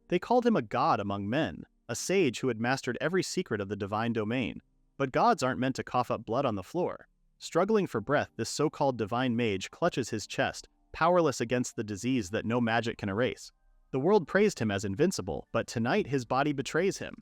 They called him a god among men, a sage who had mastered every secret of the divine domain. But gods aren't meant to cough up blood on the floor. Struggling for breath, this so-called divine mage clutches his chest, powerless against the disease that no magic can erase. The world praised him as invincible, but tonight his body betrays him.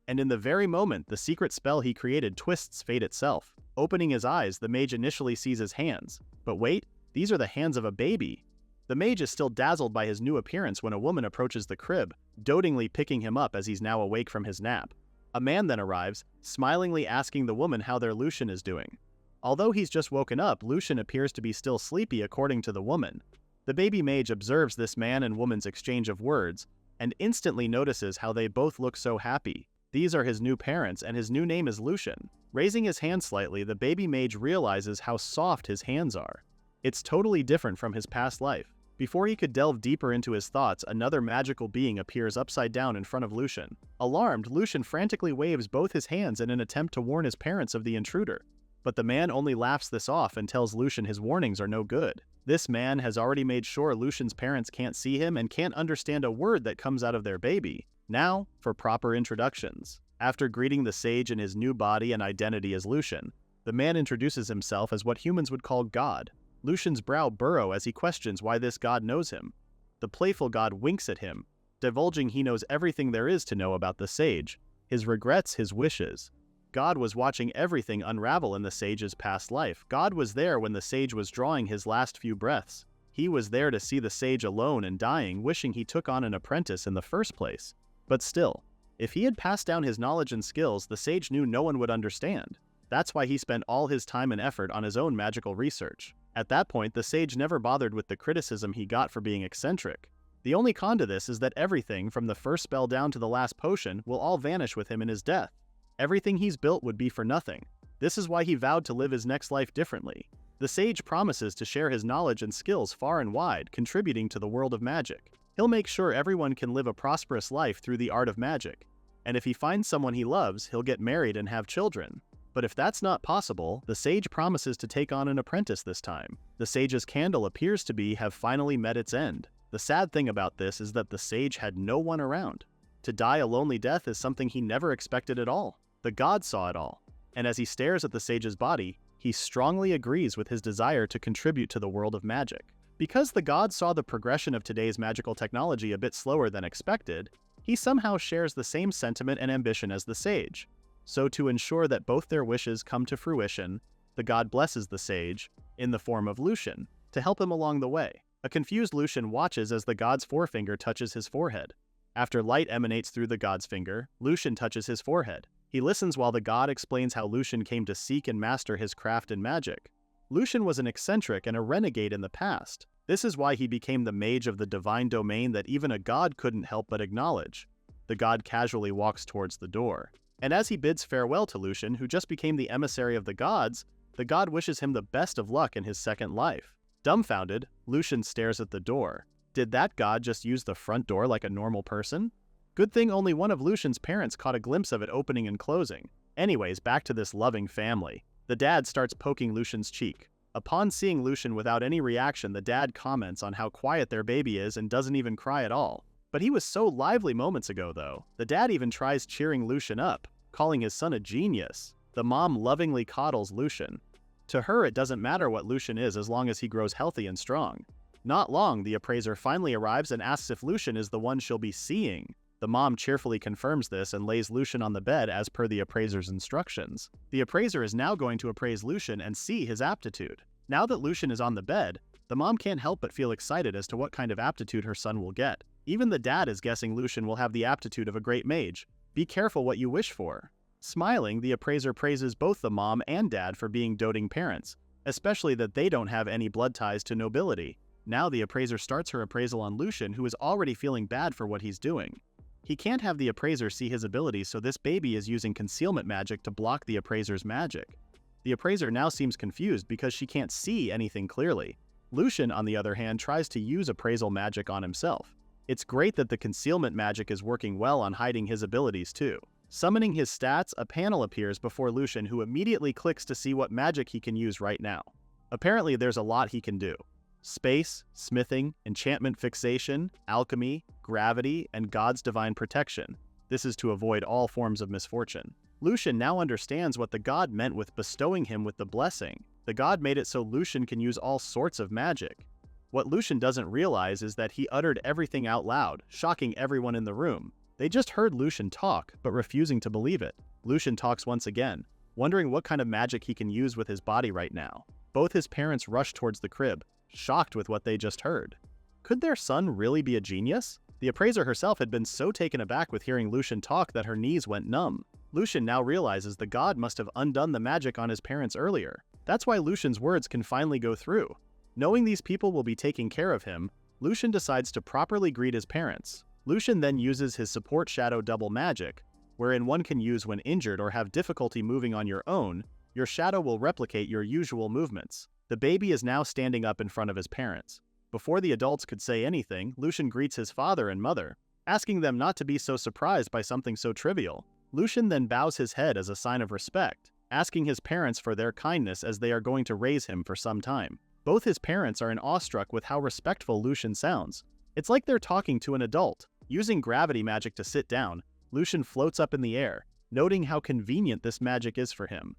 And in the very moment the secret spell he created twists fate itself. Opening his eyes, the mage initially sees his hands. But wait, these are the hands of a baby. The mage is still dazzled by his new appearance when a woman approaches the crib, dotingly picking him up as he's now awake from his nap. A man then arrives, smilingly asking the woman how their Lucien is doing. Although he's just woken up, Lucien appears to be still sleepy according to the woman. The baby mage observes this man and woman's exchange of words, and instantly notices how they both look so happy. These are his new parents, and his new name is Lucien. Raising his hand slightly, the baby mage realizes how soft his hands are. It's totally different from his past life. Before he could delve deeper into his thoughts, another magical being appears upside down in front of Lucien. Alarmed, Lucien frantically waves both his hands in an attempt to warn his parents of the intruder. But the man only laughs this off and tells Lucien his warnings are no good. This man has already made sure Lucien's parents can't see him and can't understand a word that comes out of their baby. Now, for proper introductions. After greeting the sage in his new body and identity as Lucien, the man introduces himself as what humans would call God. Lucien's brow burrow as he questions why this god knows him. The playful god winks at him, divulging he knows everything there is to know about the sage, his regrets, his wishes. God was watching everything unravel in the sage's past life. God was there when the sage was drawing his last few breaths. He was there to see the sage alone and dying, wishing he took on an apprentice in the first place. But still, if he had passed down his knowledge and skills, the sage knew no one would understand. That's why he spent all his time and effort on his own magical research. At that point, the sage never bothered with the criticism he got for being eccentric. The only con to this is that everything, from the first spell down to the last potion, will all vanish with him in his death. Everything he's built would be for nothing. This is why he vowed to live his next life differently. The sage promises to share his knowledge and skills far and wide, contributing to the world of magic. He'll make sure everyone can live a prosperous life through the art of magic. And if he finds someone he loves, he'll get married and have children. But if that's not possible, the sage promises to take on an apprentice this time. The sage's candle appears to have finally met its end. The sad thing about this is that the sage had no one around. To die a lonely death is something he never expected at all. The god saw it all, and as he stares at the sage's body, he strongly agrees with his desire to contribute to the world of magic. Because the god saw the progression of today's magical technology a bit slower than expected, he somehow shares the same sentiment and ambition as the sage. So to ensure that both their wishes come to fruition, the god blesses the sage, in the form of Lucien, to help him along the way. A confused Lucien watches as the god's forefinger touches his forehead. After light emanates through the god's finger, Lucien touches his forehead. He listens while the god explains how Lucien came to seek and master his craft in magic. Lucien was an eccentric and a renegade in the past. This is why he became the mage of the divine domain that even a god couldn't help but acknowledge. The god casually walks towards the door. And as he bids farewell to Lucien, who just became the emissary of the god wishes him the best of luck in his second life. Dumbfounded, Lucien stares at the door. Did that god just use the front door like a normal person? Good thing only one of Lucien's parents caught a glimpse of it opening and closing. Anyways, back to this loving family. The dad starts poking Lucien's cheek. Upon seeing Lucien without any reaction, the dad comments on how quiet their baby is and doesn't even cry at all. But he was so lively moments ago though. The dad even tries cheering Lucien up, calling his son a genius. The mom lovingly coddles Lucien. To her, it doesn't matter what Lucien is as long as he grows healthy and strong. Not long, the appraiser finally arrives and asks if Lucien is the one she'll be seeing. The mom cheerfully confirms this and lays Lucien on the bed as per the appraiser's instructions. The appraiser is now going to appraise Lucien and see his aptitude. Now that Lucien is on the bed, the mom can't help but feel excited as to what kind of aptitude her son will get. Even the dad is guessing Lucien will have the aptitude of a great mage. Be careful what you wish for. Smiling, the appraiser praises both the mom and dad for being doting parents, especially that they don't have any blood ties to nobility. Now the appraiser starts her appraisal on Lucien, who is already feeling bad for what he's doing. He can't have the appraiser see his abilities, so this baby is using concealment magic to block the appraiser's magic. The appraiser now seems confused because she can't see anything clearly. Lucien, on the other hand, tries to use appraisal magic on himself. It's great that the concealment magic is working well on hiding his abilities too. Summoning his stats, a panel appears before Lucien, who immediately clicks to see what magic he can use right now. Apparently there's a lot he can do. space, smithing, enchantment fixation, alchemy, gravity, and God's divine protection. This is to avoid all forms of misfortune. Lucien now understands what the god meant with bestowing him with the blessing. The god made it so Lucien can use all sorts of magic. What Lucien doesn't realize is that he uttered everything out loud, shocking everyone in the room. They just heard Lucien talk, but refusing to believe it. Lucien talks once again, wondering what kind of magic he can use with his body right now. Both his parents rush towards the crib, shocked with what they just heard. Could their son really be a genius? The appraiser herself had been so taken aback with hearing Lucien talk that her knees went numb. Lucien now realizes the god must have undone the magic on his parents earlier. That's why Lucien's words can finally go through. Knowing these people will be taking care of him, Lucien decides to properly greet his parents. Lucien then uses his support shadow double magic, wherein one can use when injured or have difficulty moving on your own. Your shadow will replicate your usual movements. The baby is now standing up in front of his parents. Before the adults could say anything, Lucien greets his father and mother, asking them not to be so surprised by something so trivial. Lucien then bows his head as a sign of respect, asking his parents for their kindness as they are going to raise him for some time. Both his parents are awestruck with how respectful Lucien sounds. It's like they're talking to an adult. Using gravity magic to sit down, Lucien floats up in the air, noting how convenient this magic is for him.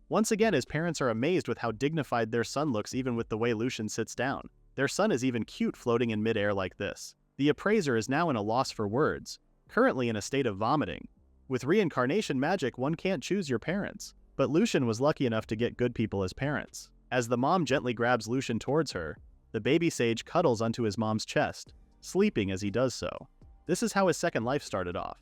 Once again, his parents are amazed with how dignified their son looks even with the way Lucien sits down. Their son is even cute floating in midair like this. The appraiser is now in a loss for words, currently in a state of vomiting. With reincarnation magic, one can't choose your parents. But Lucien was lucky enough to get good people as parents. As the mom gently grabs Lucien towards her, the baby sage cuddles onto his mom's chest, sleeping as he does so. This is how his second life started off.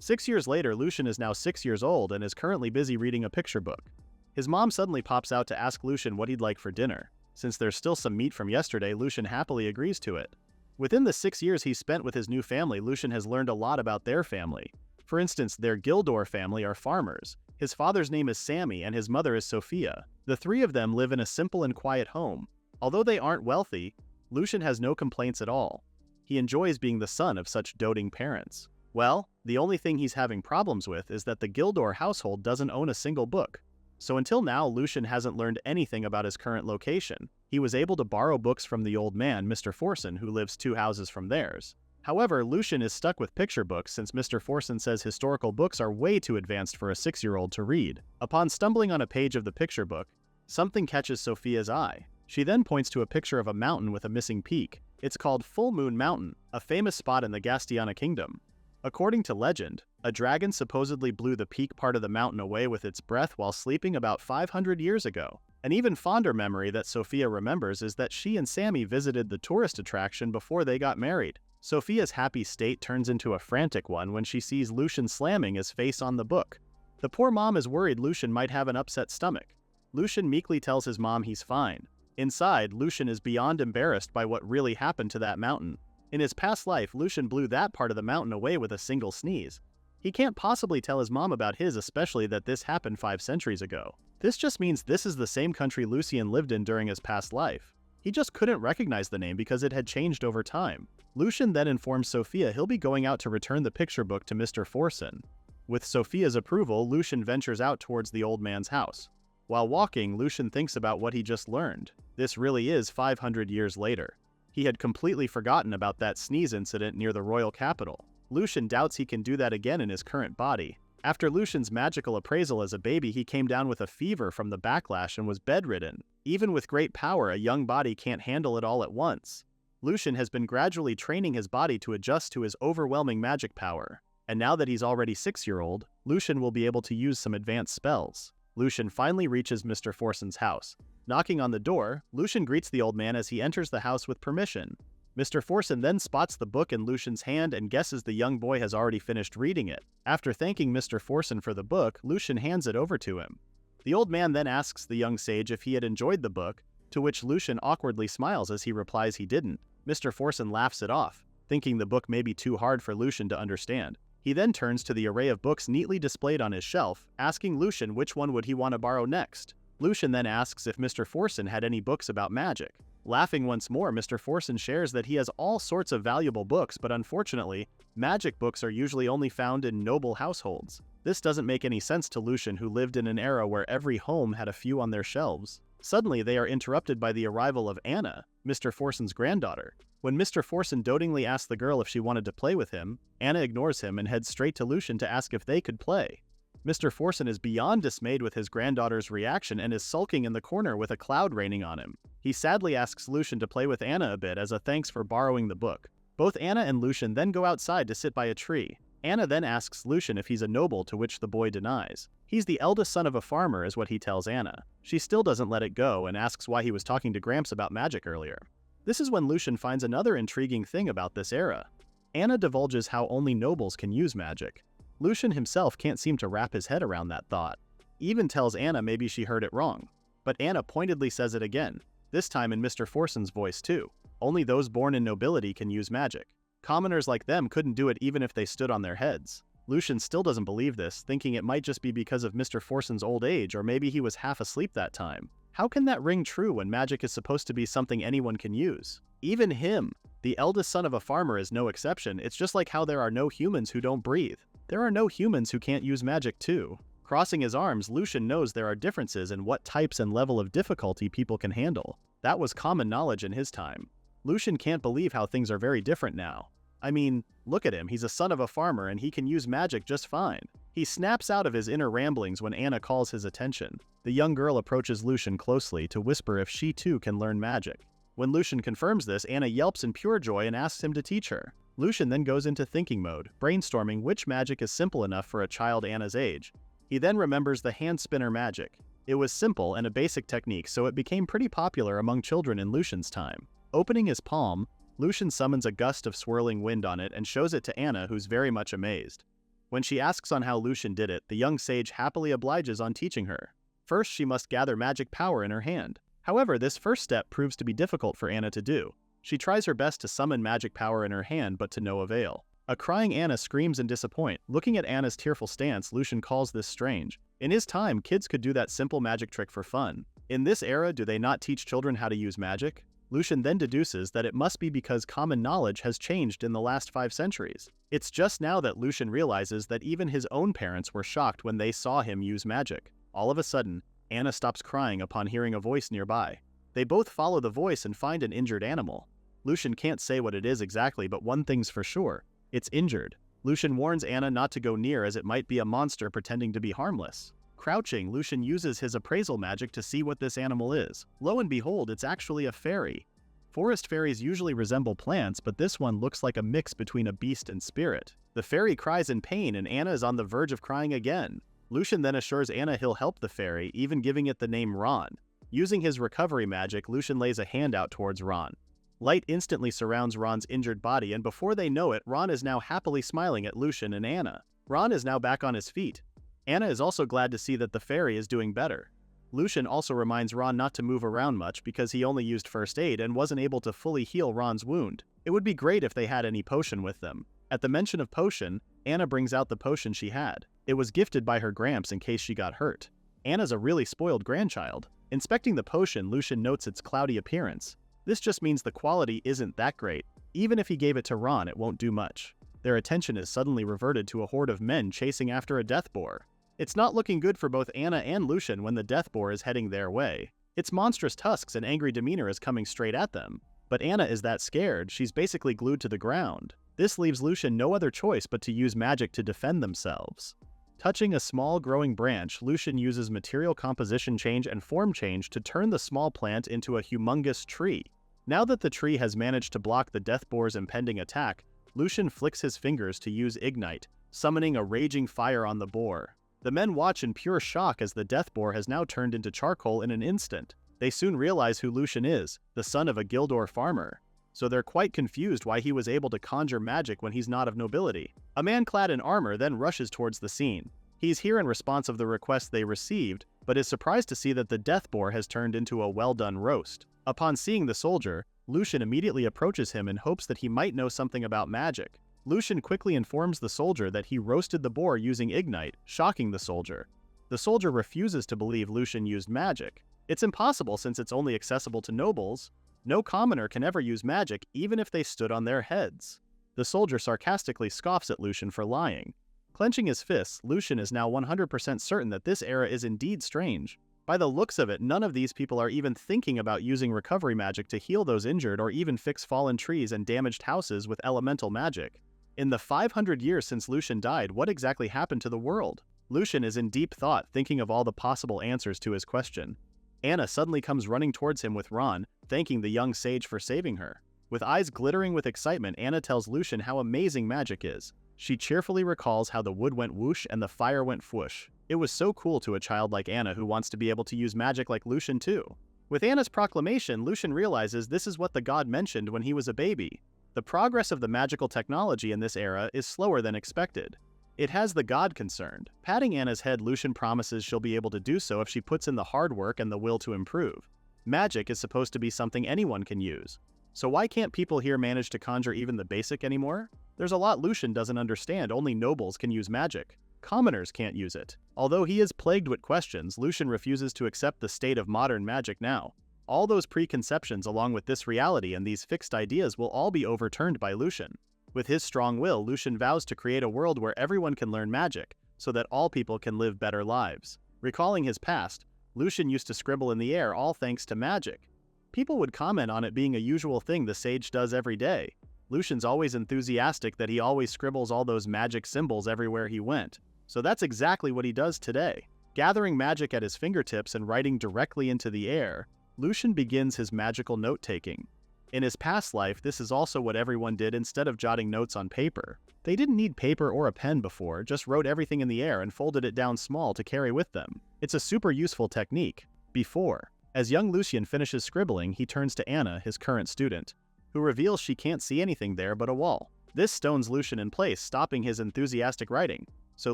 6 years later, Lucien is now 6 years old and is currently busy reading a picture book. His mom suddenly pops out to ask Lucien what he'd like for dinner. Since there's still some meat from yesterday, Lucien happily agrees to it. Within the 6 years he spent with his new family, Lucien has learned a lot about their family. For instance, their Gildor family are farmers. His father's name is Sammy and his mother is Sophia. The three of them live in a simple and quiet home. Although they aren't wealthy, Lucien has no complaints at all. He enjoys being the son of such doting parents. Well, the only thing he's having problems with is that the Gildor household doesn't own a single book. So until now, Lucien hasn't learned anything about his current location. He was able to borrow books from the old man, Mr. Forson, who lives 2 houses from theirs. However, Lucien is stuck with picture books since Mr. Forson says historical books are way too advanced for a 6-year-old to read. Upon stumbling on a page of the picture book, something catches Sophia's eye. She then points to a picture of a mountain with a missing peak. It's called Full Moon Mountain, a famous spot in the Gastiana Kingdom. According to legend, a dragon supposedly blew the peak part of the mountain away with its breath while sleeping about 500 years ago. An even fonder memory that Sophia remembers is that she and Sammy visited the tourist attraction before they got married. Sophia's happy state turns into a frantic one when she sees Lucien slamming his face on the book. The poor mom is worried Lucien might have an upset stomach. Lucien meekly tells his mom he's fine. Inside, Lucien is beyond embarrassed by what really happened to that mountain. In his past life, Lucien blew that part of the mountain away with a single sneeze. He can't possibly tell his mom about his, especially that this happened 5 centuries ago. This just means this is the same country Lucien lived in during his past life. He just couldn't recognize the name because it had changed over time. Lucien then informs Sophia he'll be going out to return the picture book to Mr. Forson. With Sophia's approval, Lucien ventures out towards the old man's house. While walking, Lucien thinks about what he just learned. This really is 500 years later. He had completely forgotten about that sneeze incident near the royal capital. Lucien doubts he can do that again in his current body. After Lucien's magical appraisal as a baby, he came down with a fever from the backlash and was bedridden. Even with great power, a young body can't handle it all at once. Lucien has been gradually training his body to adjust to his overwhelming magic power. And now that he's already 6-year-old, Lucien will be able to use some advanced spells. Lucien finally reaches Mr. Forson's house. Knocking on the door, Lucien greets the old man as he enters the house with permission. Mr. Forson then spots the book in Lucien's hand and guesses the young boy has already finished reading it. After thanking Mr. Forson for the book, Lucien hands it over to him. The old man then asks the young sage if he had enjoyed the book, to which Lucien awkwardly smiles as he replies he didn't. Mr. Forson laughs it off, thinking the book may be too hard for Lucien to understand. He then turns to the array of books neatly displayed on his shelf, asking Lucien which one would he want to borrow next. Lucien then asks if Mr. Forson had any books about magic. Laughing once more, Mr. Forson shares that he has all sorts of valuable books, but unfortunately, magic books are usually only found in noble households. This doesn't make any sense to Lucien, who lived in an era where every home had a few on their shelves. Suddenly, they are interrupted by the arrival of Anna, Mr. Forson's granddaughter. When Mr. Forson dotingly asks the girl if she wanted to play with him, Anna ignores him and heads straight to Lucien to ask if they could play. Mr. Forson is beyond dismayed with his granddaughter's reaction and is sulking in the corner with a cloud raining on him. He sadly asks Lucien to play with Anna a bit as a thanks for borrowing the book. Both Anna and Lucien then go outside to sit by a tree. Anna then asks Lucien if he's a noble, to which the boy denies. He's the eldest son of a farmer is what he tells Anna. She still doesn't let it go and asks why he was talking to Gramps about magic earlier. This is when Lucien finds another intriguing thing about this era. Anna divulges how only nobles can use magic. Lucien himself can't seem to wrap his head around that thought. He even tells Anna maybe she heard it wrong. But Anna pointedly says it again, this time in Mr. Forson's voice too. Only those born in nobility can use magic. Commoners like them couldn't do it even if they stood on their heads. Lucien still doesn't believe this, thinking it might just be because of Mr. Forson's old age, or maybe he was half asleep that time. How can that ring true when magic is supposed to be something anyone can use? Even him, the eldest son of a farmer, is no exception. It's just like how there are no humans who don't breathe. There are no humans who can't use magic too. Crossing his arms, Lucien knows there are differences in what types and level of difficulty people can handle. That was common knowledge in his time. Lucien can't believe how things are very different now. I mean, look at him, he's a son of a farmer and he can use magic just fine. He snaps out of his inner ramblings when Anna calls his attention. The young girl approaches Lucien closely to whisper if she too can learn magic. When Lucien confirms this, Anna yelps in pure joy and asks him to teach her. Lucien then goes into thinking mode, brainstorming which magic is simple enough for a child Anna's age. He then remembers the hand spinner magic. It was simple and a basic technique, so it became pretty popular among children in Lucien's time. Opening his palm, Lucien summons a gust of swirling wind on it and shows it to Anna, who's very much amazed. When she asks on how Lucien did it, the young sage happily obliges on teaching her. First, she must gather magic power in her hand. However, this first step proves to be difficult for Anna to do. She tries her best to summon magic power in her hand, but to no avail. A crying Anna screams in disappointment. Looking at Anna's tearful stance, Lucien calls this strange. In his time, kids could do that simple magic trick for fun. In this era, do they not teach children how to use magic? Lucien then deduces that it must be because common knowledge has changed in the last 5 centuries. It's just now that Lucien realizes that even his own parents were shocked when they saw him use magic. All of a sudden, Anna stops crying upon hearing a voice nearby. They both follow the voice and find an injured animal. Lucien can't say what it is exactly, but one thing's for sure. It's injured. Lucien warns Anna not to go near as it might be a monster pretending to be harmless. Crouching, Lucien uses his appraisal magic to see what this animal is. Lo and behold, it's actually a fairy. Forest fairies usually resemble plants, but this one looks like a mix between a beast and spirit. The fairy cries in pain and Anna is on the verge of crying again. Lucien then assures Anna he'll help the fairy, even giving it the name Ron. Using his recovery magic, Lucien lays a hand out towards Ron. Light instantly surrounds Ron's injured body, and before they know it, Ron is now happily smiling at Lucien and Anna. Ron is now back on his feet. Anna is also glad to see that the fairy is doing better. Lucien also reminds Ron not to move around much because he only used first aid and wasn't able to fully heal Ron's wound. It would be great if they had any potion with them. At the mention of potion, Anna brings out the potion she had. It was gifted by her Gramps in case she got hurt. Anna's a really spoiled grandchild. Inspecting the potion, Lucien notes its cloudy appearance. This just means the quality isn't that great. Even if he gave it to Ron, it won't do much. Their attention is suddenly reverted to a horde of men chasing after a death boar. It's not looking good for both Anna and Lucien when the death boar is heading their way. Its monstrous tusks and angry demeanor is coming straight at them. But Anna is that scared, she's basically glued to the ground. This leaves Lucien no other choice but to use magic to defend themselves. Touching a small growing branch, Lucien uses material composition change and form change to turn the small plant into a humongous tree. Now that the tree has managed to block the death boar's impending attack, Lucien flicks his fingers to use Ignite, summoning a raging fire on the boar. The men watch in pure shock as the death boar has now turned into charcoal in an instant. They soon realize who Lucien is, the son of a Gildor farmer. So they're quite confused why he was able to conjure magic when he's not of nobility. A man clad in armor then rushes towards the scene. He's here in response of the request they received, but is surprised to see that the death boar has turned into a well-done roast. Upon seeing the soldier, Lucien immediately approaches him in hopes that he might know something about magic. Lucien quickly informs the soldier that he roasted the boar using Ignite, shocking the soldier. The soldier refuses to believe Lucien used magic. It's impossible since it's only accessible to nobles. No commoner can ever use magic even if they stood on their heads. The soldier sarcastically scoffs at Lucien for lying. Clenching his fists, Lucien is now 100% certain that this era is indeed strange. By the looks of it, none of these people are even thinking about using recovery magic to heal those injured or even fix fallen trees and damaged houses with elemental magic. In the 500 years since Lucien died, what exactly happened to the world? Lucien is in deep thought, thinking of all the possible answers to his question. Anna suddenly comes running towards him with Ron, thanking the young sage for saving her. With eyes glittering with excitement, Anna tells Lucien how amazing magic is. She cheerfully recalls how the wood went whoosh and the fire went fwoosh. It was so cool to a child like Anna who wants to be able to use magic like Lucien too. With Anna's proclamation, Lucien realizes this is what the god mentioned when he was a baby. The progress of the magical technology in this era is slower than expected. It has the god concerned. Patting Anna's head, Lucien promises she'll be able to do so if she puts in the hard work and the will to improve. Magic is supposed to be something anyone can use. So why can't people here manage to conjure even the basic anymore? There's a lot Lucien doesn't understand. Only nobles can use magic. Commoners can't use it. Although he is plagued with questions, Lucien refuses to accept the state of modern magic now. All those preconceptions along with this reality and these fixed ideas will all be overturned by Lucien. With his strong will, Lucien vows to create a world where everyone can learn magic, so that all people can live better lives. Recalling his past, Lucien used to scribble in the air all thanks to magic. People would comment on it being a usual thing the sage does every day. Lucien's always enthusiastic that he always scribbles all those magic symbols everywhere he went. So that's exactly what he does today. Gathering magic at his fingertips and writing directly into the air, Lucien begins his magical note-taking. In his past life, this is also what everyone did instead of jotting notes on paper. They didn't need paper or a pen before, just wrote everything in the air and folded it down small to carry with them. It's a super useful technique. Before. As young Lucien finishes scribbling, he turns to Anna, his current student, who reveals she can't see anything there but a wall. This stones Lucien in place, stopping his enthusiastic writing. So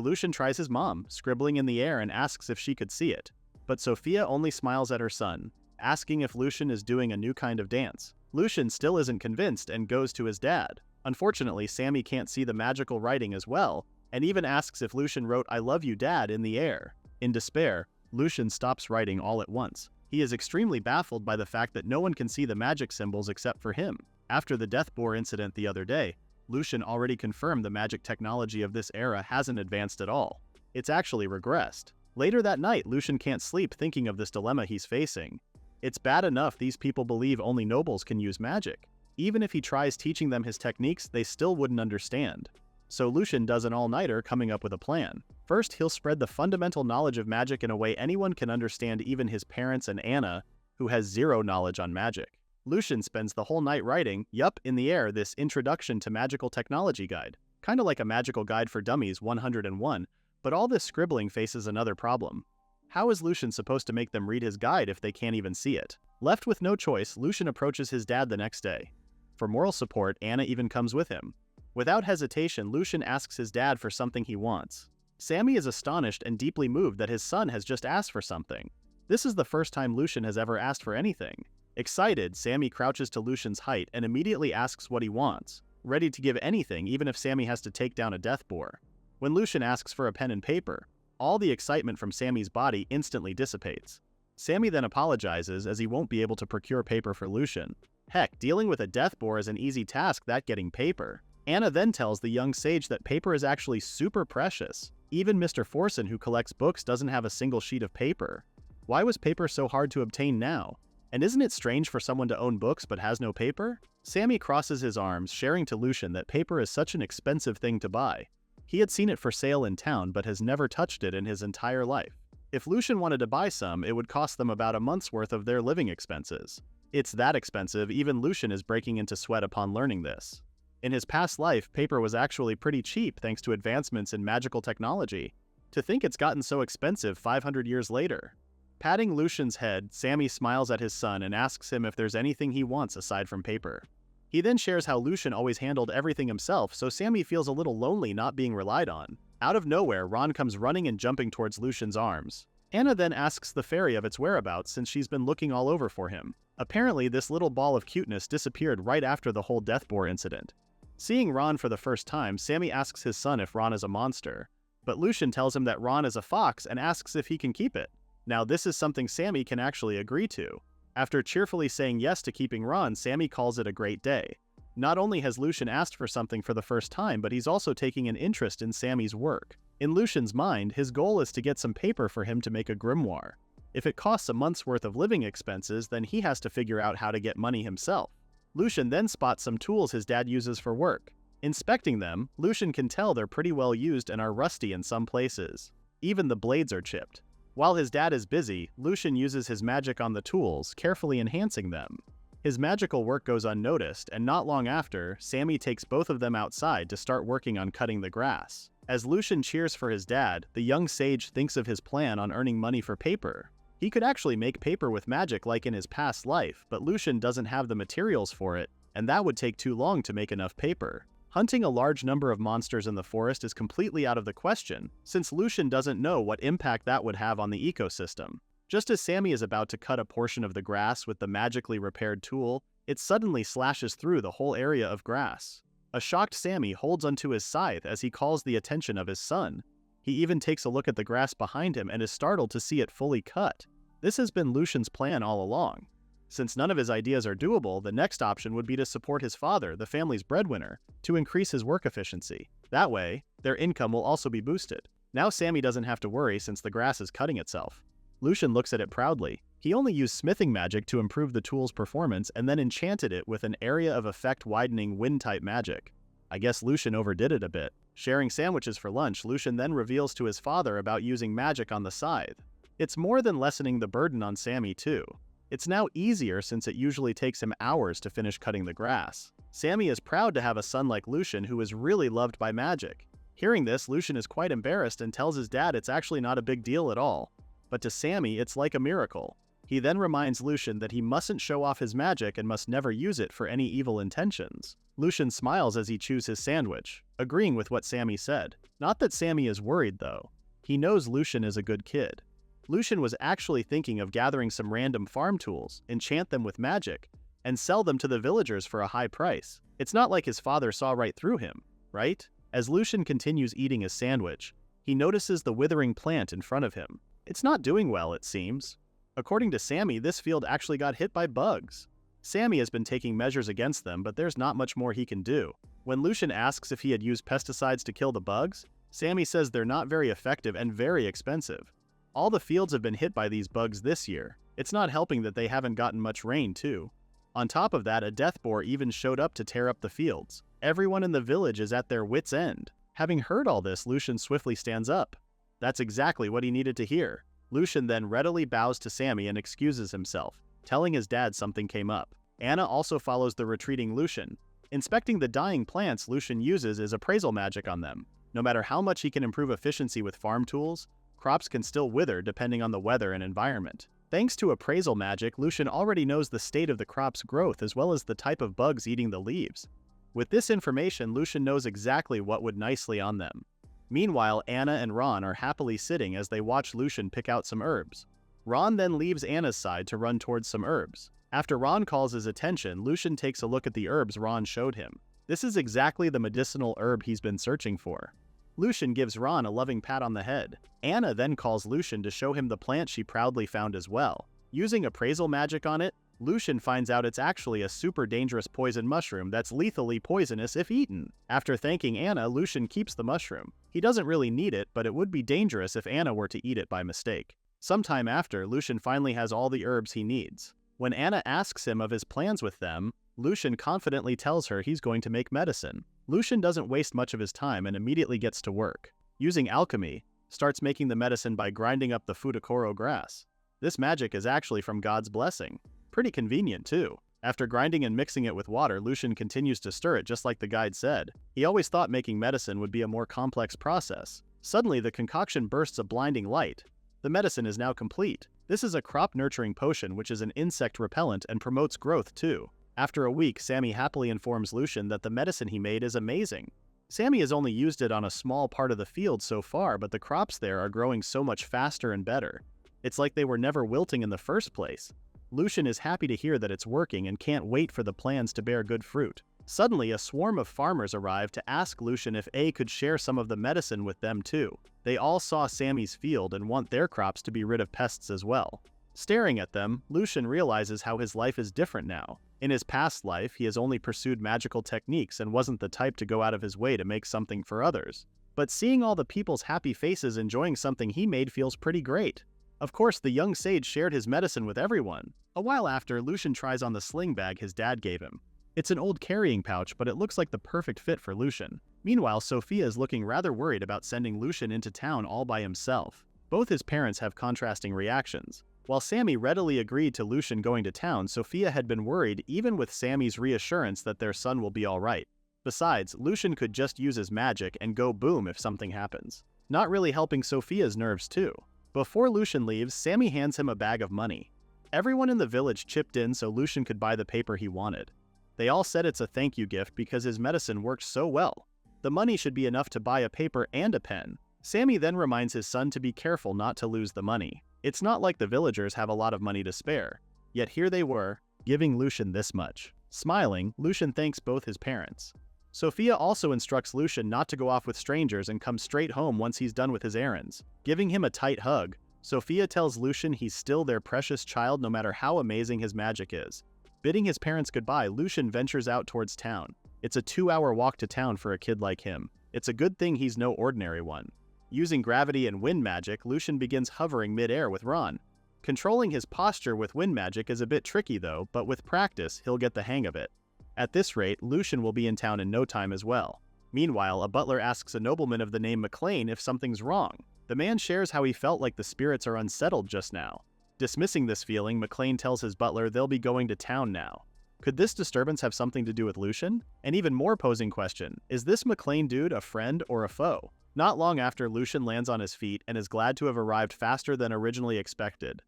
Lucien tries his mom, scribbling in the air, and asks if she could see it. But Sophia only smiles at her son, asking if Lucien is doing a new kind of dance. Lucien still isn't convinced and goes to his dad. Unfortunately, Sammy can't see the magical writing as well, and even asks if Lucien wrote "I love you, Dad" in the air. In despair, Lucien stops writing all at once. He is extremely baffled by the fact that no one can see the magic symbols except for him. After the death boar incident the other day, Lucien already confirmed the magic technology of this era hasn't advanced at all. It's actually regressed. Later that night, Lucien can't sleep thinking of this dilemma he's facing. It's bad enough these people believe only nobles can use magic. Even if he tries teaching them his techniques, they still wouldn't understand. So Lucien does an all-nighter coming up with a plan. First, he'll spread the fundamental knowledge of magic in a way anyone can understand, even his parents and Anna, who has zero knowledge on magic. Lucien spends the whole night writing, in the air, this Introduction to Magical Technology guide. Kinda like a magical guide for dummies 101, but all this scribbling faces another problem. How is Lucien supposed to make them read his guide if they can't even see it? Left with no choice, Lucien approaches his dad the next day. For moral support, Anna even comes with him. Without hesitation, Lucien asks his dad for something he wants. Sammy is astonished and deeply moved that his son has just asked for something. This is the first time Lucien has ever asked for anything. Excited, Sammy crouches to Lucien's height and immediately asks what he wants, ready to give anything even if Sammy has to take down a death boar. When Lucien asks for a pen and paper, all the excitement from Sammy's body instantly dissipates. Sammy then apologizes as he won't be able to procure paper for Lucien. Heck, dealing with a death boar is an easy task, that getting paper. Anna then tells the young sage that paper is actually super precious. Even Mr. Forson, who collects books, doesn't have a single sheet of paper. Why was paper so hard to obtain now? And isn't it strange for someone to own books but has no paper? Sammy crosses his arms, sharing to Lucien that paper is such an expensive thing to buy. He had seen it for sale in town but has never touched it in his entire life. If Lucien wanted to buy some, it would cost them about a month's worth of their living expenses. It's that expensive, even Lucien is breaking into sweat upon learning this. In his past life, paper was actually pretty cheap thanks to advancements in magical technology. To think it's gotten so expensive 500 years later. Patting Lucien's head, Sammy smiles at his son and asks him if there's anything he wants aside from paper. He then shares how Lucien always handled everything himself, so Sammy feels a little lonely not being relied on. Out of nowhere, Ron comes running and jumping towards Lucien's arms. Anna then asks the fairy of its whereabouts since she's been looking all over for him. Apparently, this little ball of cuteness disappeared right after the whole death boar incident. Seeing Ron for the first time, Sammy asks his son if Ron is a monster, but Lucien tells him that Ron is a fox and asks if he can keep it. Now this is something Sammy can actually agree to. After cheerfully saying yes to keeping Ron, Sammy calls it a great day. Not only has Lucien asked for something for the first time, but he's also taking an interest in Sammy's work. In Lucien's mind, his goal is to get some paper for him to make a grimoire. If it costs a month's worth of living expenses, then he has to figure out how to get money himself. Lucien then spots some tools his dad uses for work. Inspecting them, Lucien can tell they're pretty well used and are rusty in some places. Even the blades are chipped. While his dad is busy, Lucien uses his magic on the tools, carefully enhancing them. His magical work goes unnoticed, and not long after, Sammy takes both of them outside to start working on cutting the grass. As Lucien cheers for his dad, the young sage thinks of his plan on earning money for paper. He could actually make paper with magic like in his past life, but Lucien doesn't have the materials for it, and that would take too long to make enough paper. Hunting a large number of monsters in the forest is completely out of the question, since Lucien doesn't know what impact that would have on the ecosystem. Just as Sammy is about to cut a portion of the grass with the magically repaired tool, it suddenly slashes through the whole area of grass. A shocked Sammy holds onto his scythe as he calls the attention of his son. He even takes a look at the grass behind him and is startled to see it fully cut. This has been Lucien's plan all along. Since none of his ideas are doable, the next option would be to support his father, the family's breadwinner, to increase his work efficiency. That way, their income will also be boosted. Now Sammy doesn't have to worry since the grass is cutting itself. Lucien looks at it proudly. He only used smithing magic to improve the tool's performance and then enchanted it with an area of effect widening wind-type magic. I guess Lucien overdid it a bit. Sharing sandwiches for lunch, Lucien then reveals to his father about using magic on the scythe. It's more than lessening the burden on Sammy too. It's now easier since it usually takes him hours to finish cutting the grass. Sammy is proud to have a son like Lucien who is really loved by magic. Hearing this, Lucien is quite embarrassed and tells his dad it's actually not a big deal at all. But to Sammy, it's like a miracle. He then reminds Lucien that he mustn't show off his magic and must never use it for any evil intentions. Lucien smiles as he chews his sandwich, agreeing with what Sammy said. Not that Sammy is worried though. He knows Lucien is a good kid. Lucien was actually thinking of gathering some random farm tools, enchant them with magic, and sell them to the villagers for a high price. It's not like his father saw right through him, right? As Lucien continues eating his sandwich, he notices the withering plant in front of him. It's not doing well, it seems. According to Sammy, this field actually got hit by bugs. Sammy has been taking measures against them, but there's not much more he can do. When Lucien asks if he had used pesticides to kill the bugs, Sammy says they're not very effective and very expensive. All the fields have been hit by these bugs this year. It's not helping that they haven't gotten much rain, too. On top of that, a death boar even showed up to tear up the fields. Everyone in the village is at their wits' end. Having heard all this, Lucien swiftly stands up. That's exactly what he needed to hear. Lucien then readily bows to Sammy and excuses himself, telling his dad something came up. Anna also follows the retreating Lucien. Inspecting the dying plants Lucien uses is appraisal magic on them. No matter how much he can improve efficiency with farm tools, crops can still wither depending on the weather and environment. Thanks to appraisal magic, Lucien already knows the state of the crop's growth as well as the type of bugs eating the leaves. With this information, Lucien knows exactly what would nicely on them. Meanwhile, Anna and Ron are happily sitting as they watch Lucien pick out some herbs. Ron then leaves Anna's side to run towards some herbs. After Ron calls his attention, Lucien takes a look at the herbs Ron showed him. This is exactly the medicinal herb he's been searching for. Lucien gives Ron a loving pat on the head. Anna then calls Lucien to show him the plant she proudly found as well. Using appraisal magic on it, Lucien finds out it's actually a super dangerous poison mushroom that's lethally poisonous if eaten. After thanking Anna, Lucien keeps the mushroom. He doesn't really need it, but it would be dangerous if Anna were to eat it by mistake. Sometime after, Lucien finally has all the herbs he needs. When Anna asks him of his plans with them, Lucien confidently tells her he's going to make medicine. Lucien doesn't waste much of his time and immediately gets to work. Using alchemy, starts making the medicine by grinding up the Fudokoro grass. This magic is actually from God's blessing. Pretty convenient too. After grinding and mixing it with water, Lucien continues to stir it just like the guide said. He always thought making medicine would be a more complex process. Suddenly, the concoction bursts a blinding light. The medicine is now complete. This is a crop-nurturing potion which is an insect repellent and promotes growth too. After a week, Sammy happily informs Lucien that the medicine he made is amazing. Sammy has only used it on a small part of the field so far, but the crops there are growing so much faster and better. It's like they were never wilting in the first place. Lucien is happy to hear that it's working and can't wait for the plans to bear good fruit. Suddenly, a swarm of farmers arrive to ask Lucien if A could share some of the medicine with them too. They all saw Sammy's field and want their crops to be rid of pests as well. Staring at them, Lucien realizes how his life is different now. In his past life, he has only pursued magical techniques and wasn't the type to go out of his way to make something for others. But seeing all the people's happy faces enjoying something he made feels pretty great. Of course, the young sage shared his medicine with everyone. A while after, Lucien tries on the sling bag his dad gave him. It's an old carrying pouch, but it looks like the perfect fit for Lucien. Meanwhile, Sophia is looking rather worried about sending Lucien into town all by himself. Both his parents have contrasting reactions. While Sammy readily agreed to Lucien going to town, Sophia had been worried even with Sammy's reassurance that their son will be alright. Besides, Lucien could just use his magic and go boom if something happens. Not really helping Sophia's nerves too. Before Lucien leaves, Sammy hands him a bag of money. Everyone in the village chipped in so Lucien could buy the paper he wanted. They all said it's a thank you gift because his medicine worked so well. The money should be enough to buy a paper and a pen. Sammy then reminds his son to be careful not to lose the money. It's not like the villagers have a lot of money to spare. Yet here they were, giving Lucien this much. Smiling, Lucien thanks both his parents. Sophia also instructs Lucien not to go off with strangers and come straight home once he's done with his errands. Giving him a tight hug, Sophia tells Lucien he's still their precious child no matter how amazing his magic is. Bidding his parents goodbye, Lucien ventures out towards town. It's a 2-hour walk to town for a kid like him. It's a good thing he's no ordinary one. Using gravity and wind magic, Lucien begins hovering mid-air with Ron. Controlling his posture with wind magic is a bit tricky though, but with practice, he'll get the hang of it. At this rate, Lucien will be in town in no time as well. Meanwhile, a butler asks a nobleman of the name McLean if something's wrong. The man shares how he felt like the spirits are unsettled just now. Dismissing this feeling, McLean tells his butler they'll be going to town now. Could this disturbance have something to do with Lucien? An even more posing question, is this McLean dude a friend or a foe? Not long after, Lucien lands on his feet and is glad to have arrived faster than originally expected.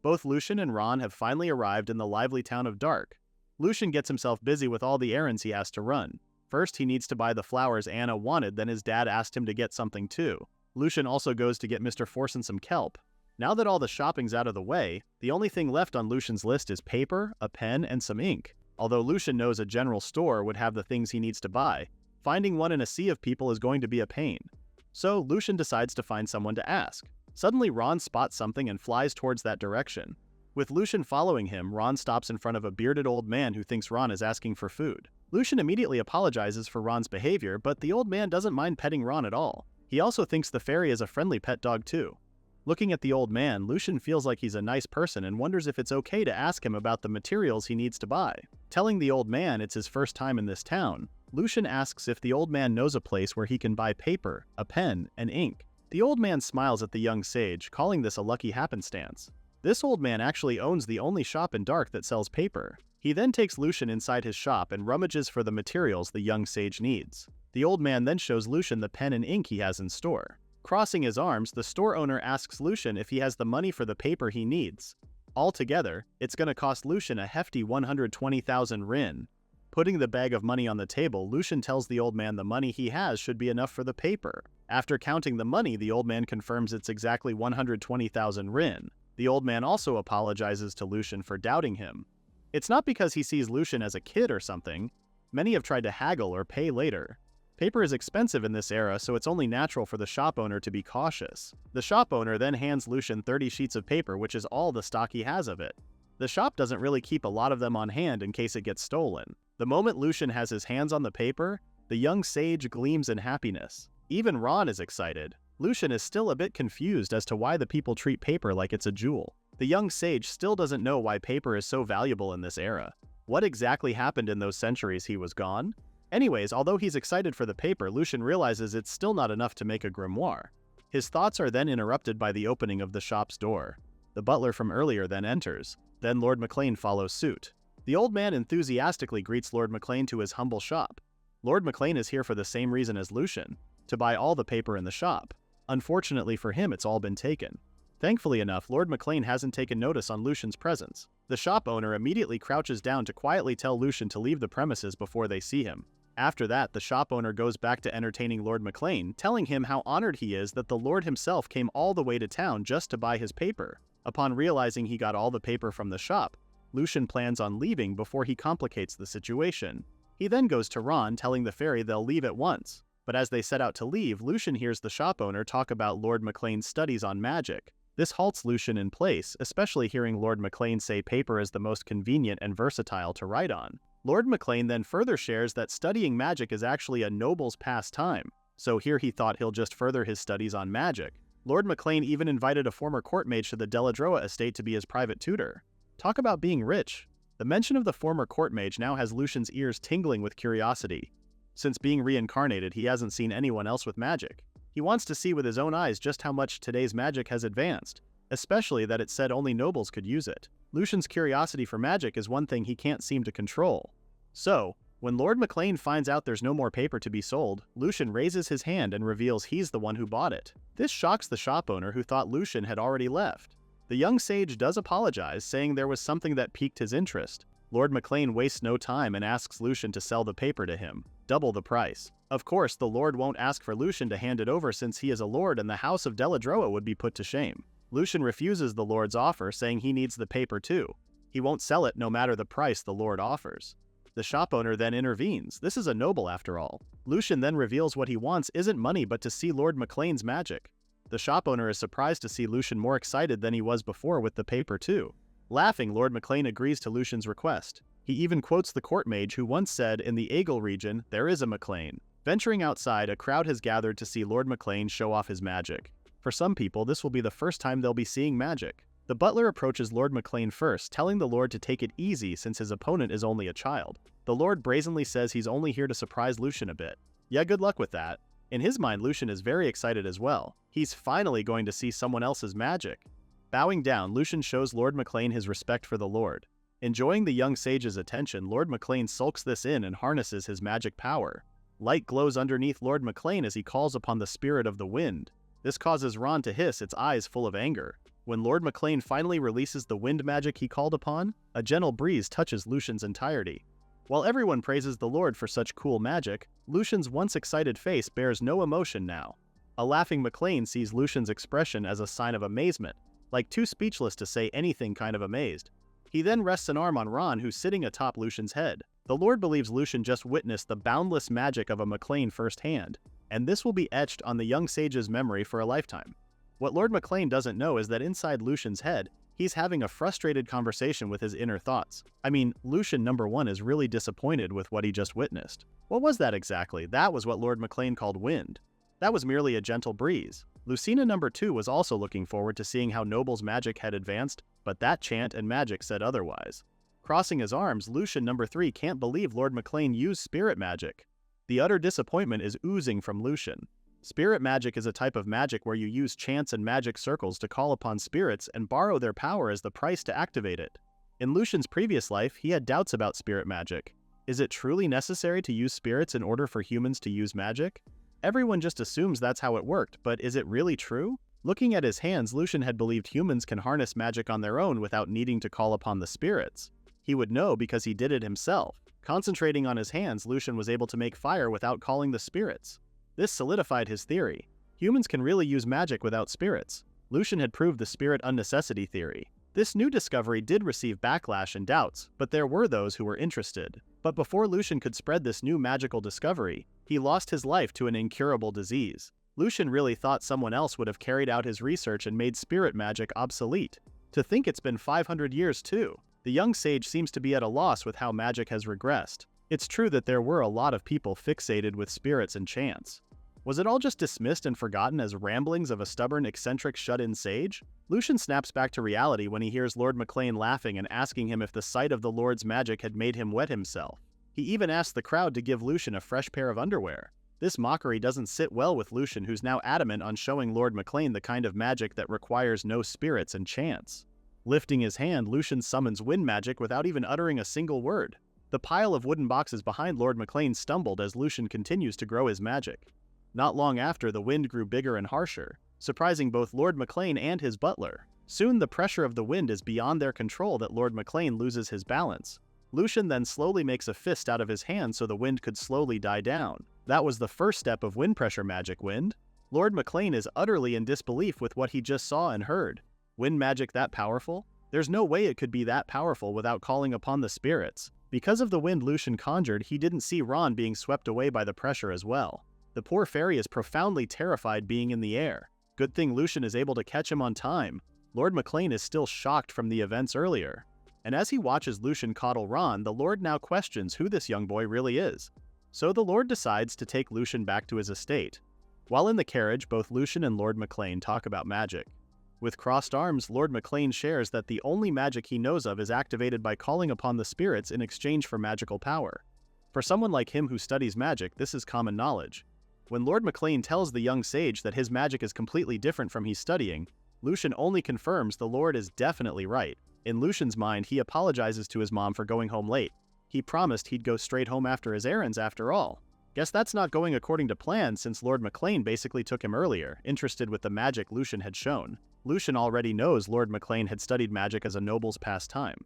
Both Lucien and Ron have finally arrived in the lively town of Dark. Lucien gets himself busy with all the errands he has to run. First, he needs to buy the flowers Anna wanted, then his dad asked him to get something too. Lucien also goes to get Mr. Forson some kelp. Now that all the shopping's out of the way, the only thing left on Lucien's list is paper, a pen, and some ink. Although Lucien knows a general store would have the things he needs to buy, finding one in a sea of people is going to be a pain. So, Lucien decides to find someone to ask. Suddenly, Ron spots something and flies towards that direction. With Lucien following him, Ron stops in front of a bearded old man who thinks Ron is asking for food. Lucien immediately apologizes for Ron's behavior, but the old man doesn't mind petting Ron at all. He also thinks the fairy is a friendly pet dog too. Looking at the old man, Lucien feels like he's a nice person and wonders if it's okay to ask him about the materials he needs to buy. Telling the old man it's his first time in this town, Lucien asks if the old man knows a place where he can buy paper, a pen, and ink. The old man smiles at the young sage, calling this a lucky happenstance. This old man actually owns the only shop in Dark that sells paper. He then takes Lucien inside his shop and rummages for the materials the young sage needs. The old man then shows Lucien the pen and ink he has in store. Crossing his arms, the store owner asks Lucien if he has the money for the paper he needs. Altogether, it's gonna cost Lucien a hefty 120,000 rin. Putting the bag of money on the table, Lucien tells the old man the money he has should be enough for the paper. After counting the money, the old man confirms it's exactly 120,000 rin. The old man also apologizes to Lucien for doubting him. It's not because he sees Lucien as a kid or something. Many have tried to haggle or pay later. Paper is expensive in this era, so it's only natural for the shop owner to be cautious. The shop owner then hands Lucien 30 sheets of paper, which is all the stock he has of it. The shop doesn't really keep a lot of them on hand in case it gets stolen. The moment Lucien has his hands on the paper, the young sage gleams in happiness. Even Ron is excited. Lucien is still a bit confused as to why the people treat paper like it's a jewel. The young sage still doesn't know why paper is so valuable in this era. What exactly happened in those centuries he was gone? Anyways, although he's excited for the paper, Lucien realizes it's still not enough to make a grimoire. His thoughts are then interrupted by the opening of the shop's door. The butler from earlier then enters. Then Lord McLean follows suit. The old man enthusiastically greets Lord McLean to his humble shop. Lord McLean is here for the same reason as Lucien, to buy all the paper in the shop. Unfortunately for him, it's all been taken. Thankfully enough, Lord McLean hasn't taken notice on Lucien's presence. The shop owner immediately crouches down to quietly tell Lucien to leave the premises before they see him. After that, the shop owner goes back to entertaining Lord McLean, telling him how honored he is that the Lord himself came all the way to town just to buy his paper. Upon realizing he got all the paper from the shop, Lucien plans on leaving before he complicates the situation. He then goes to Ron, telling the fairy they'll leave at once. But as they set out to leave, Lucien hears the shop owner talk about Lord McLean's studies on magic. This halts Lucien in place, especially hearing Lord McLean say paper is the most convenient and versatile to write on. Lord McLean then further shares that studying magic is actually a noble's pastime, so here he thought he'll just further his studies on magic. Lord McLean even invited a former court mage to the Deladroa estate to be his private tutor. Talk about being rich. The mention of the former court mage now has Lucien's ears tingling with curiosity. Since being reincarnated, he hasn't seen anyone else with magic. He wants to see with his own eyes just how much today's magic has advanced, especially that it said only nobles could use it. Lucien's curiosity for magic is one thing he can't seem to control. So, when Lord McLean finds out there's no more paper to be sold, Lucien raises his hand and reveals he's the one who bought it. This shocks the shop owner, who thought Lucien had already left. The young sage does apologize, saying there was something that piqued his interest. Lord McLean wastes no time and asks Lucien to sell the paper to him, double the price. Of course, the lord won't ask for Lucien to hand it over since he is a lord and the house of Deladroa would be put to shame. Lucien refuses the lord's offer, saying he needs the paper too. He won't sell it no matter the price the lord offers. The shop owner then intervenes. This is a noble after all. Lucien then reveals what he wants isn't money but to see Lord McLean's magic. The shop owner is surprised to see Lucien more excited than he was before with the paper too. Laughing, Lord McLean agrees to Lucien's request. He even quotes the court mage who once said, "In the Aigle region, there is a McLean." Venturing outside, a crowd has gathered to see Lord McLean show off his magic. For some people, this will be the first time they'll be seeing magic. The butler approaches Lord McLean first, telling the lord to take it easy since his opponent is only a child. The lord brazenly says he's only here to surprise Lucien a bit. Yeah, good luck with that. In his mind, Lucien is very excited as well. He's finally going to see someone else's magic. Bowing down, Lucien shows Lord McLean his respect for the lord. Enjoying the young sage's attention, Lord McLean sulks this in and harnesses his magic power. Light glows underneath Lord McLean as he calls upon the spirit of the wind. This causes Ron to hiss, its eyes full of anger. When Lord McLean finally releases the wind magic he called upon, a gentle breeze touches Lucien's entirety. While everyone praises the lord for such cool magic, Lucien's once excited face bears no emotion now. A laughing McLean sees Lucien's expression as a sign of amazement, like too speechless to say anything, kind of amazed. He then rests an arm on Ron, who's sitting atop Lucien's head. The lord believes Lucien just witnessed the boundless magic of a McLean firsthand, and this will be etched on the young sage's memory for a lifetime. What Lord McLean doesn't know is that inside Lucien's head, he's having a frustrated conversation with his inner thoughts. I mean, Lucien #1 is really disappointed with what he just witnessed. What was that exactly? That was what Lord McLean called wind. That was merely a gentle breeze. Lucina #2 was also looking forward to seeing how Noble's magic had advanced, but that chant and magic said otherwise. Crossing his arms, Lucien #3 can't believe Lord McLean used spirit magic. The utter disappointment is oozing from Lucien. Spirit magic is a type of magic where you use chants and magic circles to call upon spirits and borrow their power as the price to activate it. In Lucien's previous life, he had doubts about spirit magic. Is it truly necessary to use spirits in order for humans to use magic? Everyone just assumes that's how it worked, but is it really true? Looking at his hands, Lucien had believed humans can harness magic on their own without needing to call upon the spirits. He would know because he did it himself. Concentrating on his hands, Lucien was able to make fire without calling the spirits. This solidified his theory. Humans can really use magic without spirits. Lucien had proved the spirit unnecessity theory. This new discovery did receive backlash and doubts, but there were those who were interested. But before Lucien could spread this new magical discovery, he lost his life to an incurable disease. Lucien really thought someone else would have carried out his research and made spirit magic obsolete. To think it's been 500 years too. The young sage seems to be at a loss with how magic has regressed. It's true that there were a lot of people fixated with spirits and chants. Was it all just dismissed and forgotten as ramblings of a stubborn, eccentric, shut-in sage? Lucien snaps back to reality when he hears Lord McLean laughing and asking him if the sight of the Lord's magic had made him wet himself. He even asked the crowd to give Lucien a fresh pair of underwear. This mockery doesn't sit well with Lucien, who's now adamant on showing Lord McLean the kind of magic that requires no spirits and chants. Lifting his hand, Lucien summons wind magic without even uttering a single word. The pile of wooden boxes behind Lord McLean stumbled as Lucien continues to grow his magic. Not long after, the wind grew bigger and harsher, surprising both Lord McLean and his butler. Soon the pressure of the wind is beyond their control that Lord McLean loses his balance. Lucien then slowly makes a fist out of his hand so the wind could slowly die down. That was the first step of wind pressure magic, wind. Lord McLean is utterly in disbelief with what he just saw and heard. Wind magic that powerful? There's no way it could be that powerful without calling upon the spirits. Because of the wind Lucien conjured, he didn't see Ron being swept away by the pressure as well. The poor fairy is profoundly terrified being in the air. Good thing Lucien is able to catch him on time. Lord McLean is still shocked from the events earlier. And as he watches Lucien coddle Ron, the Lord now questions who this young boy really is. So the Lord decides to take Lucien back to his estate. While in the carriage, both Lucien and Lord McLean talk about magic. With crossed arms, Lord McLean shares that the only magic he knows of is activated by calling upon the spirits in exchange for magical power. For someone like him who studies magic, this is common knowledge. When Lord McLean tells the young sage that his magic is completely different from he's studying, Lucien only confirms the Lord is definitely right. In Lucien's mind, he apologizes to his mom for going home late. He promised he'd go straight home after his errands after all. Guess that's not going according to plan since Lord McLean basically took him earlier, interested with the magic Lucien had shown. Lucien already knows Lord McLean had studied magic as a noble's pastime.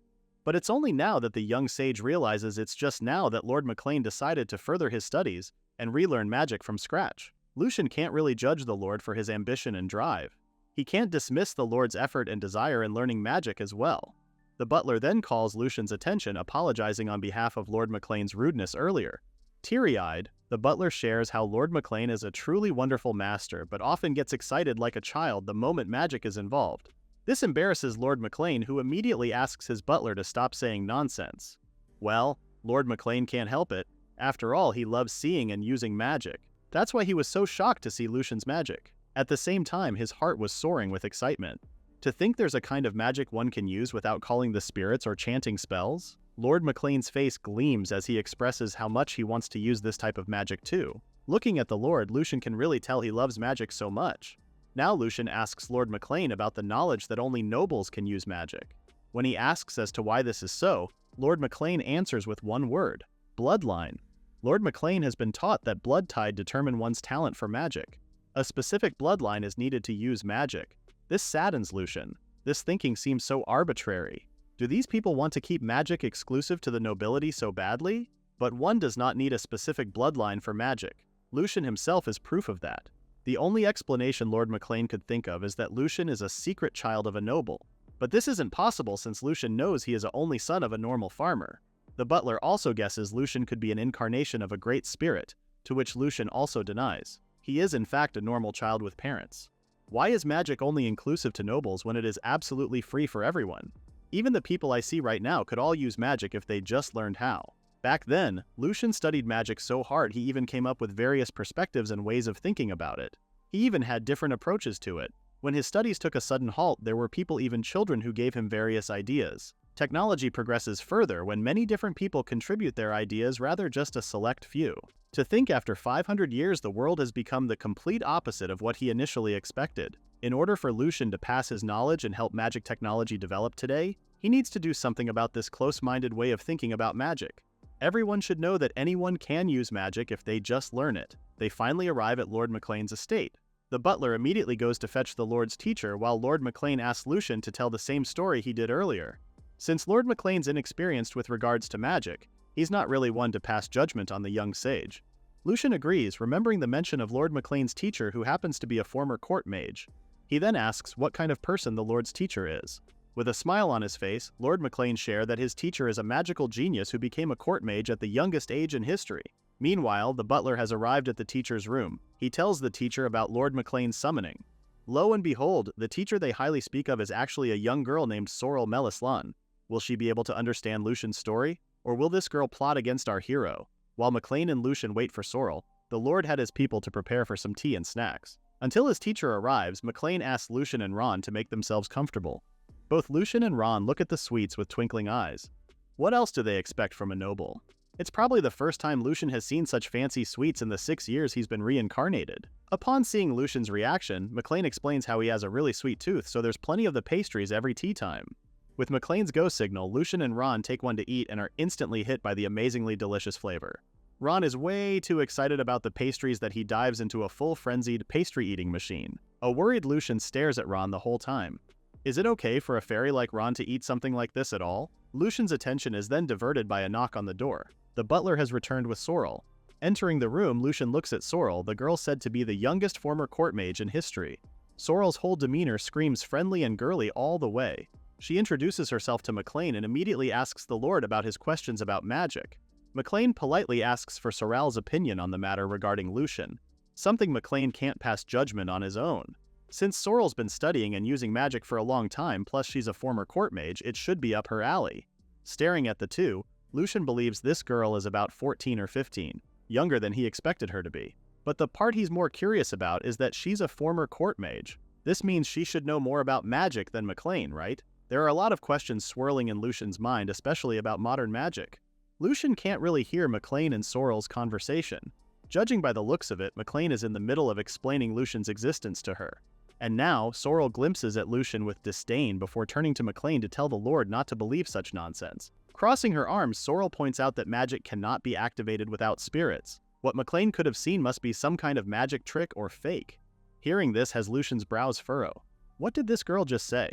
But it's only now that the young sage realizes it's just now that Lord McLean decided to further his studies and relearn magic from scratch. Lucien can't really judge the Lord for his ambition and drive. He can't dismiss the Lord's effort and desire in learning magic as well. The butler then calls Lucien's attention, apologizing on behalf of Lord McLean's rudeness earlier. Teary-eyed, the butler shares how Lord McLean is a truly wonderful master but often gets excited like a child the moment magic is involved. This embarrasses Lord McLean, who immediately asks his butler to stop saying nonsense. Well, Lord McLean can't help it. After all, he loves seeing and using magic. That's why he was so shocked to see Lucien's magic. At the same time, his heart was soaring with excitement. To think there's a kind of magic one can use without calling the spirits or chanting spells? Lord McLean's face gleams as he expresses how much he wants to use this type of magic too. Looking at the Lord, Lucien can really tell he loves magic so much. Now Lucien asks Lord McLean about the knowledge that only nobles can use magic. When he asks as to why this is so, Lord McLean answers with one word: bloodline. Lord McLean has been taught that blood tide determine one's talent for magic. A specific bloodline is needed to use magic. This saddens Lucien. This thinking seems so arbitrary. Do these people want to keep magic exclusive to the nobility so badly? But one does not need a specific bloodline for magic. Lucien himself is proof of that. The only explanation Lord McLean could think of is that Lucien is a secret child of a noble. But this isn't possible since Lucien knows he is the only son of a normal farmer. The butler also guesses Lucien could be an incarnation of a great spirit, to which Lucien also denies. He is in fact a normal child with parents. Why is magic only inclusive to nobles when it is absolutely free for everyone? Even the people I see right now could all use magic if they just learned how. Back then, Lucien studied magic so hard he even came up with various perspectives and ways of thinking about it. He even had different approaches to it. When his studies took a sudden halt, there were people, even children, who gave him various ideas. Technology progresses further when many different people contribute their ideas rather just a select few. To think after 500 years the world has become the complete opposite of what he initially expected. In order for Lucien to pass his knowledge and help magic technology develop today, he needs to do something about this close-minded way of thinking about magic. Everyone should know that anyone can use magic if they just learn it. They finally arrive at Lord McLean's estate. The butler immediately goes to fetch the Lord's teacher while Lord McLean asks Lucien to tell the same story he did earlier. Since Lord McLean's inexperienced with regards to magic, he's not really one to pass judgment on the young sage. Lucien agrees, remembering the mention of Lord McLean's teacher who happens to be a former court mage. He then asks what kind of person the Lord's teacher is. With a smile on his face, Lord McLean shares that his teacher is a magical genius who became a court mage at the youngest age in history. Meanwhile, the butler has arrived at the teacher's room. He tells the teacher about Lord McLean's summoning. Lo and behold, the teacher they highly speak of is actually a young girl named Sorrel Melislan. Will she be able to understand Lucien's story? Or will this girl plot against our hero? While McLean and Lucien wait for Sorrel, the Lord had his people to prepare for some tea and snacks. Until his teacher arrives, McLean asks Lucien and Ron to make themselves comfortable. Both Lucien and Ron look at the sweets with twinkling eyes. What else do they expect from a noble? It's probably the first time Lucien has seen such fancy sweets in the 6 years he's been reincarnated. Upon seeing Lucien's reaction, McLean explains how he has a really sweet tooth, so there's plenty of the pastries every tea time. With McLean's go signal, Lucien and Ron take one to eat and are instantly hit by the amazingly delicious flavor. Ron is way too excited about the pastries that he dives into a full frenzied pastry-eating machine. A worried Lucien stares at Ron the whole time. Is it okay for a fairy like Ron to eat something like this at all? Lucien's attention is then diverted by a knock on the door. The butler has returned with Sorrel. Entering the room, Lucien looks at Sorrel, the girl said to be the youngest former court mage in history. Sorrel's whole demeanor screams friendly and girly all the way. She introduces herself to McLean and immediately asks the Lord about his questions about magic. McLean politely asks for Sorrel's opinion on the matter regarding Lucien, something McLean can't pass judgment on his own. Since Sorrel's been studying and using magic for a long time, plus she's a former court mage, it should be up her alley. Staring at the two, Lucien believes this girl is about 14 or 15, younger than he expected her to be. But the part he's more curious about is that she's a former court mage. This means she should know more about magic than McLean, right? There are a lot of questions swirling in Lucian's mind, especially about modern magic. Lucian can't really hear McLean and Sorrel's conversation. Judging by the looks of it, McLean is in the middle of explaining Lucian's existence to her. And now, Sorrel glimpses at Lucian with disdain before turning to McLean to tell the Lord not to believe such nonsense. Crossing her arms, Sorrel points out that magic cannot be activated without spirits. What McLean could have seen must be some kind of magic trick or fake. Hearing this has Lucian's brows furrow. What did this girl just say?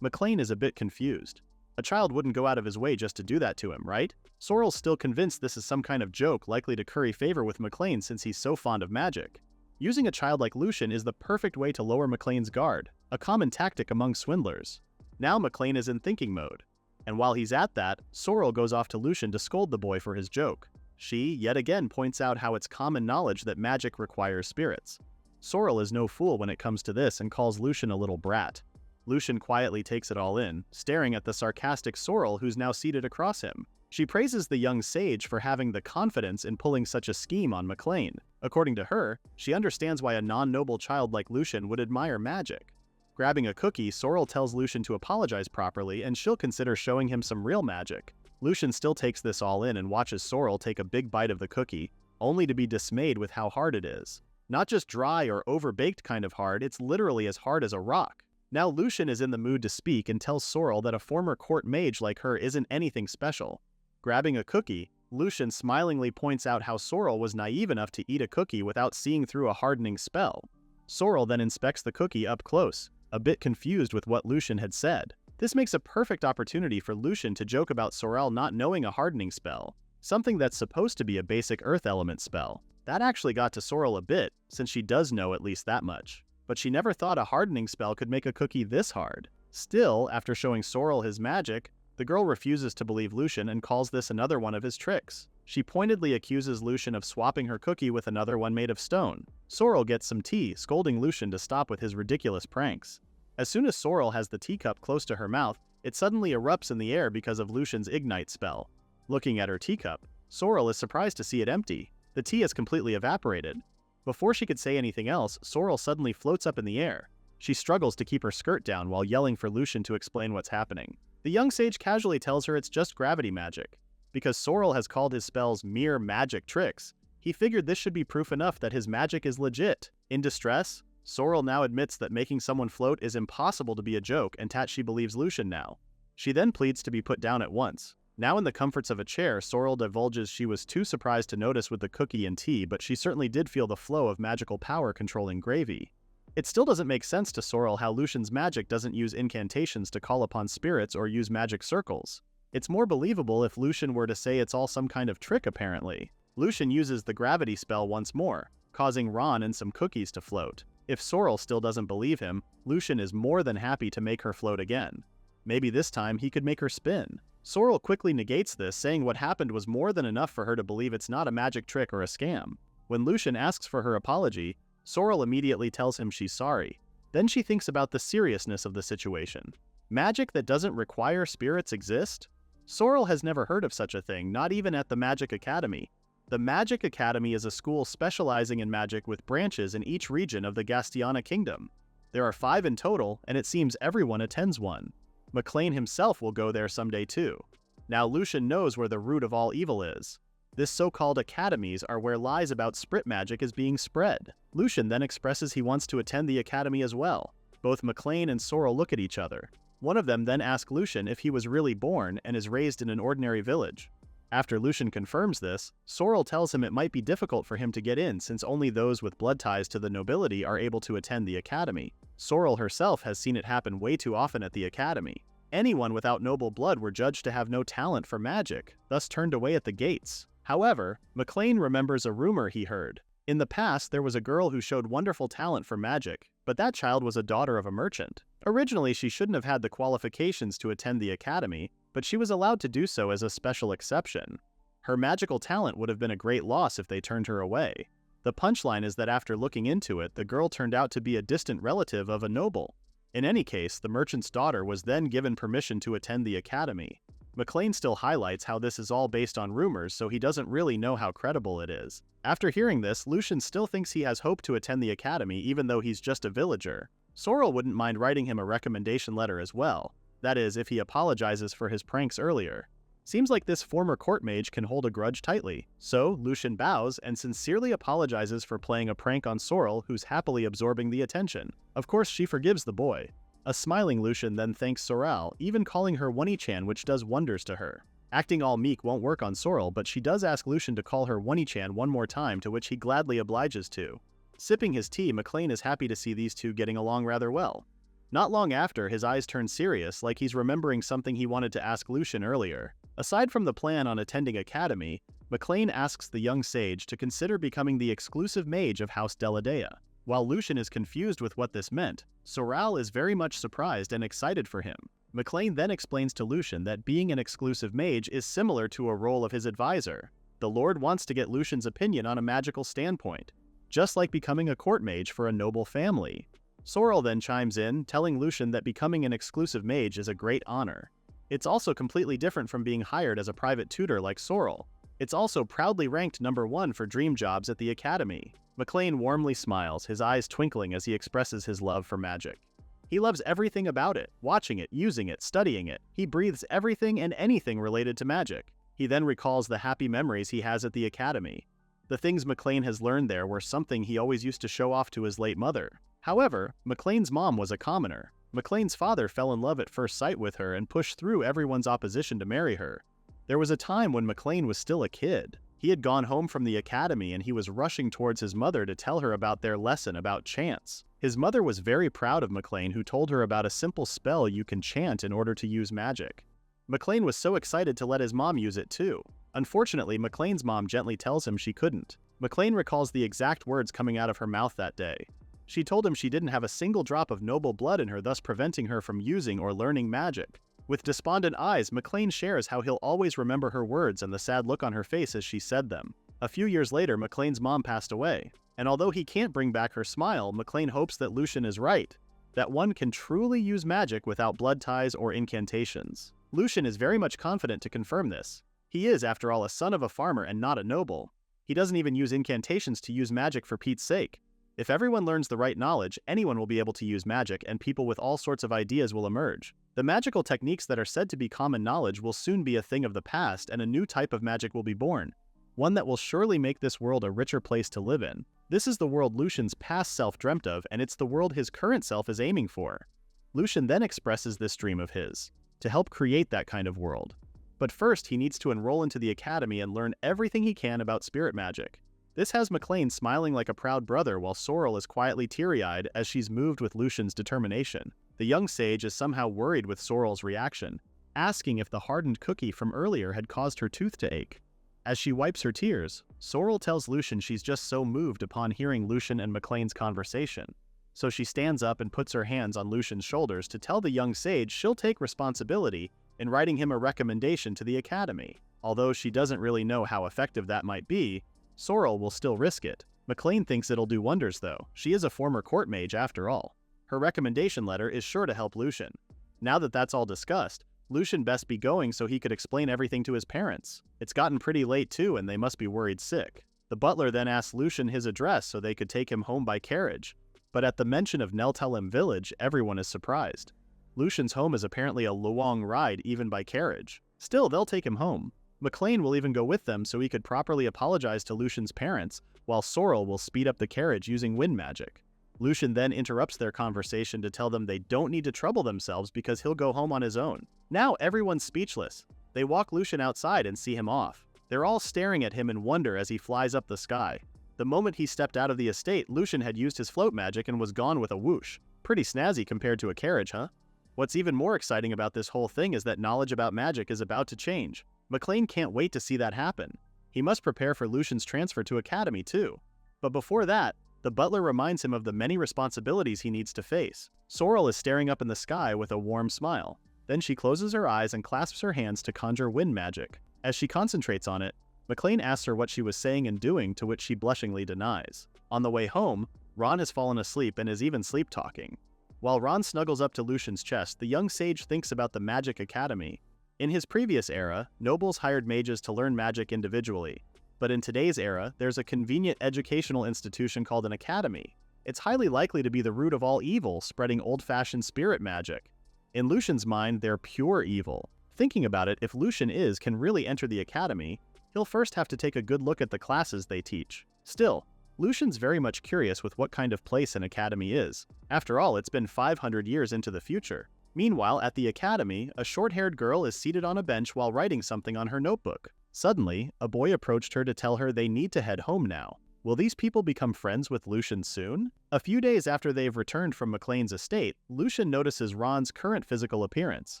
McLean is a bit confused. A child wouldn't go out of his way just to do that to him, right? Sorrel's still convinced this is some kind of joke likely to curry favor with McLean since he's so fond of magic. Using a child like Lucian is the perfect way to lower McLean's guard, a common tactic among swindlers. Now McLean is in thinking mode. And while he's at that, Sorrel goes off to Lucian to scold the boy for his joke. She, yet again, points out how it's common knowledge that magic requires spirits. Sorrel is no fool when it comes to this and calls Lucian a little brat. Lucian quietly takes it all in, staring at the sarcastic Sorrel who's now seated across him. She praises the young sage for having the confidence in pulling such a scheme on McLean. According to her, she understands why a non-noble child like Lucian would admire magic. Grabbing a cookie, Sorrel tells Lucian to apologize properly and she'll consider showing him some real magic. Lucian still takes this all in and watches Sorrel take a big bite of the cookie, only to be dismayed with how hard it is. Not just dry or overbaked kind of hard, it's literally as hard as a rock. Now Lucian is in the mood to speak and tells Sorrel that a former court mage like her isn't anything special. Grabbing a cookie, Lucian smilingly points out how Sorrel was naive enough to eat a cookie without seeing through a hardening spell. Sorrel then inspects the cookie up close, a bit confused with what Lucian had said. This makes a perfect opportunity for Lucian to joke about Sorrel not knowing a hardening spell, something that's supposed to be a basic earth element spell. That actually got to Sorrel a bit, since she does know at least that much. But she never thought a hardening spell could make a cookie this hard. Still, after showing Sorrel his magic, the girl refuses to believe Lucian and calls this another one of his tricks. She pointedly accuses Lucian of swapping her cookie with another one made of stone. Sorrel gets some tea, scolding Lucian to stop with his ridiculous pranks. As soon as Sorrel has the teacup close to her mouth, it suddenly erupts in the air because of Lucian's ignite spell. Looking at her teacup, Sorrel is surprised to see it empty. The tea has completely evaporated. Before she could say anything else, Sorrel suddenly floats up in the air. She struggles to keep her skirt down while yelling for Lucian to explain what's happening. The young sage casually tells her it's just gravity magic. Because Sorrel has called his spells mere magic tricks, he figured this should be proof enough that his magic is legit. In distress, Sorrel now admits that making someone float is impossible to be a joke and that she believes Lucian now. She then pleads to be put down at once. Now in the comforts of a chair, Sorrel divulges she was too surprised to notice with the cookie and tea, but she certainly did feel the flow of magical power controlling gravy. It still doesn't make sense to Sorrel how Lucian's magic doesn't use incantations to call upon spirits or use magic circles. It's more believable if Lucian were to say it's all some kind of trick apparently. Lucian uses the gravity spell once more, causing Ron and some cookies to float. If Sorrel still doesn't believe him, Lucian is more than happy to make her float again. Maybe this time he could make her spin. Sorrel quickly negates this, saying what happened was more than enough for her to believe it's not a magic trick or a scam. When Lucian asks for her apology, Sorrel immediately tells him she's sorry. Then she thinks about the seriousness of the situation. Magic that doesn't require spirits exist? Sorrel has never heard of such a thing, not even at the Magic Academy. The Magic Academy is a school specializing in magic with branches in each region of the Gastiana Kingdom. There are 5 in total, and it seems everyone attends one. McLean himself will go there someday too. Now Lucian knows where the root of all evil is. This so-called academies are where lies about sprit magic is being spread. Lucian then expresses he wants to attend the academy as well. Both McLean and Sorrel look at each other. One of them then asks Lucian if he was really born and is raised in an ordinary village. After Lucian confirms this, Sorrel tells him it might be difficult for him to get in since only those with blood ties to the nobility are able to attend the academy. Sorrel herself has seen it happen way too often at the academy. Anyone without noble blood were judged to have no talent for magic, thus turned away at the gates. However, McLean remembers a rumor he heard. In the past, there was a girl who showed wonderful talent for magic, but that child was a daughter of a merchant. Originally, she shouldn't have had the qualifications to attend the academy, but she was allowed to do so as a special exception. Her magical talent would have been a great loss if they turned her away. The punchline is that after looking into it, the girl turned out to be a distant relative of a noble. In any case, the merchant's daughter was then given permission to attend the academy. McLean still highlights how this is all based on rumors, so he doesn't really know how credible it is. After hearing this, Lucien still thinks he has hope to attend the academy even though he's just a villager. Sorrel wouldn't mind writing him a recommendation letter as well. That is, if he apologizes for his pranks earlier. Seems like this former court mage can hold a grudge tightly. So, Lucien bows and sincerely apologizes for playing a prank on Sorrel, who's happily absorbing the attention. Of course, she forgives the boy. A smiling Lucien then thanks Sorrel, even calling her Wonnie-chan, which does wonders to her. Acting all meek won't work on Sorrel, but she does ask Lucien to call her Wonnie-chan one more time, to which he gladly obliges to. Sipping his tea, McLean is happy to see these two getting along rather well. Not long after, his eyes turn serious, like he's remembering something he wanted to ask Lucien earlier. Aside from the plan on attending academy, McLean asks the young sage to consider becoming the exclusive mage of House Deladea. While Lucien is confused with what this meant, Sorrel is very much surprised and excited for him. McLean then explains to Lucien that being an exclusive mage is similar to a role of his advisor. The Lord wants to get Lucien's opinion on a magical standpoint, just like becoming a court mage for a noble family. Sorrel then chimes in, telling Lucien that becoming an exclusive mage is a great honor. It's also completely different from being hired as a private tutor like Sorrel. It's also proudly ranked #1 for dream jobs at the academy. McLean warmly smiles, his eyes twinkling as he expresses his love for magic. He loves everything about it, watching it, using it, studying it. He breathes everything and anything related to magic. He then recalls the happy memories he has at the academy. The things McLean has learned there were something he always used to show off to his late mother. However, McLean's mom was a commoner. McLean's father fell in love at first sight with her and pushed through everyone's opposition to marry her. There was a time when McLean was still a kid. He had gone home from the academy and he was rushing towards his mother to tell her about their lesson about chants. His mother was very proud of McLean, who told her about a simple spell you can chant in order to use magic. McLean was so excited to let his mom use it too. Unfortunately, McLean's mom gently tells him she couldn't. McLean recalls the exact words coming out of her mouth that day. She told him she didn't have a single drop of noble blood in her, thus preventing her from using or learning magic. With despondent eyes, McLean shares how he'll always remember her words and the sad look on her face as she said them. A few years later, McLean's mom passed away, and although he can't bring back her smile, McLean hopes that Lucien is right, that one can truly use magic without blood ties or incantations. Lucien is very much confident to confirm this. He is, after all, a son of a farmer and not a noble. He doesn't even use incantations to use magic for Pete's sake. If everyone learns the right knowledge, anyone will be able to use magic, and people with all sorts of ideas will emerge. The magical techniques that are said to be common knowledge will soon be a thing of the past, and a new type of magic will be born. One that will surely make this world a richer place to live in. This is the world Lucien's past self dreamt of, and it's the world his current self is aiming for. Lucien then expresses this dream of his, to help create that kind of world. But first, he needs to enroll into the academy and learn everything he can about spirit magic. This has McLean smiling like a proud brother while Sorrel is quietly teary-eyed as she's moved with Lucien's determination. The young sage is somehow worried with Sorrel's reaction, asking if the hardened cookie from earlier had caused her tooth to ache. As she wipes her tears, Sorrel tells Lucien she's just so moved upon hearing Lucien and McLean's conversation. So she stands up and puts her hands on Lucien's shoulders to tell the young sage she'll take responsibility in writing him a recommendation to the academy. Although she doesn't really know how effective that might be, Sorrel will still risk it. McLean thinks it'll do wonders though. She is a former court mage after all. Her recommendation letter is sure to help Lucien. Now that that's all discussed, Lucien best be going so he could explain everything to his parents. It's gotten pretty late too and they must be worried sick. The butler then asks Lucien his address so they could take him home by carriage. But at the mention of Neltelem village, everyone is surprised. Lucien's home is apparently a long ride even by carriage. Still, they'll take him home. McLean will even go with them so he could properly apologize to Lucien's parents, while Sorrel will speed up the carriage using wind magic. Lucien then interrupts their conversation to tell them they don't need to trouble themselves because he'll go home on his own. Now everyone's speechless. They walk Lucien outside and see him off. They're all staring at him in wonder as he flies up the sky. The moment he stepped out of the estate, Lucien had used his float magic and was gone with a whoosh. Pretty snazzy compared to a carriage, huh? What's even more exciting about this whole thing is that knowledge about magic is about to change. McLean can't wait to see that happen. He must prepare for Lucien's transfer to academy too. But before that, the butler reminds him of the many responsibilities he needs to face. Sorrel is staring up in the sky with a warm smile. Then she closes her eyes and clasps her hands to conjure wind magic. As she concentrates on it, McLean asks her what she was saying and doing, to which she blushingly denies. On the way home, Ron has fallen asleep and is even sleep-talking. While Ron snuggles up to Lucien's chest, the young sage thinks about the Magic Academy. In his previous era, nobles hired mages to learn magic individually. But in today's era, there's a convenient educational institution called an academy. It's highly likely to be the root of all evil, spreading old-fashioned spirit magic. In Lucien's mind, they're pure evil. Thinking about it, if Lucien can really enter the academy, he'll first have to take a good look at the classes they teach. Still, Lucien's very much curious with what kind of place an academy is. After all, it's been 500 years into the future. Meanwhile, at the academy, a short-haired girl is seated on a bench while writing something on her notebook. Suddenly, a boy approached her to tell her they need to head home now. Will these people become friends with Lucien soon? A few days after they've returned from McLean's estate, Lucien notices Ron's current physical appearance.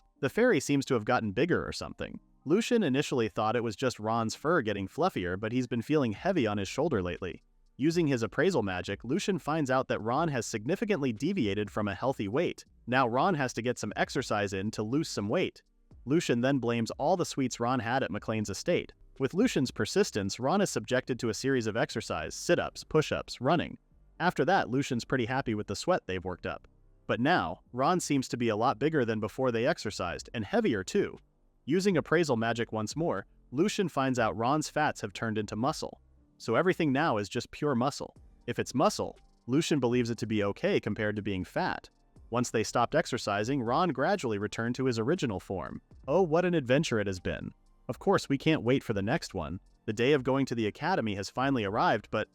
The fairy seems to have gotten bigger or something. Lucien initially thought it was just Ron's fur getting fluffier, but he's been feeling heavy on his shoulder lately. Using his appraisal magic, Lucien finds out that Ron has significantly deviated from a healthy weight. Now Ron has to get some exercise in to lose some weight. Lucien then blames all the sweets Ron had at McLean's estate. With Lucien's persistence, Ron is subjected to a series of exercise, sit-ups, push-ups, running. After that, Lucien's pretty happy with the sweat they've worked up. But now, Ron seems to be a lot bigger than before they exercised, and heavier too. Using appraisal magic once more, Lucien finds out Ron's fats have turned into muscle. So everything now is just pure muscle. If it's muscle, Lucien believes it to be okay compared to being fat. Once they stopped exercising, Ron gradually returned to his original form. Oh, what an adventure it has been. Of course, we can't wait for the next one. The day of going to the academy has finally arrived, but,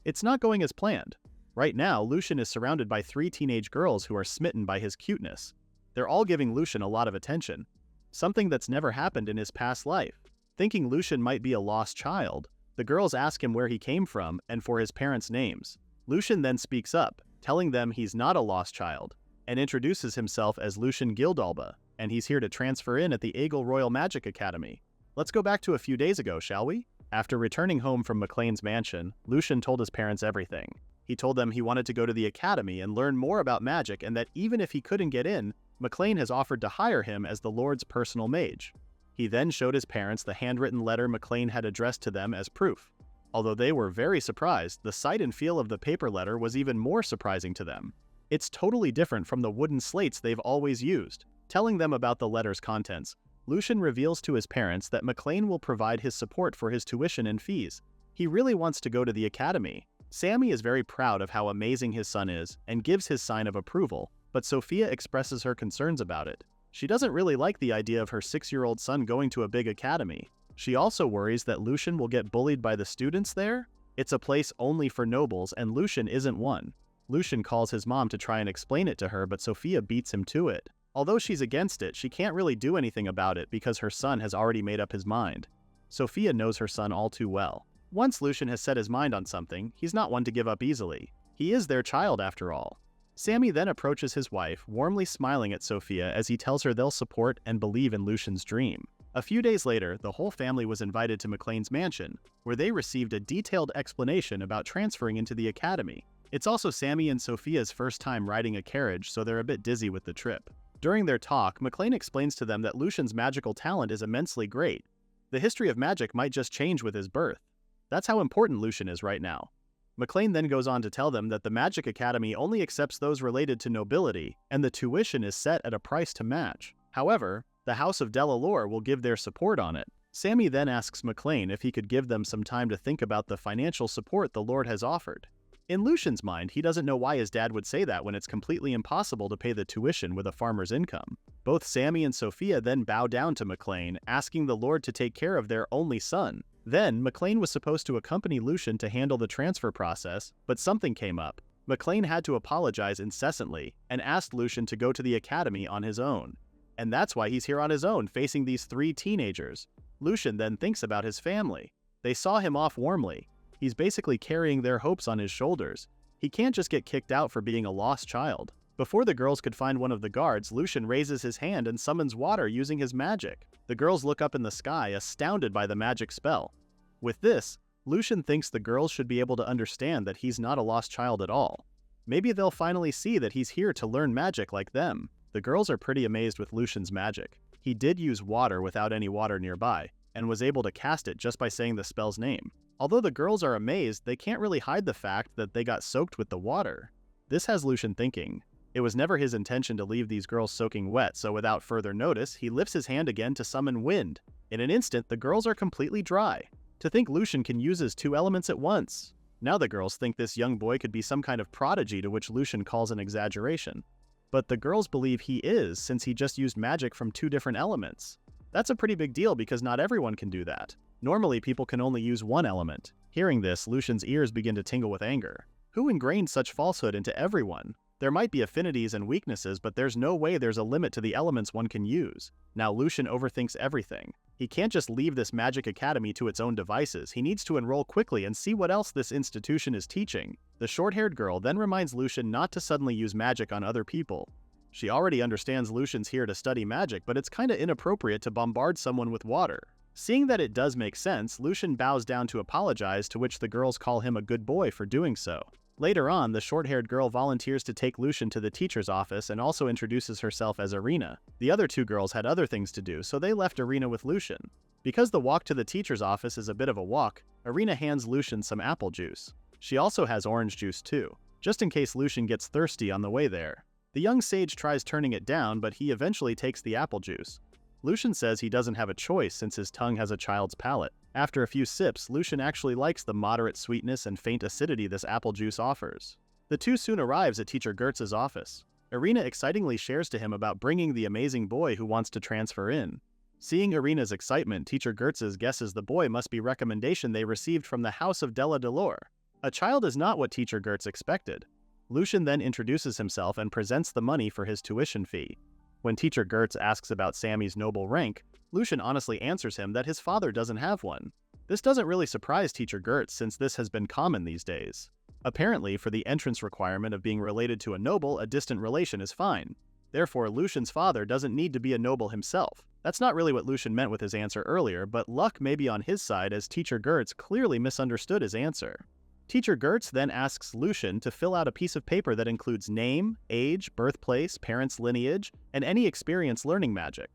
it's not going as planned. Right now, Lucien is surrounded by 3 teenage girls who are smitten by his cuteness. They're all giving Lucien a lot of attention, something that's never happened in his past life. Thinking Lucien might be a lost child, the girls ask him where he came from and for his parents' names. Lucien then speaks up, telling them he's not a lost child, and introduces himself as Lucien Gildalba, and he's here to transfer in at the Aigle Royal Magic Academy. Let's go back to a few days ago, shall we? After returning home from McLean's mansion, Lucien told his parents everything. He told them he wanted to go to the academy and learn more about magic, and that even if he couldn't get in, McLean has offered to hire him as the Lord's personal mage. He then showed his parents the handwritten letter McLean had addressed to them as proof. Although they were very surprised, the sight and feel of the paper letter was even more surprising to them. It's totally different from the wooden slates they've always used. Telling them about the letter's contents, Lucien reveals to his parents that McLean will provide his support for his tuition and fees. He really wants to go to the academy. Sammy is very proud of how amazing his son is and gives his sign of approval, but Sophia expresses her concerns about it. She doesn't really like the idea of her 6-year-old son going to a big academy. She also worries that Lucien will get bullied by the students there. It's a place only for nobles, and Lucien isn't one. Lucien calls his mom to try and explain it to her, but Sophia beats him to it. Although she's against it, she can't really do anything about it because her son has already made up his mind. Sophia knows her son all too well. Once Lucien has set his mind on something, he's not one to give up easily. He is their child after all. Sammy then approaches his wife, warmly smiling at Sophia as he tells her they'll support and believe in Lucien's dream. A few days later, the whole family was invited to McLean's mansion, where they received a detailed explanation about transferring into the academy. It's also Sammy and Sophia's first time riding a carriage, so they're a bit dizzy with the trip. During their talk, McLean explains to them that Lucien's magical talent is immensely great. The history of magic might just change with his birth. That's how important Lucien is right now. McLean then goes on to tell them that the Magic Academy only accepts those related to nobility, and the tuition is set at a price to match. However, the House of Delalore will give their support on it. Sammy then asks McLean if he could give them some time to think about the financial support the Lord has offered. In Lucien's mind, he doesn't know why his dad would say that when it's completely impossible to pay the tuition with a farmer's income. Both Sammy and Sophia then bow down to McLean, asking the Lord to take care of their only son. Then, McLean was supposed to accompany Lucien to handle the transfer process, but something came up. McLean had to apologize incessantly, and asked Lucien to go to the academy on his own. And that's why he's here on his own, facing these 3 teenagers. Lucien then thinks about his family. They saw him off warmly. He's basically carrying their hopes on his shoulders. He can't just get kicked out for being a lost child. Before the girls could find one of the guards, Lucien raises his hand and summons water using his magic. The girls look up in the sky, astounded by the magic spell. With this, Lucien thinks the girls should be able to understand that he's not a lost child at all. Maybe they'll finally see that he's here to learn magic like them. The girls are pretty amazed with Lucien's magic. He did use water without any water nearby, and was able to cast it just by saying the spell's name. Although the girls are amazed, they can't really hide the fact that they got soaked with the water. This has Lucien thinking, It was never his intention to leave these girls soaking wet, so without further notice, he lifts his hand again to summon wind. In an instant, the girls are completely dry. To think Lucien can use his two elements at once. Now the girls think this young boy could be some kind of prodigy, to which Lucien calls an exaggeration. But the girls believe he is, since he just used magic from two different elements. That's a pretty big deal because not everyone can do that. Normally, people can only use one element. Hearing this, Lucien's ears begin to tingle with anger. Who ingrained such falsehood into everyone? There might be affinities and weaknesses, but there's no way there's a limit to the elements one can use. Now Lucien overthinks everything. He can't just leave this magic academy to its own devices. He needs to enroll quickly and see what else this institution is teaching. The short-haired girl then reminds Lucien not to suddenly use magic on other people. She already understands Lucien's here to study magic, but it's kinda inappropriate to bombard someone with water. Seeing that it does make sense, Lucien bows down to apologize, to which the girls call him a good boy for doing so. Later on, the short-haired girl volunteers to take Lucien to the teacher's office and also introduces herself as Irina. The other two girls had other things to do, so they left Irina with Lucien. Because the walk to the teacher's office is a bit of a walk, Irina hands Lucien some apple juice. She also has orange juice too, just in case Lucien gets thirsty on the way there. The young sage tries turning it down, but he eventually takes the apple juice. Lucien says he doesn't have a choice since his tongue has a child's palate. After a few sips, Lucien actually likes the moderate sweetness and faint acidity this apple juice offers. The two soon arrives at Teacher Gertz's office. Irina excitingly shares to him about bringing the amazing boy who wants to transfer in. Seeing Irina's excitement, Teacher Gertz's guesses the boy must be recommendation they received from the House of Della Delore. A child is not what Teacher Gertz expected. Lucien then introduces himself and presents the money for his tuition fee. When Teacher Gertz asks about Sammy's noble rank, Lucien honestly answers him that his father doesn't have one. This doesn't really surprise Teacher Gertz since this has been common these days. Apparently, for the entrance requirement of being related to a noble, a distant relation is fine. Therefore, Lucien's father doesn't need to be a noble himself. That's not really what Lucien meant with his answer earlier, but luck may be on his side as Teacher Gertz clearly misunderstood his answer. Teacher Gertz then asks Lucien to fill out a piece of paper that includes name, age, birthplace, parents' lineage, and any experience learning magic.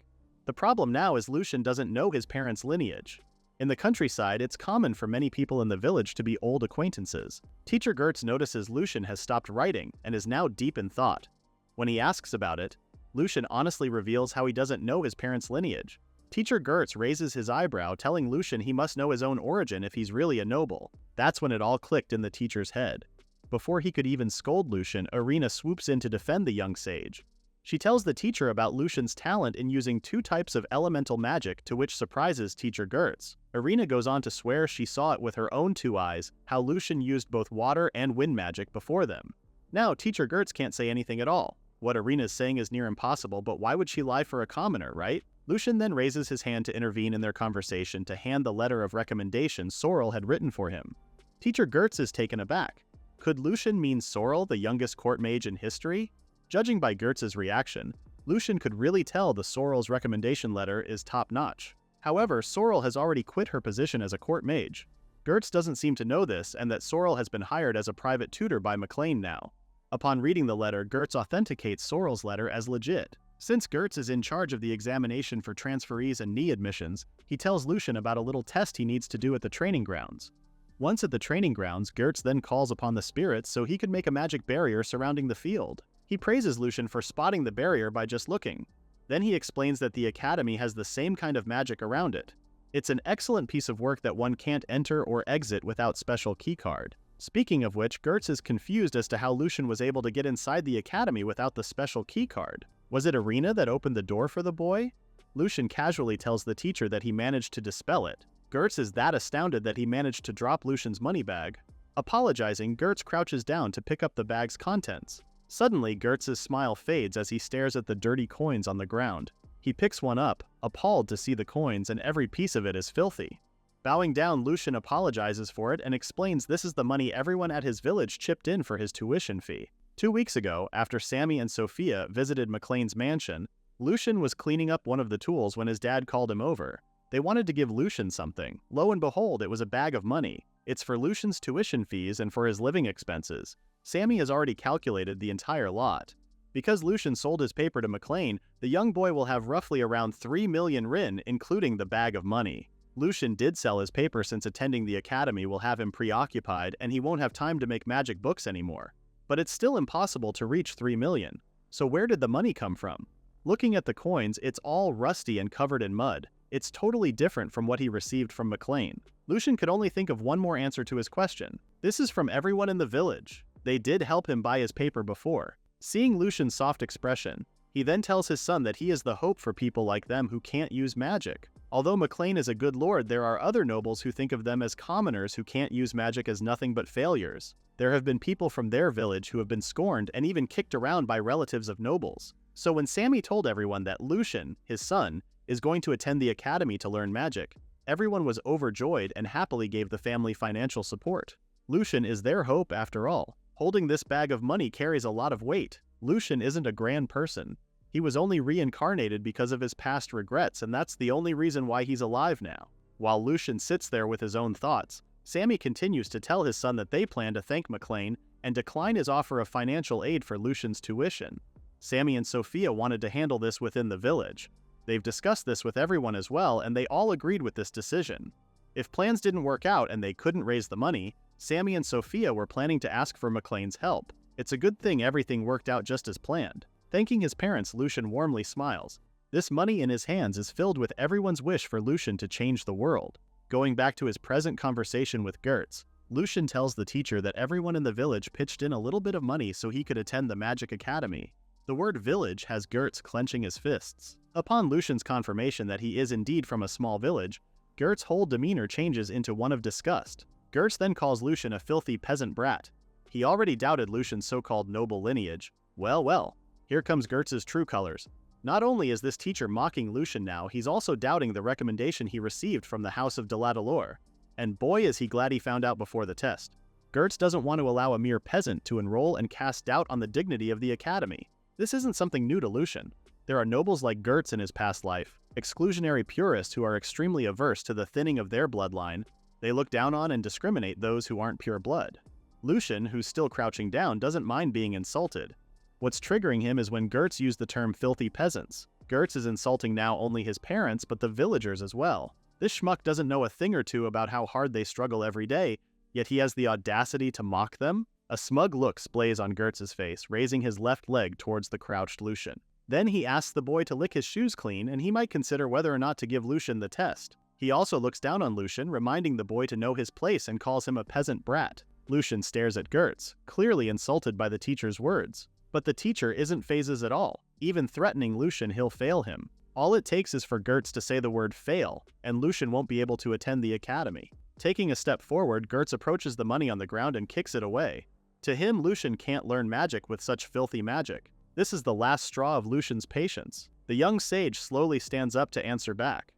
The problem now is Lucien doesn't know his parents' lineage. In the countryside, it's common for many people in the village to be old acquaintances. Teacher Gertz notices Lucien has stopped writing and is now deep in thought. When he asks about it, Lucien honestly reveals how he doesn't know his parents' lineage. Teacher Gertz raises his eyebrow, telling Lucien he must know his own origin if he's really a noble. That's when it all clicked in the teacher's head. Before he could even scold Lucien, Irina swoops in to defend the young sage. She tells the teacher about Lucien's talent in using two types of elemental magic, to which surprises Teacher Gertz. Irina goes on to swear she saw it with her own two eyes, how Lucien used both water and wind magic before them. Now, Teacher Gertz can't say anything at all. What Irina's saying is near impossible, but why would she lie for a commoner, right? Lucien then raises his hand to intervene in their conversation to hand the letter of recommendation Sorrel had written for him. Teacher Gertz is taken aback. Could Lucien mean Sorrel, the youngest court mage in history? Judging by Gertz's reaction, Lucien could really tell the Sorrel's recommendation letter is top-notch. However, Sorrel has already quit her position as a court mage. Gertz doesn't seem to know this and that Sorrel has been hired as a private tutor by McLean now. Upon reading the letter, Gertz authenticates Sorrel's letter as legit. Since Gertz is in charge of the examination for transferees and knee admissions, he tells Lucien about a little test he needs to do at the training grounds. Once at the training grounds, Gertz then calls upon the spirits so he can make a magic barrier surrounding the field. He praises Lucien for spotting the barrier by just looking. Then he explains that the academy has the same kind of magic around it. It's an excellent piece of work that one can't enter or exit without special keycard. Speaking of which, Gertz is confused as to how Lucien was able to get inside the academy without the special keycard. Was it Irina that opened the door for the boy? Lucien casually tells the teacher that he managed to dispel it. Gertz is that astounded that he managed to drop Lucien's money bag. Apologizing, Gertz crouches down to pick up the bag's contents. Suddenly, Gertz's smile fades as he stares at the dirty coins on the ground. He picks one up, appalled to see the coins, and every piece of it is filthy. Bowing down, Lucien apologizes for it and explains this is the money everyone at his village chipped in for his tuition fee. 2 weeks ago, after Sammy and Sophia visited McLean's mansion, Lucien was cleaning up one of the tools when his dad called him over. They wanted to give Lucien something. Lo and behold, it was a bag of money. It's for Lucien's tuition fees and for his living expenses. Sammy has already calculated the entire lot. Because Lucien sold his paper to McLean, the young boy will have roughly around 3 million rin, including the bag of money. Lucien did sell his paper since attending the academy will have him preoccupied and he won't have time to make magic books anymore. But it's still impossible to reach 3 million. So where did the money come from? Looking at the coins, it's all rusty and covered in mud. It's totally different from what he received from McLean. Lucien could only think of one more answer to his question. This is from everyone in the village. They did help him buy his paper before. Seeing Lucien's soft expression, he then tells his son that he is the hope for people like them who can't use magic. Although McLean is a good lord, there are other nobles who think of them as commoners who can't use magic as nothing but failures. There have been people from their village who have been scorned and even kicked around by relatives of nobles. So when Sammy told everyone that Lucien, his son, is going to attend the academy to learn magic, everyone was overjoyed and happily gave the family financial support. Lucien is their hope after all. Holding this bag of money carries a lot of weight. Lucien isn't a grand person. He was only reincarnated because of his past regrets, and that's the only reason why he's alive now. While Lucien sits there with his own thoughts, Sammy continues to tell his son that they plan to thank McLean and decline his offer of financial aid for Lucien's tuition. Sammy and Sophia wanted to handle this within the village. They've discussed this with everyone as well, and they all agreed with this decision. If plans didn't work out and they couldn't raise the money, Sammy and Sophia were planning to ask for McLean's help. It's a good thing everything worked out just as planned. Thanking his parents, Lucien warmly smiles. This money in his hands is filled with everyone's wish for Lucien to change the world. Going back to his present conversation with Gertz, Lucien tells the teacher that everyone in the village pitched in a little bit of money so he could attend the Magic Academy. The word village has Gertz clenching his fists. Upon Lucien's confirmation that he is indeed from a small village, Gertz's whole demeanor changes into one of disgust. Gertz then calls Lucien a filthy peasant brat. He already doubted Lucien's so-called noble lineage. Well, here comes Gertz's true colors. Not only is this teacher mocking Lucien now, he's also doubting the recommendation he received from the House of Deladalore. And boy is he glad he found out before the test. Gertz doesn't want to allow a mere peasant to enroll and cast doubt on the dignity of the academy. This isn't something new to Lucien. There are nobles like Gertz in his past life, exclusionary purists who are extremely averse to the thinning of their bloodline. They look down on and discriminate those who aren't pure blood. Lucien, who's still crouching down, doesn't mind being insulted. What's triggering him is when Gertz used the term filthy peasants. Gertz is insulting now only his parents, but the villagers as well. This schmuck doesn't know a thing or two about how hard they struggle every day, yet he has the audacity to mock them? A smug look splays on Gertz's face, raising his left leg towards the crouched Lucien. Then he asks the boy to lick his shoes clean, and he might consider whether or not to give Lucien the test. He also looks down on Lucien, reminding the boy to know his place and calls him a peasant brat. Lucien stares at Gertz, clearly insulted by the teacher's words. But the teacher isn't phases at all. Even threatening Lucien, he'll fail him. All it takes is for Gertz to say the word fail, and Lucien won't be able to attend the academy. Taking a step forward, Gertz approaches the money on the ground and kicks it away. To him, Lucien can't learn magic with such filthy magic. This is the last straw of Lucien's patience. The young sage slowly stands up to answer back.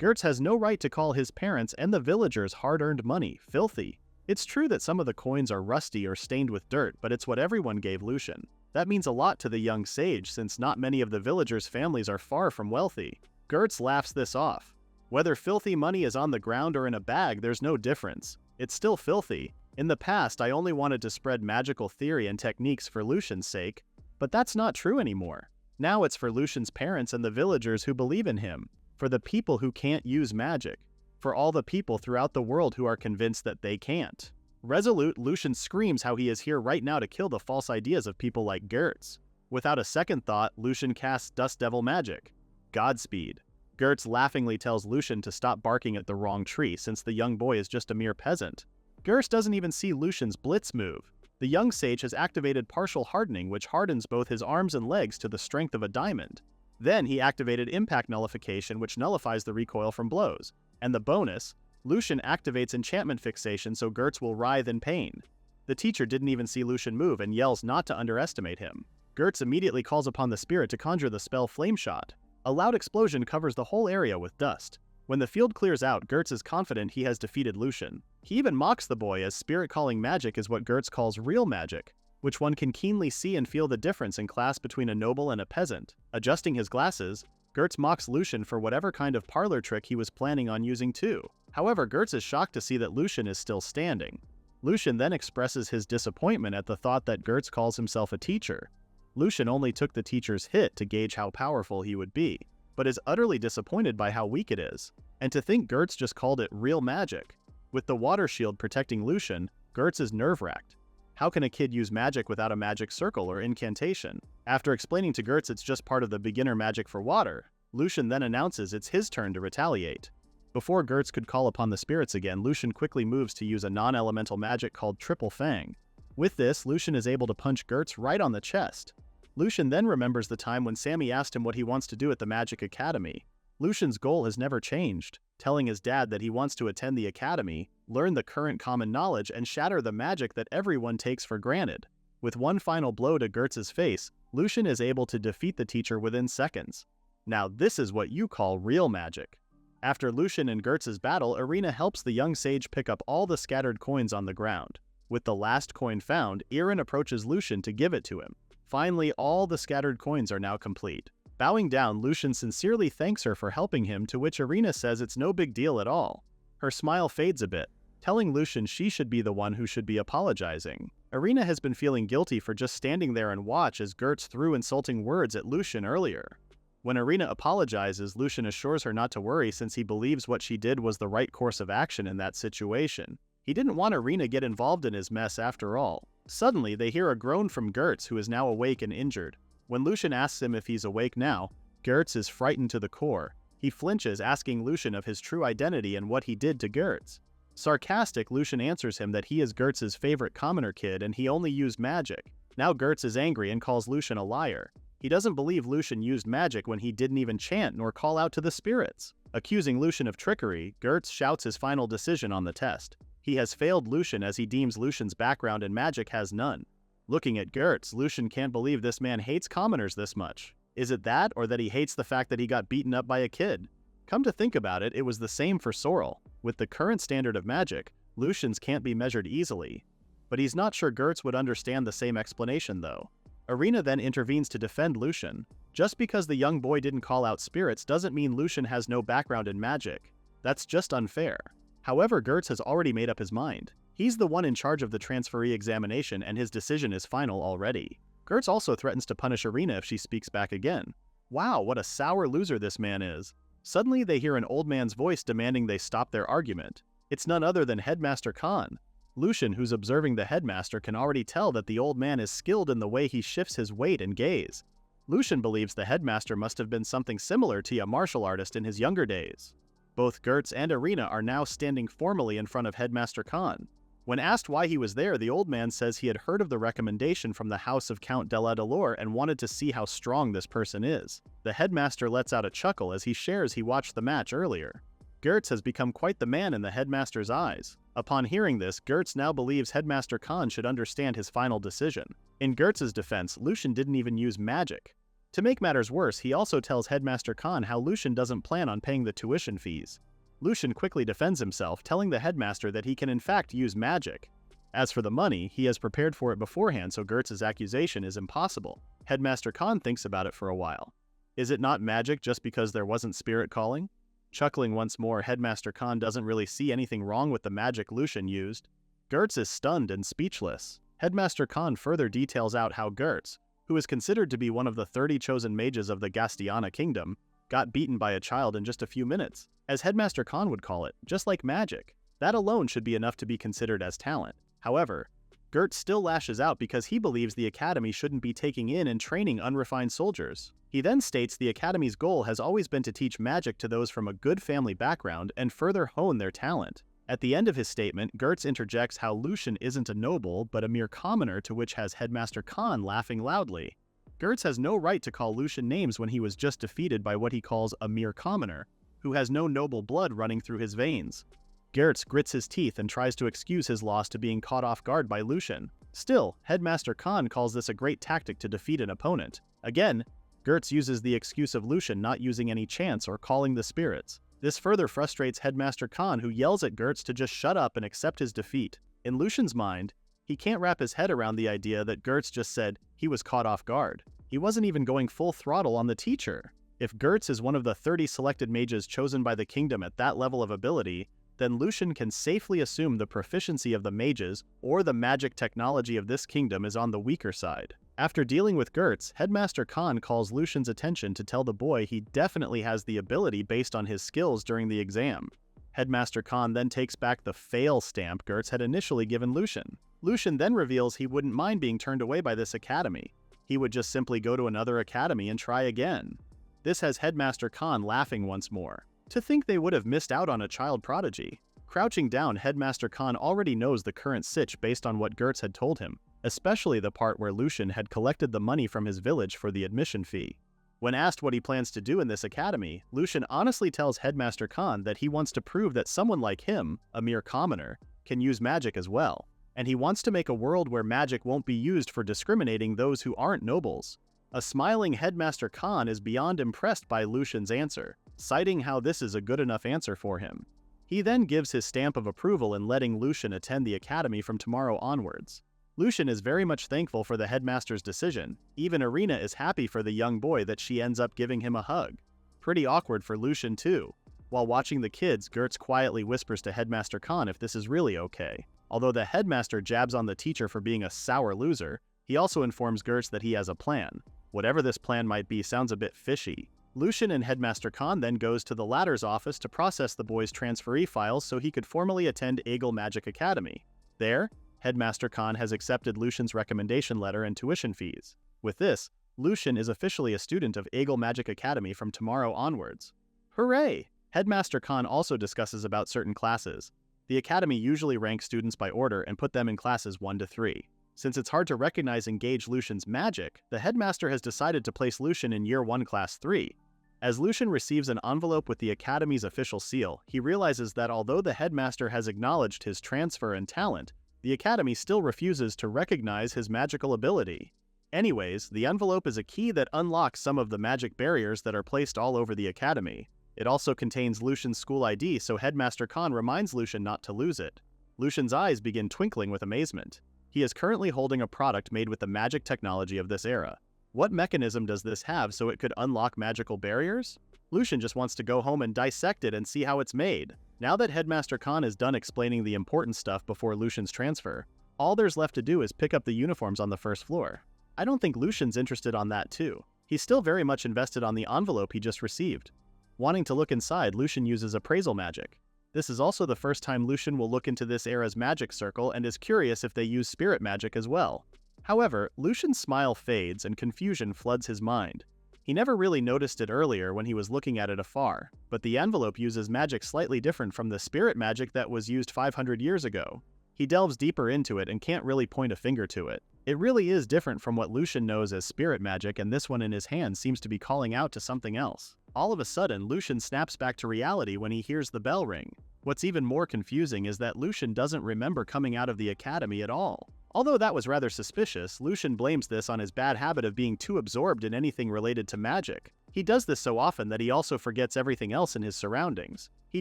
Gertz has no right to call his parents and the villagers' hard-earned money filthy. It's true that some of the coins are rusty or stained with dirt, but it's what everyone gave Lucien. That means a lot to the young sage, since not many of the villagers' families are far from wealthy. Gertz laughs this off. Whether filthy money is on the ground or in a bag, there's no difference. It's still filthy. In the past, I only wanted to spread magical theory and techniques for Lucien's sake, but that's not true anymore. Now it's for Lucien's parents and the villagers who believe in him, for the people who can't use magic, for all the people throughout the world who are convinced that they can't. Resolute, Lucien screams how he is here right now to kill the false ideas of people like Gertz. Without a second thought, Lucien casts Dust Devil magic. Godspeed. Gertz laughingly tells Lucien to stop barking at the wrong tree since the young boy is just a mere peasant. Gertz doesn't even see Lucien's blitz move. The young sage has activated partial hardening, which hardens both his arms and legs to the strength of a diamond. Then he activated impact nullification, which nullifies the recoil from blows. And the bonus, Lucien activates enchantment fixation so Gertz will writhe in pain. The teacher didn't even see Lucien move and yells not to underestimate him. Gertz immediately calls upon the spirit to conjure the spell Flame Shot. A loud explosion covers the whole area with dust. When the field clears out, Gertz is confident he has defeated Lucien. He even mocks the boy, as spirit calling magic is what Gertz calls real magic, which one can keenly see and feel the difference in class between a noble and a peasant. Adjusting his glasses, Gertz mocks Lucien for whatever kind of parlor trick he was planning on using too. However, Gertz is shocked to see that Lucien is still standing. Lucien then expresses his disappointment at the thought that Gertz calls himself a teacher. Lucien only took the teacher's hit to gauge how powerful he would be, but is utterly disappointed by how weak it is. And to think Gertz just called it real magic. With the water shield protecting Lucien, Gertz is nerve-wracked. How can a kid use magic without a magic circle or incantation? After explaining to Gertz it's just part of the beginner magic for water, Lucien then announces it's his turn to retaliate. Before Gertz could call upon the spirits again, Lucien quickly moves to use a non-elemental magic called Triple Fang. With this, Lucien is able to punch Gertz right on the chest. Lucien then remembers the time when Sammy asked him what he wants to do at the Magic Academy. Lucien's goal has never changed, telling his dad that he wants to attend the academy, learn the current common knowledge, and shatter the magic that everyone takes for granted. With one final blow to Gertz's face, Lucien is able to defeat the teacher within seconds. Now this is what you call real magic. After Lucien and Gertz's battle, Irina helps the young sage pick up all the scattered coins on the ground. With the last coin found, Irin approaches Lucien to give it to him. Finally, all the scattered coins are now complete. Bowing down, Lucien sincerely thanks her for helping him, to which Irina says it's no big deal at all. Her smile fades a bit, telling Lucien she should be the one who should be apologizing. Irina has been feeling guilty for just standing there and watch as Gertz threw insulting words at Lucien earlier. When Irina apologizes, Lucien assures her not to worry since he believes what she did was the right course of action in that situation. He didn't want Irina to get involved in his mess after all. Suddenly, they hear a groan from Gertz, who is now awake and injured. When Lucien asks him if he's awake now, Gertz is frightened to the core. He flinches, asking Lucien of his true identity and what he did to Gertz. Sarcastic, Lucien answers him that he is Gertz's favorite commoner kid and he only used magic. Now Gertz is angry and calls Lucien a liar. He doesn't believe Lucien used magic when he didn't even chant nor call out to the spirits. Accusing Lucien of trickery, Gertz shouts his final decision on the test. He has failed Lucien as he deems Lucien's background in magic has none. Looking at Gertz, Lucien can't believe this man hates commoners this much. Is it that, or that he hates the fact that he got beaten up by a kid? Come to think about it, it was the same for Sorrel. With the current standard of magic, Lucien's can't be measured easily. But he's not sure Gertz would understand the same explanation though. Irina then intervenes to defend Lucien. Just because the young boy didn't call out spirits doesn't mean Lucien has no background in magic. That's just unfair. However, Gertz has already made up his mind. He's the one in charge of the transferee examination and his decision is final already. Gertz also threatens to punish Irina if she speaks back again. Wow, what a sour loser this man is. Suddenly they hear an old man's voice demanding they stop their argument. It's none other than Headmaster Khan. Lucien, who's observing the headmaster, can already tell that the old man is skilled in the way he shifts his weight and gaze. Lucien believes the headmaster must have been something similar to a martial artist in his younger days. Both Gertz and Irina are now standing formally in front of Headmaster Khan. When asked why he was there, the old man says he had heard of the recommendation from the house of Count de la Delore and wanted to see how strong this person is. The headmaster lets out a chuckle as he shares he watched the match earlier. Gertz has become quite the man in the headmaster's eyes. Upon hearing this, Gertz now believes Headmaster Khan should understand his final decision. In Gertz's defense, Lucien didn't even use magic. To make matters worse, he also tells Headmaster Khan how Lucien doesn't plan on paying the tuition fees. Lucien quickly defends himself, telling the headmaster that he can in fact use magic. As for the money, he has prepared for it beforehand, so Gertz's accusation is impossible. Headmaster Khan thinks about it for a while. Is it not magic just because there wasn't spirit calling? Chuckling once more, Headmaster Khan doesn't really see anything wrong with the magic Lucien used. Gertz is stunned and speechless. Headmaster Khan further details out how Gertz, who is considered to be one of the 30 chosen mages of the Gastiana kingdom, got beaten by a child in just a few minutes, as Headmaster Khan would call it, just like magic. That alone should be enough to be considered as talent. However, Gertz still lashes out because he believes the academy shouldn't be taking in and training unrefined soldiers. He then states the academy's goal has always been to teach magic to those from a good family background and further hone their talent. At the end of his statement, Gertz interjects how Lucien isn't a noble but a mere commoner, to which has Headmaster Khan laughing loudly. Gertz has no right to call Lucien names when he was just defeated by what he calls a mere commoner, who has no noble blood running through his veins. Gertz grits his teeth and tries to excuse his loss to being caught off guard by Lucien. Still, Headmaster Khan calls this a great tactic to defeat an opponent. Again, Gertz uses the excuse of Lucien not using any chants or calling the spirits. This further frustrates Headmaster Khan, who yells at Gertz to just shut up and accept his defeat. In Lucien's mind, he can't wrap his head around the idea that Gertz just said he was caught off guard. He wasn't even going full throttle on the teacher. If Gertz is one of the 30 selected mages chosen by the kingdom at that level of ability, then Lucien can safely assume the proficiency of the mages or the magic technology of this kingdom is on the weaker side. After dealing with Gertz, Headmaster Khan calls Lucien's attention to tell the boy he definitely has the ability based on his skills during the exam. Headmaster Khan then takes back the fail stamp Gertz had initially given Lucien. Lucien then reveals he wouldn't mind being turned away by this academy. He would just simply go to another academy and try again. This has Headmaster Khan laughing once more. To think they would have missed out on a child prodigy. Crouching down, Headmaster Khan already knows the current sitch based on what Gertz had told him, especially the part where Lucien had collected the money from his village for the admission fee. When asked what he plans to do in this academy, Lucien honestly tells Headmaster Khan that he wants to prove that someone like him, a mere commoner, can use magic as well, and he wants to make a world where magic won't be used for discriminating those who aren't nobles. A smiling Headmaster Khan is beyond impressed by Lucien's answer, citing how this is a good enough answer for him. He then gives his stamp of approval in letting Lucien attend the academy from tomorrow onwards. Lucien is very much thankful for the headmaster's decision. Even Irina is happy for the young boy that she ends up giving him a hug. Pretty awkward for Lucien too. While watching the kids, Gertz quietly whispers to Headmaster Khan if this is really okay. Although the headmaster jabs on the teacher for being a sour loser, he also informs Gertz that he has a plan. Whatever this plan might be sounds a bit fishy. Lucien and Headmaster Khan then goes to the latter's office to process the boy's transferee files so he could formally attend Eagle Magic Academy. There, Headmaster Khan has accepted Lucien's recommendation letter and tuition fees. With this, Lucien is officially a student of Eagle Magic Academy from tomorrow onwards. Hooray! Headmaster Khan also discusses about certain classes. The academy usually ranks students by order and put them in classes 1 to 3. Since it's hard to recognize and gauge Lucien's magic, the headmaster has decided to place Lucien in Year 1 Class 3. As Lucien receives an envelope with the academy's official seal, he realizes that although the headmaster has acknowledged his transfer and talent, the academy still refuses to recognize his magical ability. Anyways, the envelope is a key that unlocks some of the magic barriers that are placed all over the academy. It also contains Lucien's school ID, so Headmaster Khan reminds Lucien not to lose it. Lucien's eyes begin twinkling with amazement. He is currently holding a product made with the magic technology of this era. What mechanism does this have so it could unlock magical barriers? Lucien just wants to go home and dissect it and see how it's made. Now that Headmaster Khan is done explaining the important stuff before Lucien's transfer, all there's left to do is pick up the uniforms on the first floor. I don't think Lucien's interested on that too. He's still very much invested on the envelope he just received. Wanting to look inside, Lucien uses appraisal magic. This is also the first time Lucien will look into this era's magic circle and is curious if they use spirit magic as well. However, Lucien's smile fades and confusion floods his mind. He never really noticed it earlier when he was looking at it afar, but the envelope uses magic slightly different from the spirit magic that was used 500 years ago. He delves deeper into it and can't really point a finger to it. It really is different from what Lucien knows as spirit magic, and this one in his hand seems to be calling out to something else. All of a sudden, Lucien snaps back to reality when he hears the bell ring. What's even more confusing is that Lucien doesn't remember coming out of the academy at all. Although that was rather suspicious, Lucien blames this on his bad habit of being too absorbed in anything related to magic. He does this so often that he also forgets everything else in his surroundings. He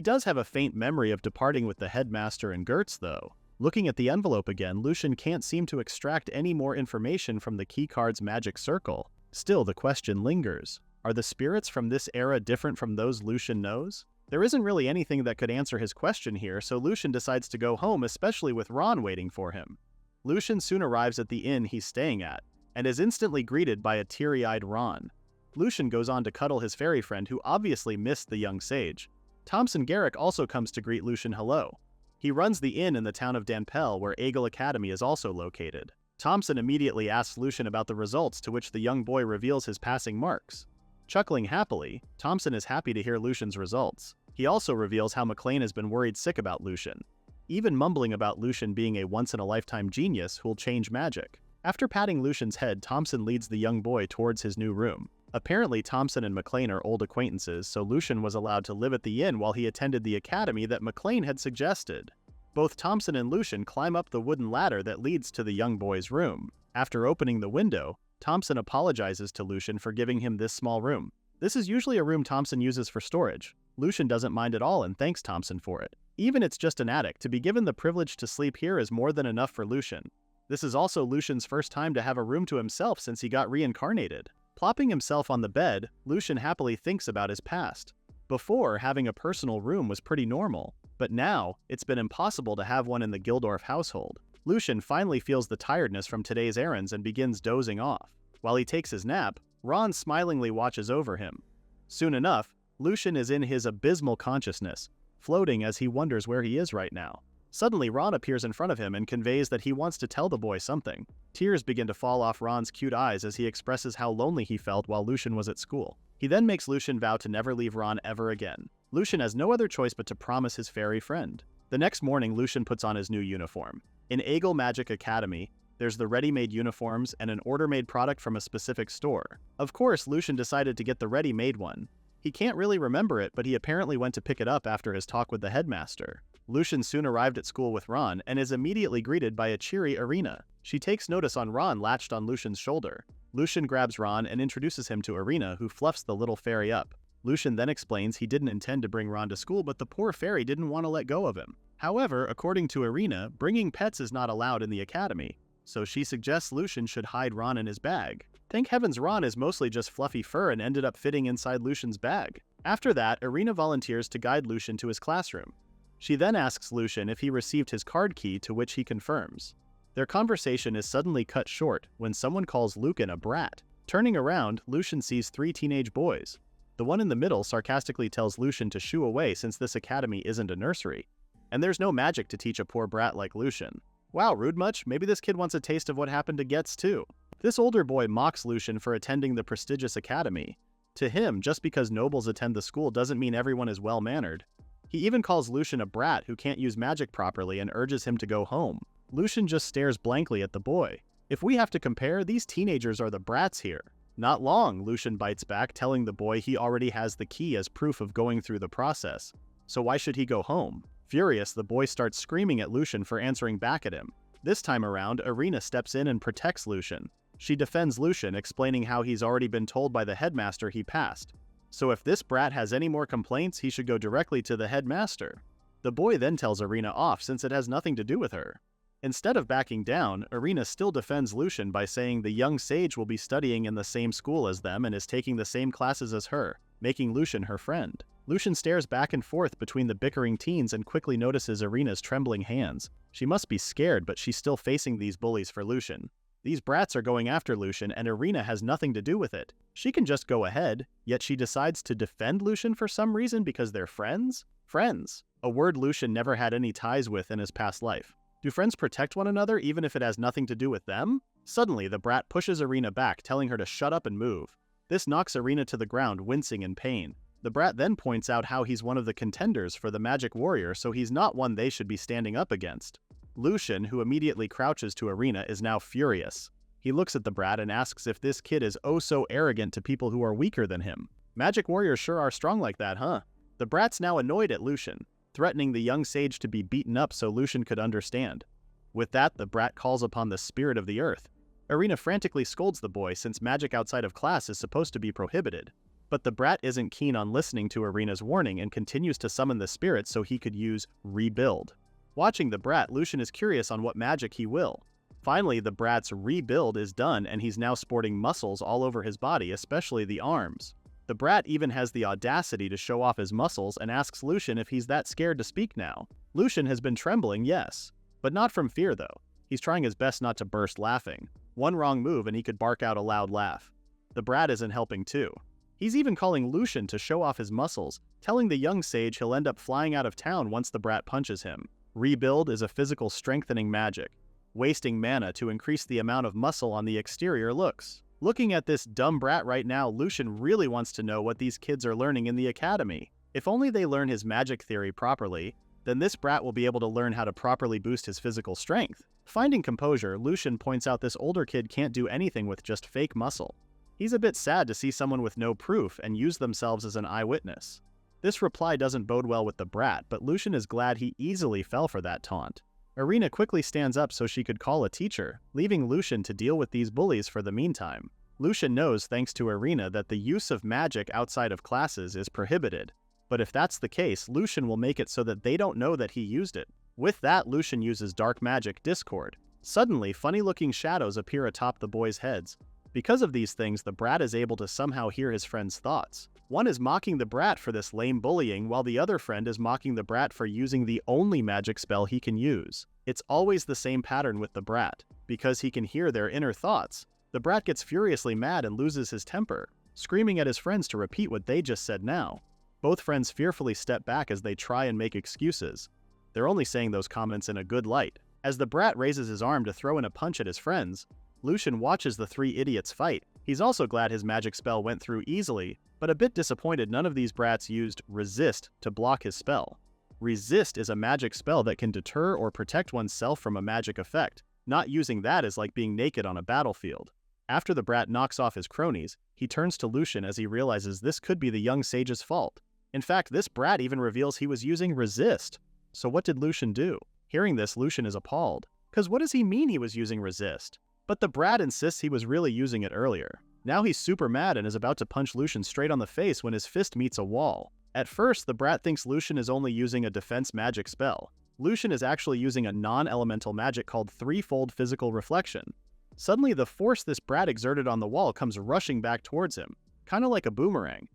does have a faint memory of departing with the headmaster and Gertz though. Looking at the envelope again, Lucien can't seem to extract any more information from the keycard's magic circle. Still, the question lingers. Are the spirits from this era different from those Lucien knows? There isn't really anything that could answer his question here, so Lucien decides to go home, especially with Ron waiting for him. Lucien soon arrives at the inn he's staying at, and is instantly greeted by a teary-eyed Ron. Lucien goes on to cuddle his fairy friend who obviously missed the young sage. Thompson Garrick also comes to greet Lucien hello. He runs the inn in the town of Danpel, where Eagle Academy is also located. Thompson immediately asks Lucien about the results, to which the young boy reveals his passing marks. Chuckling happily, Thompson is happy to hear Lucien's results. He also reveals how McLean has been worried sick about Lucien, even mumbling about Lucien being a once-in-a-lifetime genius who'll change magic. After patting Lucien's head, Thompson leads the young boy towards his new room. Apparently, Thompson and McLean are old acquaintances, so Lucien was allowed to live at the inn while he attended the academy that McLean had suggested. Both Thompson and Lucien climb up the wooden ladder that leads to the young boy's room. After opening the window, Thompson apologizes to Lucien for giving him this small room. This is usually a room Thompson uses for storage. Lucien doesn't mind at all and thanks Thompson for it. Even it's just an attic, to be given the privilege to sleep here is more than enough for Lucien. This is also Lucien's first time to have a room to himself since he got reincarnated. Plopping himself on the bed, Lucien happily thinks about his past. Before, having a personal room was pretty normal, but now, it's been impossible to have one in the Gildorf household. Lucien finally feels the tiredness from today's errands and begins dozing off. While he takes his nap, Ron smilingly watches over him. Soon enough, Lucien is in his abysmal consciousness, floating as he wonders where he is right now. Suddenly, Ron appears in front of him and conveys that he wants to tell the boy something. Tears begin to fall off Ron's cute eyes as he expresses how lonely he felt while Lucien was at school. He then makes Lucien vow to never leave Ron ever again. Lucien has no other choice but to promise his fairy friend. The next morning, Lucien puts on his new uniform. In Eagle Magic Academy, there's the ready-made uniforms and an order-made product from a specific store. Of course, Lucien decided to get the ready-made one. He can't really remember it, but he apparently went to pick it up after his talk with the headmaster. Lucien soon arrived at school with Ron and is immediately greeted by a cheery Irina. She takes notice on Ron latched on Lucien's shoulder. Lucien grabs Ron and introduces him to Irina, who fluffs the little fairy up. Lucien then explains he didn't intend to bring Ron to school, but the poor fairy didn't want to let go of him. However, according to Irina, bringing pets is not allowed in the academy, so she suggests Lucien should hide Ron in his bag. Thank heavens Ron is mostly just fluffy fur and ended up fitting inside Lucien's bag. After that, Irina volunteers to guide Lucien to his classroom. She then asks Lucien if he received his card key, to which he confirms. Their conversation is suddenly cut short when someone calls Lucien a brat. Turning around, Lucien sees 3 teenage boys. The one in the middle sarcastically tells Lucien to shoo away since this academy isn't a nursery, and there's no magic to teach a poor brat like Lucien. Wow, rude much? Maybe this kid wants a taste of what happened to Getz too. This older boy mocks Lucien for attending the prestigious academy. To him, just because nobles attend the school doesn't mean everyone is well-mannered. He even calls Lucien a brat who can't use magic properly and urges him to go home. Lucien just stares blankly at the boy. If we have to compare, these teenagers are the brats here. Not long, Lucien bites back, telling the boy he already has the key as proof of going through the process. So why should he go home? Furious, the boy starts screaming at Lucien for answering back at him. This time around, Irina steps in and protects Lucien. She defends Lucien, explaining how he's already been told by the headmaster he passed. So if this brat has any more complaints, he should go directly to the headmaster. The boy then tells Irina off since it has nothing to do with her. Instead of backing down, Irina still defends Lucien by saying the young sage will be studying in the same school as them and is taking the same classes as her, making Lucien her friend. Lucien stares back and forth between the bickering teens and quickly notices Irina's trembling hands. She must be scared, but she's still facing these bullies for Lucien. These brats are going after Lucien and Irina has nothing to do with it. She can just go ahead, yet she decides to defend Lucien for some reason because they're friends? Friends, a word Lucien never had any ties with in his past life. Do friends protect one another even if it has nothing to do with them? Suddenly, the brat pushes Irina back, telling her to shut up and move. This knocks Irina to the ground, wincing in pain. The brat then points out how he's one of the contenders for the magic warrior, so he's not one they should be standing up against. Lucien, who immediately crouches to Irina, is now furious. He looks at the brat and asks if this kid is oh so arrogant to people who are weaker than him. Magic warriors sure are strong like that, huh? The brat's now annoyed at Lucien, threatening the young sage to be beaten up so Lucien could understand. With that, the brat calls upon the spirit of the earth. Irina frantically scolds the boy since magic outside of class is supposed to be prohibited. But the brat isn't keen on listening to Irina's warning and continues to summon the spirit so he could use rebuild. Watching the brat, Lucien is curious on what magic he will. Finally, the brat's rebuild is done and he's now sporting muscles all over his body, especially the arms. The brat even has the audacity to show off his muscles and asks Lucien if he's that scared to speak now. Lucien has been trembling, yes, but not from fear though. He's trying his best not to burst laughing. One wrong move and he could bark out a loud laugh. The brat isn't helping too. He's even calling Lucien to show off his muscles, telling the young sage he'll end up flying out of town once the brat punches him. Rebuild is a physical strengthening magic, wasting mana to increase the amount of muscle on the exterior looks. Looking at this dumb brat right now, Lucien really wants to know what these kids are learning in the academy. If only they learn his magic theory properly, then this brat will be able to learn how to properly boost his physical strength. Finding composure, Lucien points out this older kid can't do anything with just fake muscle. He's a bit sad to see someone with no proof and use themselves as an eyewitness. This reply doesn't bode well with the brat, but Lucien is glad he easily fell for that taunt. Irina quickly stands up so she could call a teacher, leaving Lucien to deal with these bullies for the meantime. Lucien knows, thanks to Irina, that the use of magic outside of classes is prohibited. But if that's the case, Lucien will make it so that they don't know that he used it. With that, Lucien uses dark magic Discord. Suddenly, funny-looking shadows appear atop the boys' heads. Because of these things, the brat is able to somehow hear his friend's thoughts. One is mocking the brat for this lame bullying, while the other friend is mocking the brat for using the only magic spell he can use. It's always the same pattern with the brat. Because he can hear their inner thoughts, the brat gets furiously mad and loses his temper, screaming at his friends to repeat what they just said now. Both friends fearfully step back as they try and make excuses. They're only saying those comments in a good light. As the brat raises his arm to throw in a punch at his friends, Lucien watches the three idiots fight. He's also glad his magic spell went through easily, but a bit disappointed none of these brats used resist to block his spell. Resist is a magic spell that can deter or protect oneself from a magic effect. Not using that is like being naked on a battlefield. After the brat knocks off his cronies, he turns to Lucien as he realizes this could be the young sage's fault. In fact, this brat even reveals he was using resist. So what did Lucien do? Hearing this, Lucien is appalled. Cause what does he mean he was using resist? But the brat insists he was really using it earlier. Now he's super mad and is about to punch Lucien straight on the face when his fist meets a wall. At first, the brat thinks Lucien is only using a defense magic spell. Lucien is actually using a non-elemental magic called threefold physical reflection. Suddenly, the force this brat exerted on the wall comes rushing back towards him, kinda like a boomerang.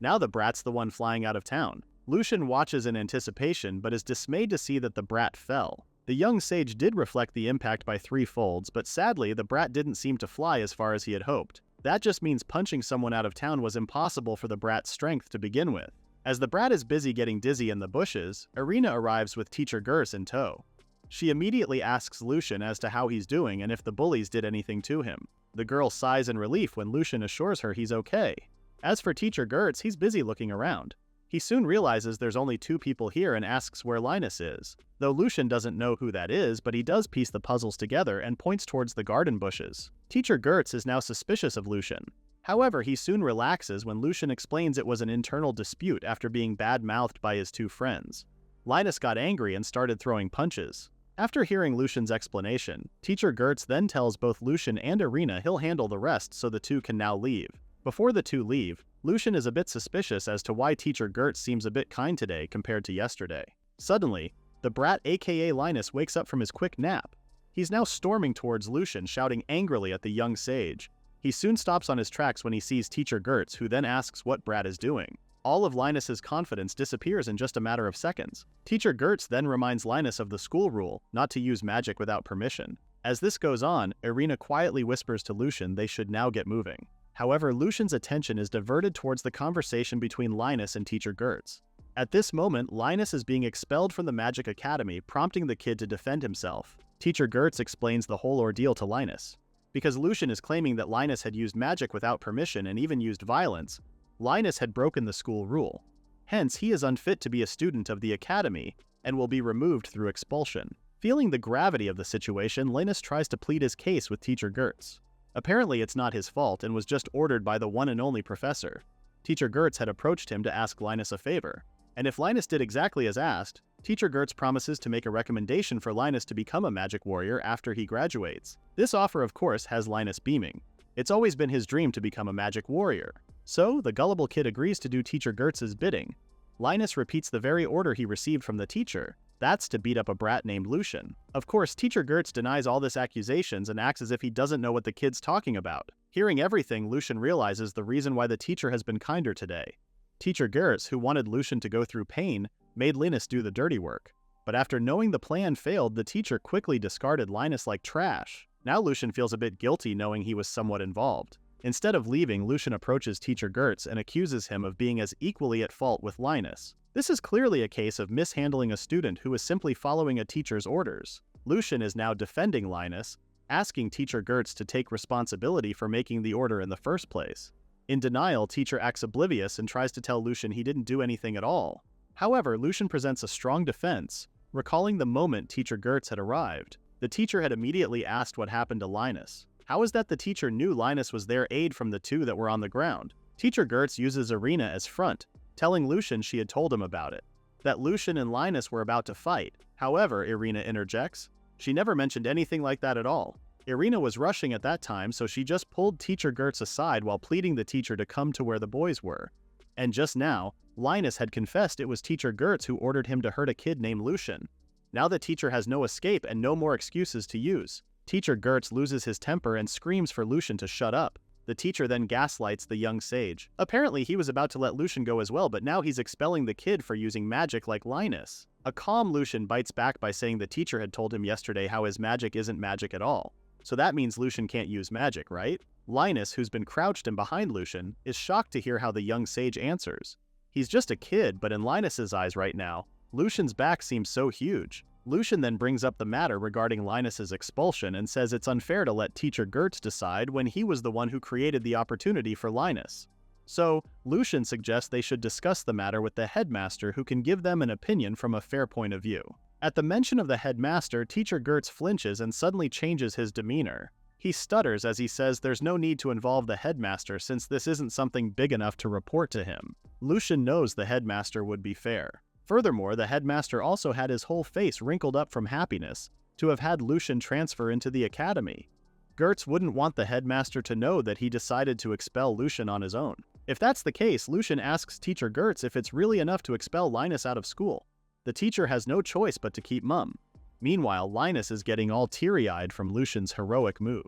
Now the brat's the one flying out of town. Lucien watches in anticipation, but is dismayed to see that the brat fell. The young sage did reflect the impact by 3 folds, but sadly, the brat didn't seem to fly as far as he had hoped. That just means punching someone out of town was impossible for the brat's strength to begin with. As the brat is busy getting dizzy in the bushes, Irina arrives with Teacher Gers in tow. She immediately asks Lucien as to how he's doing and if the bullies did anything to him. The girl sighs in relief when Lucien assures her he's okay. As for Teacher Gers, he's busy looking around. He soon realizes there's only 2 people here and asks where Linus is. Though Lucien doesn't know who that is, but he does piece the puzzles together and points towards the garden bushes. Teacher Gers is now suspicious of Lucien. However, he soon relaxes when Lucien explains it was an internal dispute after being bad-mouthed by his 2 friends. Linus got angry and started throwing punches. After hearing Lucien's explanation, Teacher Gers then tells both Lucien and Irina he'll handle the rest so the 2 can now leave. Before the 2 leave, Lucien is a bit suspicious as to why Teacher Gers seems a bit kind today compared to yesterday. Suddenly, the brat aka Linus wakes up from his quick nap. He's now storming towards Lucien, shouting angrily at the young sage. He soon stops on his tracks when he sees Teacher Gers, who then asks what brat is doing. All of Linus's confidence disappears in just a matter of seconds. Teacher Gers then reminds Linus of the school rule, not to use magic without permission. As this goes on, Irina quietly whispers to Lucien they should now get moving. However, Lucien's attention is diverted towards the conversation between Linus and Teacher Gers. At this moment, Linus is being expelled from the Magic Academy, prompting the kid to defend himself. Teacher Gers explains the whole ordeal to Linus. Because Lucien is claiming that Linus had used magic without permission and even used violence, Linus had broken the school rule. Hence, he is unfit to be a student of the academy and will be removed through expulsion. Feeling the gravity of the situation, Linus tries to plead his case with Teacher Gers. Apparently, it's not his fault and was just ordered by the one and only professor. Teacher Gers had approached him to ask Linus a favor, and if Linus did exactly as asked, Teacher Gers promises to make a recommendation for Linus to become a magic warrior after he graduates. This offer, of course, has Linus beaming. It's always been his dream to become a magic warrior. So, the gullible kid agrees to do Teacher Gers' bidding. Linus repeats the very order he received from the teacher. That's to beat up a brat named Lucien. Of course, Teacher Gers denies all this accusations and acts as if he doesn't know what the kid's talking about. Hearing everything, Lucien realizes the reason why the teacher has been kinder today. Teacher Gers, who wanted Lucien to go through pain, made Linus do the dirty work. But after knowing the plan failed, the teacher quickly discarded Linus like trash. Now Lucien feels a bit guilty knowing he was somewhat involved. Instead of leaving, Lucien approaches Teacher Gers and accuses him of being as equally at fault with Linus. This is clearly a case of mishandling a student who is simply following a teacher's orders. Lucien is now defending Linus, asking Teacher Gers to take responsibility for making the order in the first place. In denial, Teacher acts oblivious and tries to tell Lucien he didn't do anything at all. However, Lucien presents a strong defense, recalling the moment Teacher Gers had arrived. The teacher had immediately asked what happened to Linus. How is that the teacher knew Linus was their aide from the 2 that were on the ground? Teacher Gers uses Irina as front, telling Lucien she had told him about it. That Lucien and Linus were about to fight. However, Irina interjects, she never mentioned anything like that at all. Irina was rushing at that time, so she just pulled Teacher Gers aside while pleading the teacher to come to where the boys were. And just now, Linus had confessed it was Teacher Gers who ordered him to hurt a kid named Lucien. Now the teacher has no escape and no more excuses to use. Teacher Gers loses his temper and screams for Lucien to shut up. The teacher then gaslights the young sage. Apparently he was about to let Lucien go as well, but now he's expelling the kid for using magic like Linus. A calm Lucien bites back by saying the teacher had told him yesterday how his magic isn't magic at all. So that means Lucien can't use magic, right? Linus, who's been crouched in behind Lucien, is shocked to hear how the young sage answers. He's just a kid, but in Linus's eyes right now, Lucian's back seems so huge. Lucian then brings up the matter regarding Linus's expulsion and says it's unfair to let teacher Gertz decide when he was the one who created the opportunity for Linus. So, Lucian suggests they should discuss the matter with the headmaster, who can give them an opinion from a fair point of view. At the mention of the headmaster, teacher Gertz flinches and suddenly changes his demeanor. He stutters as he says there's no need to involve the headmaster since this isn't something big enough to report to him. Lucian knows the headmaster would be fair. Furthermore, the headmaster also had his whole face wrinkled up from happiness to have had Lucian transfer into the academy. Gertz wouldn't want the headmaster to know that he decided to expel Lucian on his own. If that's the case, Lucian asks teacher Gertz if it's really enough to expel Linus out of school. The teacher has no choice but to keep mum. Meanwhile, Linus is getting all teary-eyed from Lucian's heroic move.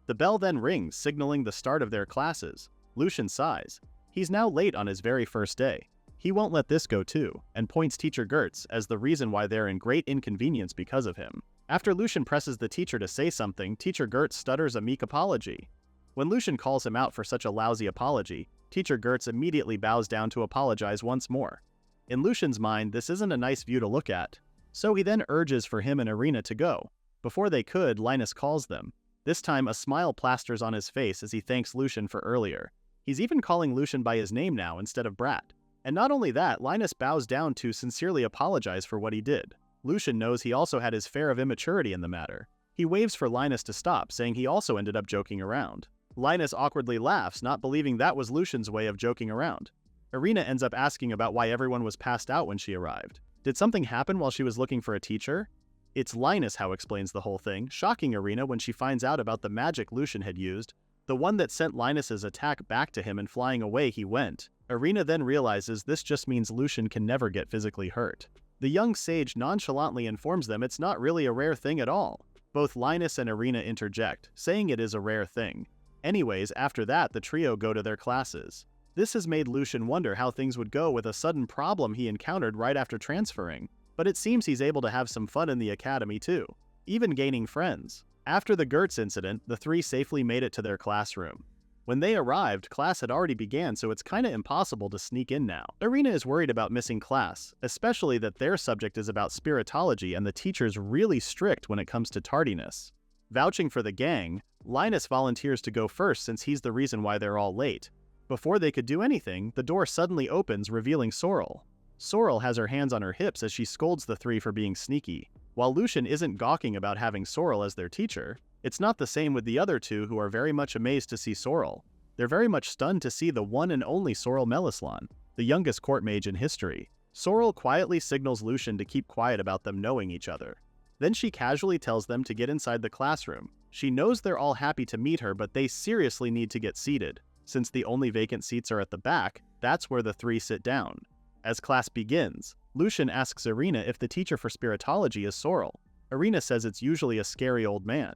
The bell then rings, signaling the start of their classes. Lucian sighs. He's now late on his very first day. He won't let this go too, and points teacher Gertz as the reason why they're in great inconvenience because of him. After Lucian presses the teacher to say something, teacher Gertz stutters a meek apology. When Lucian calls him out for such a lousy apology, teacher Gertz immediately bows down to apologize once more. In Lucian's mind, this isn't a nice view to look at, so he then urges for him and Irina to go. Before they could, Linus calls them. This time, a smile plasters on his face as he thanks Lucian for earlier. He's even calling Lucian by his name now instead of Brat. And not only that, Linus bows down to sincerely apologize for what he did. Lucian knows he also had his share of immaturity in the matter. He waves for Linus to stop, saying he also ended up joking around. Linus awkwardly laughs, not believing that was Lucian's way of joking around. Irina ends up asking about why everyone was passed out when she arrived. Did something happen while she was looking for a teacher? It's Linus how explains the whole thing, shocking Irina when she finds out about the magic Lucian had used, the one that sent Linus's attack back to him and flying away he went. Irina then realizes this just means Lucian can never get physically hurt. The young sage nonchalantly informs them it's not really a rare thing at all. Both Linus and Irina interject, saying it is a rare thing. Anyways, after that, the trio go to their classes. This has made Lucian wonder how things would go with a sudden problem he encountered right after transferring, but it seems he's able to have some fun in the academy too, even gaining friends. After the Gertz incident, the three safely made it to their classroom. When they arrived, class had already began, so it's kinda impossible to sneak in now. Irina is worried about missing class, especially that their subject is about spiritology and the teacher's really strict when it comes to tardiness. Vouching for the gang, Linus volunteers to go first since he's the reason why they're all late. Before they could do anything, the door suddenly opens, revealing Sorrel. Sorrel has her hands on her hips as she scolds the three for being sneaky. While Lucian isn't gawking about having Sorrel as their teacher, it's not the same with the other two, who are very much amazed to see Sorrel. They're very much stunned to see the one and only Sorrel Melislan, the youngest court mage in history. Sorrel quietly signals Lucian to keep quiet about them knowing each other. Then she casually tells them to get inside the classroom. She knows they're all happy to meet her, but they seriously need to get seated. Since the only vacant seats are at the back, that's where the three sit down. As class begins, Lucian asks Irina if the teacher for spiritology is Sorrel. Irina says it's usually a scary old man.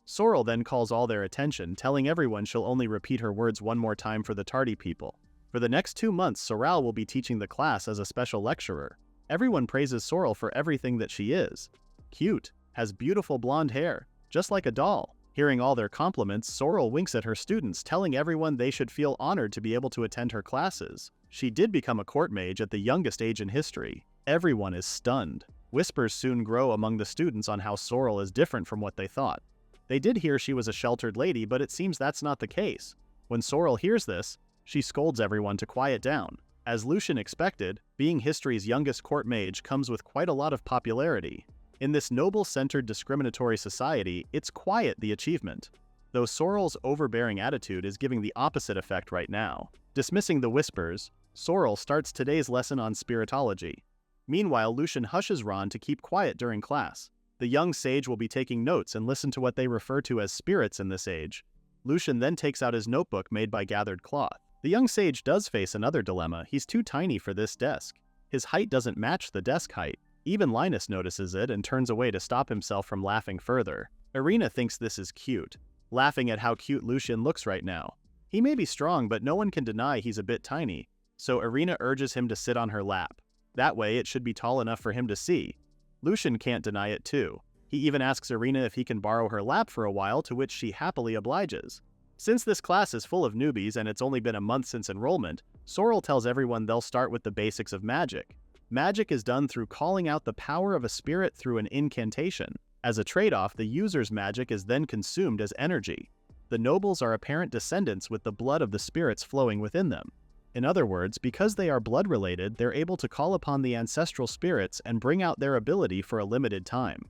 Sorrel then calls all their attention, telling everyone she'll only repeat her words one more time for the tardy people. For the next 2 months, Sorrel will be teaching the class as a special lecturer. Everyone praises Sorrel for everything that she is. Cute, has beautiful blonde hair, just like a doll. Hearing all their compliments, Sorrel winks at her students, telling everyone they should feel honored to be able to attend her classes. She did become a court mage at the youngest age in history. Everyone is stunned. Whispers soon grow among the students on how Sorrel is different from what they thought. They did hear she was a sheltered lady, but it seems that's not the case. When Sorrel hears this, she scolds everyone to quiet down. As Lucian expected, being history's youngest court mage comes with quite a lot of popularity. In this noble-centered discriminatory society, it's quiet the achievement. Though Sorrel's overbearing attitude is giving the opposite effect right now. Dismissing the whispers, Sorrel starts today's lesson on spiritology. Meanwhile, Lucian hushes Ron to keep quiet during class. The young sage will be taking notes and listen to what they refer to as spirits in this age. Lucian then takes out his notebook made by gathered cloth. The young sage does face another dilemma. He's too tiny for this desk. His height doesn't match the desk height. Even Linus notices it and turns away to stop himself from laughing further. Irina thinks this is cute, laughing at how cute Lucian looks right now. He may be strong, but no one can deny he's a bit tiny, so Irina urges him to sit on her lap. That way it should be tall enough for him to see. Lucian can't deny it too. He even asks Irina if he can borrow her lap for a while, to which she happily obliges. Since this class is full of newbies and it's only been a month since enrollment, Sorrel tells everyone they'll start with the basics of magic. Magic is done through calling out the power of a spirit through an incantation. As a trade-off, the user's magic is then consumed as energy. The nobles are apparent descendants with the blood of the spirits flowing within them. In other words, because they are blood-related, they're able to call upon the ancestral spirits and bring out their ability for a limited time.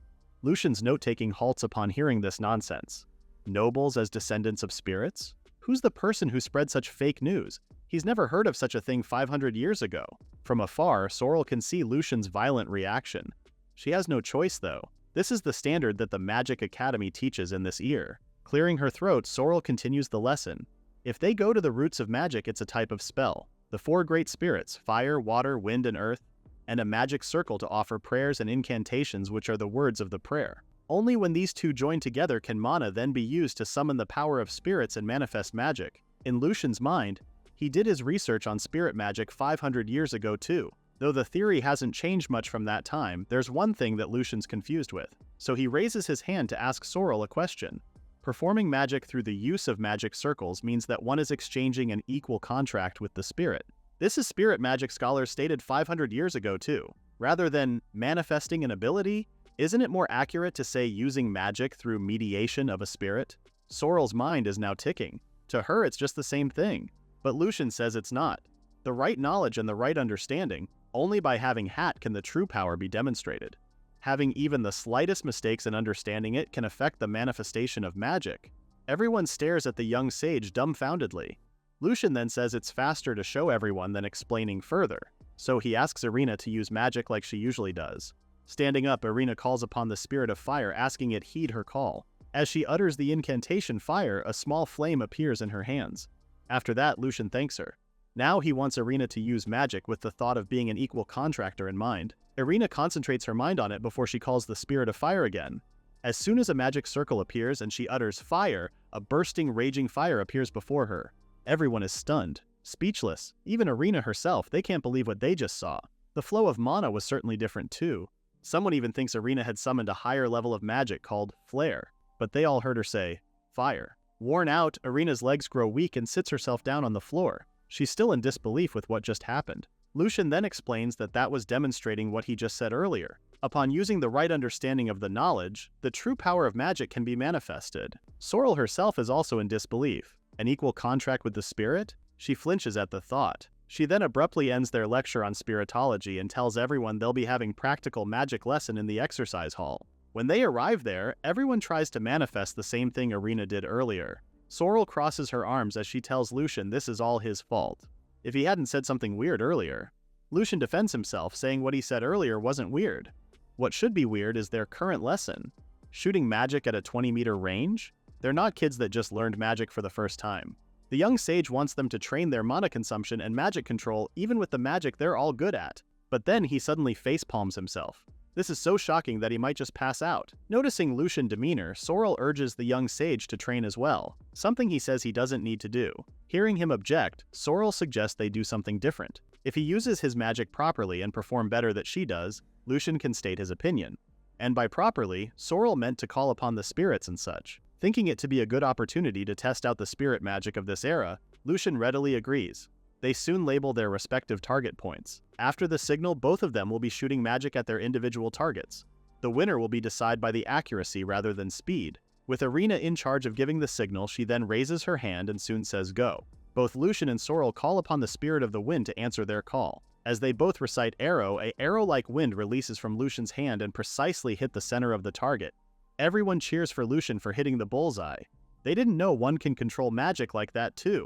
Lucien's note-taking halts upon hearing this nonsense. Nobles as descendants of spirits? Who's the person who spread such fake news? He's never heard of such a thing 500 years ago. From afar, Sorrel can see Lucien's violent reaction. She has no choice, though. This is the standard that the Magic Academy teaches in this year. Clearing her throat, Sorrel continues the lesson. If they go to the roots of magic, it's a type of spell. The four great spirits, fire, water, wind, and earth, and a magic circle to offer prayers and incantations, which are the words of the prayer. Only when these two join together can mana then be used to summon the power of spirits and manifest magic. In Lucien's mind, he did his research on spirit magic 500 years ago too. Though the theory hasn't changed much from that time, there's one thing that Lucien's confused with. So he raises his hand to ask Sorrel a question. Performing magic through the use of magic circles means that one is exchanging an equal contract with the spirit. This is spirit magic scholars stated 500 years ago too. Rather than manifesting an ability, isn't it more accurate to say using magic through mediation of a spirit? Sorrel's mind is now ticking. To her, it's just the same thing. But Lucien says it's not. The right knowledge and the right understanding, only by having hat can the true power be demonstrated. Having even the slightest mistakes in understanding it can affect the manifestation of magic. Everyone stares at the young sage dumbfoundedly. Lucien then says it's faster to show everyone than explaining further, so he asks Irina to use magic like she usually does. Standing up, Irina calls upon the spirit of fire, asking it heed her call. As she utters the incantation fire, a small flame appears in her hands. After that, Lucien thanks her. Now he wants Irina to use magic with the thought of being an equal contractor in mind. Irina concentrates her mind on it before she calls the spirit of fire again. As soon as a magic circle appears and she utters fire, a bursting, raging fire appears before her. Everyone is stunned, speechless. Even Irina herself, they can't believe what they just saw. The flow of mana was certainly different too. Someone even thinks Irina had summoned a higher level of magic called flare, but they all heard her say, fire. Worn out, Irina's legs grow weak and sits herself down on the floor. She's still in disbelief with what just happened. Lucien then explains that was demonstrating what he just said earlier. Upon using the right understanding of the knowledge, the true power of magic can be manifested. Sorrel herself is also in disbelief. An equal contract with the spirit? She flinches at the thought. She then abruptly ends their lecture on spiritology and tells everyone they'll be having practical magic lesson in the exercise hall. When they arrive there, everyone tries to manifest the same thing Irina did earlier. Sorrel crosses her arms as she tells Lucien this is all his fault. If he hadn't said something weird earlier. Lucien defends himself, saying what he said earlier wasn't weird. What should be weird is their current lesson. Shooting magic at a 20-meter range? They're not kids that just learned magic for the first time. The young sage wants them to train their mana consumption and magic control even with the magic they're all good at. But then he suddenly facepalms himself. This is so shocking that he might just pass out. Noticing Lucien's demeanor, Sorrel urges the young sage to train as well, something he says he doesn't need to do. Hearing him object, Sorrel suggests they do something different. If he uses his magic properly and perform better than she does, Lucien can state his opinion. And by properly, Sorrel meant to call upon the spirits and such. Thinking it to be a good opportunity to test out the spirit magic of this era, Lucien readily agrees. They soon label their respective target points. After the signal, both of them will be shooting magic at their individual targets. The winner will be decided by the accuracy rather than speed. With Irina in charge of giving the signal, she then raises her hand and soon says go. Both Lucien and Sorrel call upon the spirit of the wind to answer their call. As they both recite arrow, an arrow-like wind releases from Lucien's hand and precisely hit the center of the target. Everyone cheers for Lucien for hitting the bullseye. They didn't know one can control magic like that too.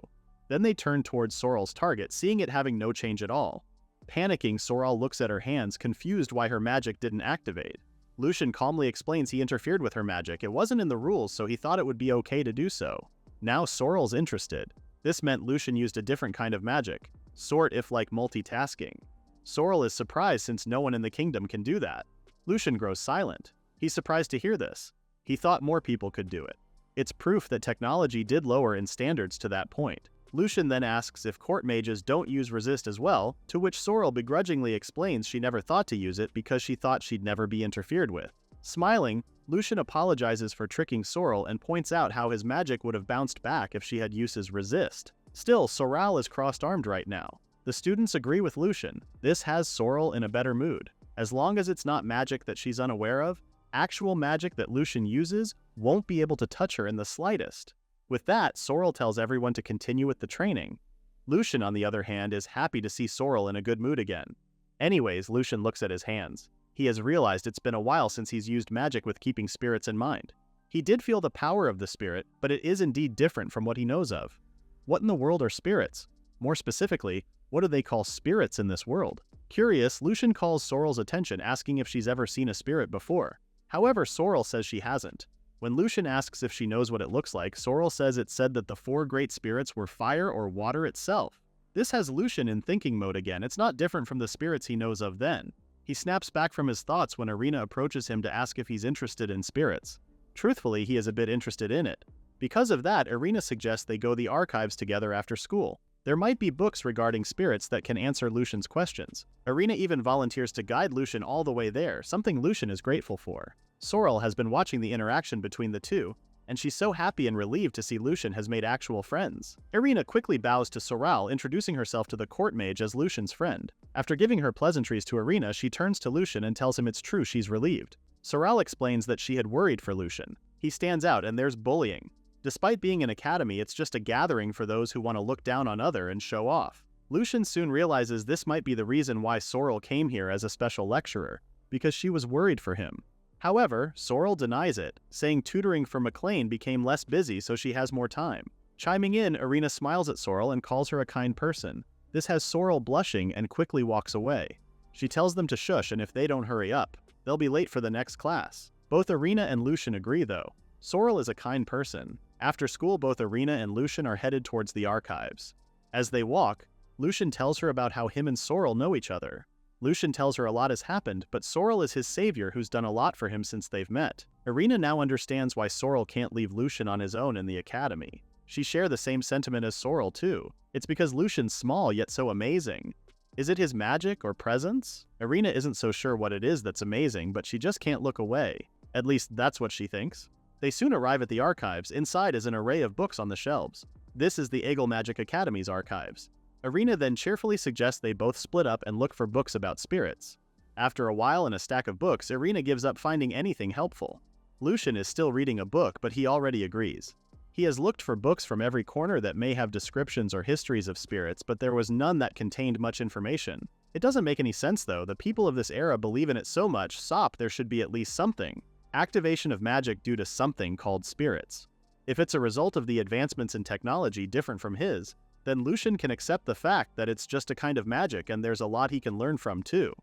Then they turn towards Sorrel's target, seeing it having no change at all. Panicking, Sorrel looks at her hands, confused why her magic didn't activate. Lucien calmly explains he interfered with her magic. It wasn't in the rules, so he thought it would be okay to do so. Now Sorrel's interested. This meant Lucien used a different kind of magic, sort if like multitasking. Sorrel is surprised since no one in the kingdom can do that. Lucien grows silent. He's surprised to hear this. He thought more people could do it. It's proof that technology did lower in standards to that point. Lucien then asks if court mages don't use resist as well, to which Sorrel begrudgingly explains she never thought to use it because she thought she'd never be interfered with. Smiling, Lucien apologizes for tricking Sorrel and points out how his magic would have bounced back if she had used his resist. Still, Sorrel is crossed-armed right now. The students agree with Lucien. This has Sorrel in a better mood. As long as it's not magic that she's unaware of, actual magic that Lucien uses won't be able to touch her in the slightest. With that, Sorrel tells everyone to continue with the training. Lucien, on the other hand, is happy to see Sorrel in a good mood again. Anyways, Lucien looks at his hands. He has realized it's been a while since he's used magic with keeping spirits in mind. He did feel the power of the spirit, but it is indeed different from what he knows of. What in the world are spirits? More specifically, what do they call spirits in this world? Curious, Lucien calls Sorrel's attention, asking if she's ever seen a spirit before. However, Sorrel says she hasn't. When Lucien asks if she knows what it looks like, Sorrel says it said that the 4 great spirits were fire or water itself. This has Lucien in thinking mode again. It's not different from the spirits he knows of then. He snaps back from his thoughts when Irina approaches him to ask if he's interested in spirits. Truthfully, he is a bit interested in it. Because of that, Irina suggests they go the archives together after school. There might be books regarding spirits that can answer Lucien's questions. Irina even volunteers to guide Lucien all the way there, something Lucien is grateful for. Sorrel has been watching the interaction between the two, and she's so happy and relieved to see Lucien has made actual friends. Irina quickly bows to Sorrel, introducing herself to the court mage as Lucien's friend. After giving her pleasantries to Irina, she turns to Lucien and tells him it's true she's relieved. Sorrel explains that she had worried for Lucien. He stands out and there's bullying. Despite being an academy, it's just a gathering for those who want to look down on other and show off. Lucien soon realizes this might be the reason why Sorrel came here as a special lecturer, because she was worried for him. However, Sorrel denies it, saying tutoring for McLean became less busy so she has more time. Chiming in, Irina smiles at Sorrel and calls her a kind person. This has Sorrel blushing and quickly walks away. She tells them to shush, and if they don't hurry up, they'll be late for the next class. Both Irina and Lucien agree though. Sorrel is a kind person. After school, both Irina and Lucien are headed towards the archives. As they walk, Lucien tells her about how him and Sorrel know each other. Lucien tells her a lot has happened, but Sorrel is his savior who's done a lot for him since they've met. Irina now understands why Sorrel can't leave Lucien on his own in the academy. She shares the same sentiment as Sorrel too. It's because Lucien's small yet so amazing. Is it his magic or presence? Irina isn't so sure what it is that's amazing, but she just can't look away. At least that's what she thinks. They soon arrive at the archives. Inside is an array of books on the shelves. This is the Eagle Magic Academy's archives. Irina then cheerfully suggests they both split up and look for books about spirits. After a while and a stack of books, Irina gives up finding anything helpful. Lucien is still reading a book, but he already agrees. He has looked for books from every corner that may have descriptions or histories of spirits, but there was none that contained much information. It doesn't make any sense though. The people of this era believe in it so much, there should be at least something. Activation of magic due to something called spirits. If it's a result of the advancements in technology different from his, then Lucien can accept the fact that it's just a kind of magic and there's a lot he can learn from too.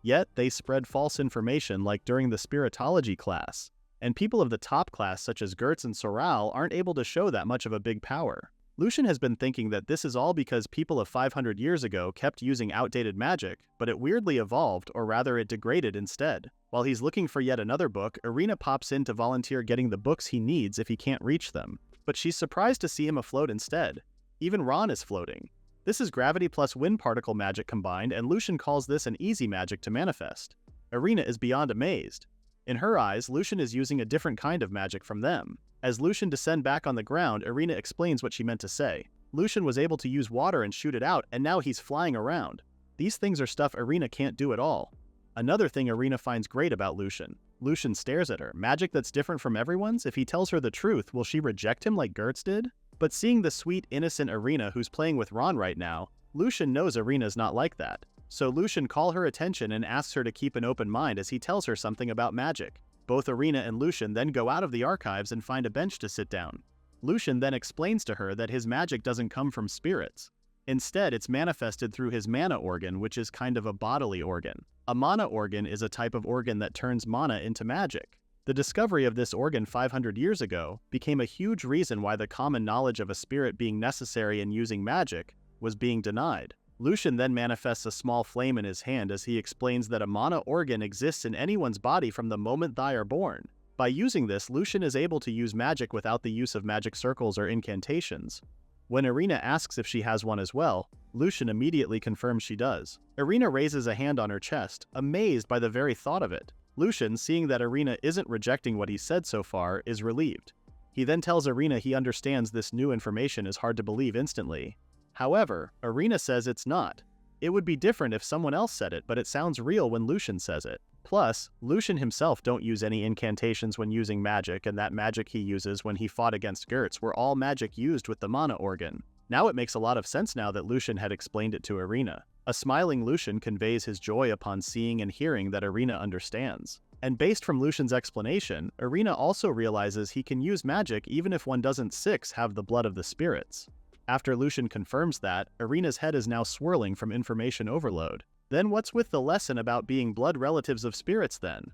Yet, they spread false information like during the spiritology class, and people of the top class such as Gertz and Sorrel aren't able to show that much of a big power. Lucien has been thinking that this is all because people of 500 years ago kept using outdated magic, but it weirdly evolved, or rather it degraded instead. While he's looking for yet another book, Irina pops in to volunteer getting the books he needs if he can't reach them. But she's surprised to see him afloat instead. Even Ron is floating. This is gravity plus wind particle magic combined, and Lucien calls this an easy magic to manifest. Irina is beyond amazed. In her eyes, Lucien is using a different kind of magic from them. As Lucien descends back on the ground, Irina explains what she meant to say. Lucien was able to use water and shoot it out, and now he's flying around. These things are stuff Irina can't do at all. Another thing Irina finds great about Lucien. Lucien stares at her. Magic that's different from everyone's? If he tells her the truth, will she reject him like Gertz did? But seeing the sweet, innocent Irina who's playing with Ron right now, Lucien knows Irina's not like that. So Lucien calls her attention and asks her to keep an open mind as he tells her something about magic. Both Irina and Lucien then go out of the archives and find a bench to sit down. Lucien then explains to her that his magic doesn't come from spirits. Instead, it's manifested through his mana organ, which is kind of a bodily organ. A mana organ is a type of organ that turns mana into magic. The discovery of this organ 500 years ago became a huge reason why the common knowledge of a spirit being necessary in using magic was being denied. Lucien then manifests a small flame in his hand as he explains that a mana organ exists in anyone's body from the moment they are born. By using this, Lucien is able to use magic without the use of magic circles or incantations. When Irina asks if she has one as well, Lucien immediately confirms she does. Irina raises a hand on her chest, amazed by the very thought of it. Lucien, seeing that Irina isn't rejecting what he said so far, is relieved. He then tells Irina he understands this new information is hard to believe instantly. However, Irina says it's not. It would be different if someone else said it, but it sounds real when Lucien says it. Plus, Lucien himself don't use any incantations when using magic, and that magic he uses when he fought against Gertz were all magic used with the mana organ. Now it makes a lot of sense now that Lucien had explained it to Irina. A smiling Lucien conveys his joy upon seeing and hearing that Irina understands. And based from Lucien's explanation, Irina also realizes he can use magic even if one doesn't have the blood of the spirits. After Lucien confirms that, Irina's head is now swirling from information overload. Then what's with the lesson about being blood relatives of spirits then?